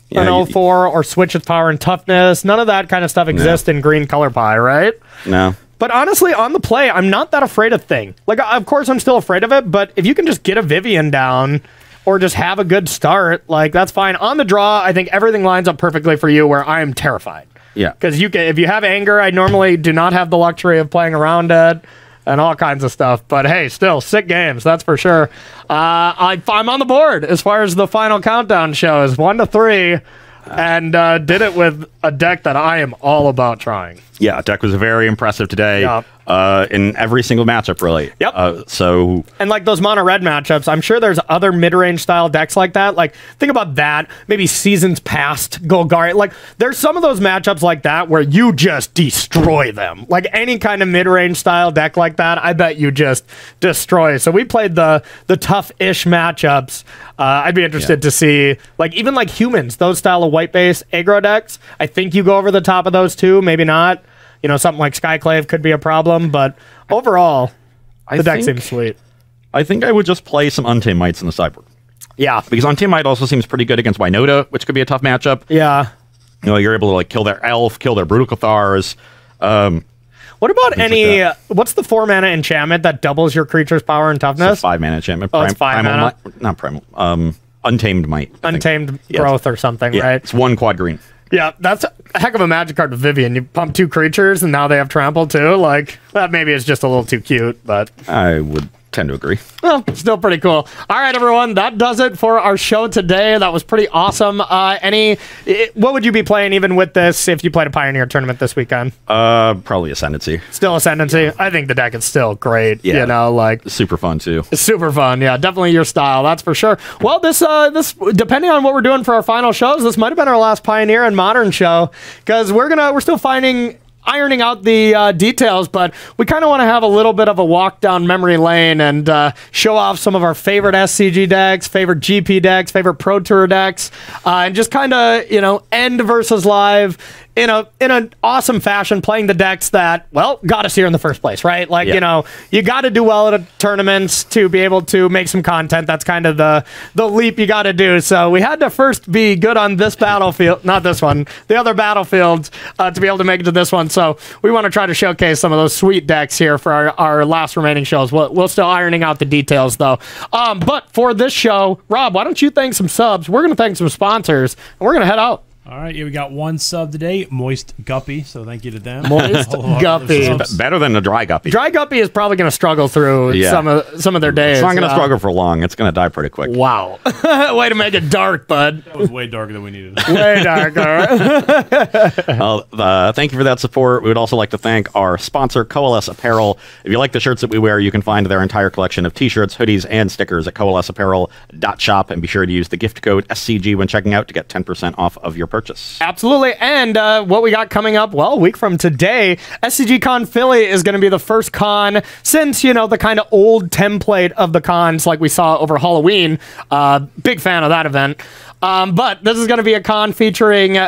Yeah, 0/4 or switch its power and toughness. None of that kind of stuff exists in green color pie, right? no. But honestly, on the play, I'm not that afraid of Thing. Like, of course, I'm still afraid of it, but if you can just get a Vivian down or just have a good start, like, that's fine. On the draw, I think everything lines up perfectly for you where I am terrified. Yeah, Because if you have anger, I normally do not have the luxury of playing around it and all kinds of stuff. But hey, still, sick games, that's for sure. I'm on the board as far as the final countdown shows, 1 to 3. And did it with a deck that I am all about trying. yeah. Deck was very impressive today. Yeah. In every single matchup, really. Yep. So And like those mono red matchups, I'm sure there's other mid-range style decks like that. Like, think about that. Maybe Seasons Past, Golgari. Like, there's some of those matchups like that where you just destroy them. Like, any kind of mid-range style deck like that, I bet you just destroy. So we played the tough-ish matchups. I'd be interested to see, like, even like Humans, those style of white base aggro decks. I think you go over the top of those too. Maybe not. You know, something like Skyclave could be a problem, but overall, the deck seems sweet. I think I would just play some Untamed Mites in the sideboard. Yeah. Because Untamed Might also seems pretty good against Wynota, which could be a tough matchup. Yeah. You know, you're able to like kill their Elf, kill their Brutal Cathars. What about any, like what's the 4-mana enchantment that doubles your creature's power and It's a toughness? 5-mana enchantment. Oh, it's 5 Primal mana? Might- not Primal. Untamed Might. I think. Untamed Yes. Growth or something, Yeah, right? it's 1 quad green. Yeah, that's a heck of a magic card with Vivian. You pump 2 creatures and now they have trample too. Like, that maybe is just a little too cute, but I would tend to agree. well, still pretty cool. All right, everyone, that does it for our show today. That was pretty awesome. What would you be playing even with this if you played a Pioneer tournament this weekend? Probably Ascendancy. Still Ascendancy? I think the deck is still great. Yeah. You know, like, Super fun too. super fun. Yeah, definitely your style. That's for sure. Well, this depending on what we're doing for our final shows, this might have been our last Pioneer and Modern show because we're still ironing out the details, but we kind of want to have a little bit of a walk down memory lane and show off some of our favorite SCG decks, favorite GP decks, favorite Pro Tour decks, and just kind of, end versus live, in an awesome fashion, playing the decks that, well, got us here in the first place, right? Like, you know, you got to do well at tournaments to be able to make some content. That's kind of the leap you got to do. So we had to first be good on this battlefield, not this one, the other battlefields, to be able to make it to this one. So we want to try to showcase some of those sweet decks here for our last remaining shows. We'll still ironing out the details, though. But for this show, Rob, why don't you thank some subs? We're going to thank some sponsors, and we're going to head out. All right, yeah, we got one sub today, Moist Guppy, so thank you to them. Moist Guppy. Better than a Dry Guppy. Dry Guppy is probably going to struggle through some of their days. It's not going to struggle for long. It's going to die pretty quick. Wow. Way to make it dark, bud. That was way darker than we needed. Way darker. Thank you for that support. We would also like to thank our sponsor, Coalesce Apparel. If you like the shirts that we wear, you can find their entire collection of t-shirts, hoodies, and stickers at coalesceapparel.shop, and be sure to use the gift code SCG when checking out to get 10% off of your purchase. Absolutely. And what we got coming up, well, a week from today, SCG Con Philly is going to be the first con since, you know, the kind of old template of the cons like we saw over Halloween. Big fan of that event. But this is going to be a con featuring...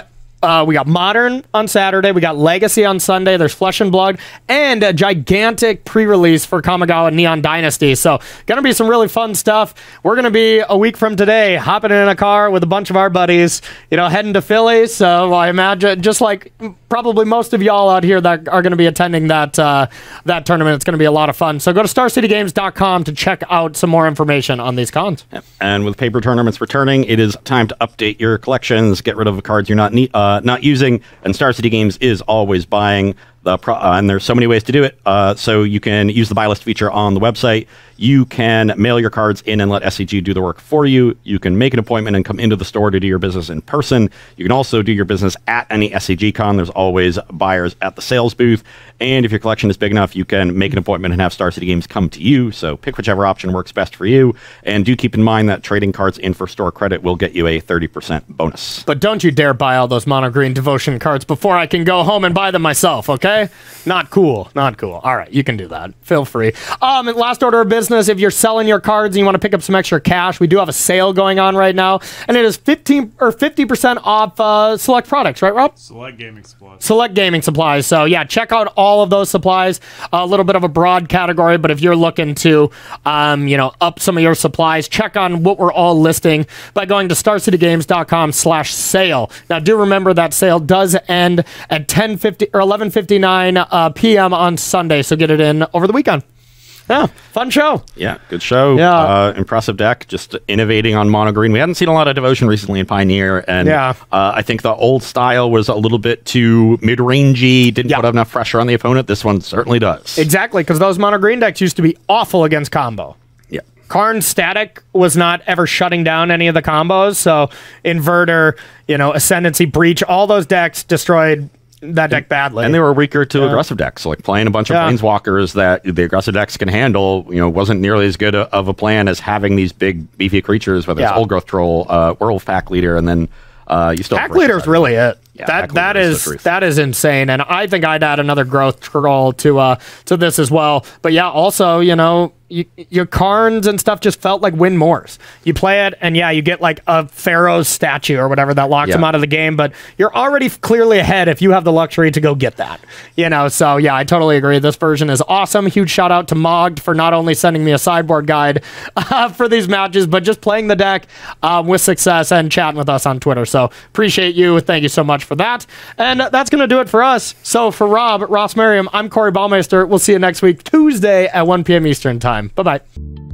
we got Modern on Saturday. We got Legacy on Sunday. There's Flesh and Blood and a gigantic pre-release for Kamigawa Neon Dynasty. So going to be some really fun stuff. We're going to be a week from today hopping in a car with a bunch of our buddies, you know, heading to Philly. So I imagine just like probably most of y'all out here that are going to be attending that tournament, it's going to be a lot of fun. So go to StarCityGames.com to check out some more information on these cons. And with paper tournaments returning, it is time to update your collections, get rid of the cards you're not using, and Star City Games is always buying and there's so many ways to do it. So you can use the buy list feature on the website. You can mail your cards in and let SCG do the work for you. You can make an appointment and come into the store to do your business in person. You can also do your business at any SCG con. There's always buyers at the sales booth. And if your collection is big enough, you can make an appointment and have Star City Games come to you. So pick whichever option works best for you. And do keep in mind that trading cards in for store credit will get you a 30% bonus. But don't you dare buy all those mono green devotion cards before I can go home and buy them myself, okay? Not cool. Not cool. All right, you can do that. Feel free. And last order of business, if you're selling your cards and you want to pick up some extra cash, we do have a sale going on right now, and it is 50% off select products, right, Rob? Select gaming supplies. Select gaming supplies. So yeah, check out all of those supplies. A little bit of a broad category, but if you're looking to, up some of your supplies, check on what we're all listing by going to StarCityGames.com/sale. Now, do remember that sale does end at 10:50 or 11:59 p.m. on Sunday, so get it in over the weekend. Yeah, fun show. Yeah, good show. Yeah. Impressive deck, just innovating on mono green. We hadn't seen a lot of devotion recently in Pioneer, and I think the old style was a little bit too mid-rangey, didn't put enough pressure on the opponent. This one certainly does. Exactly, because those mono green decks used to be awful against combo. Yeah. Karn's Static was not ever shutting down any of the combos, so Inverter, Ascendancy, Breach, all those decks destroyed that deck badly. And they were weaker to aggressive decks. So like playing a bunch of Planeswalkers that the aggressive decks can handle, wasn't nearly as good of a plan as having these big, beefy creatures, whether it's Old Growth Troll, Werewolf Pack Leader, and then you still... Pack Leader's really it. Yeah, that is insane, and I think I'd add another Growth Troll to this as well. But yeah, also, your Karns and stuff just felt like win mores. You play it, and you get like a Pharaoh's statue or whatever that locks them out of the game, but you're already clearly ahead if you have the luxury to go get that. So yeah, I totally agree. This version is awesome. Huge shout out to Mogged for not only sending me a sideboard guide for these matches, but just playing the deck with success and chatting with us on Twitter. So appreciate you. Thank you so much for that. And that's going to do it for us. So for Rob, Ross Merriam, I'm Corey Baumeister. We'll see you next week, Tuesday at 1 p.m. Eastern Time. Bye-bye.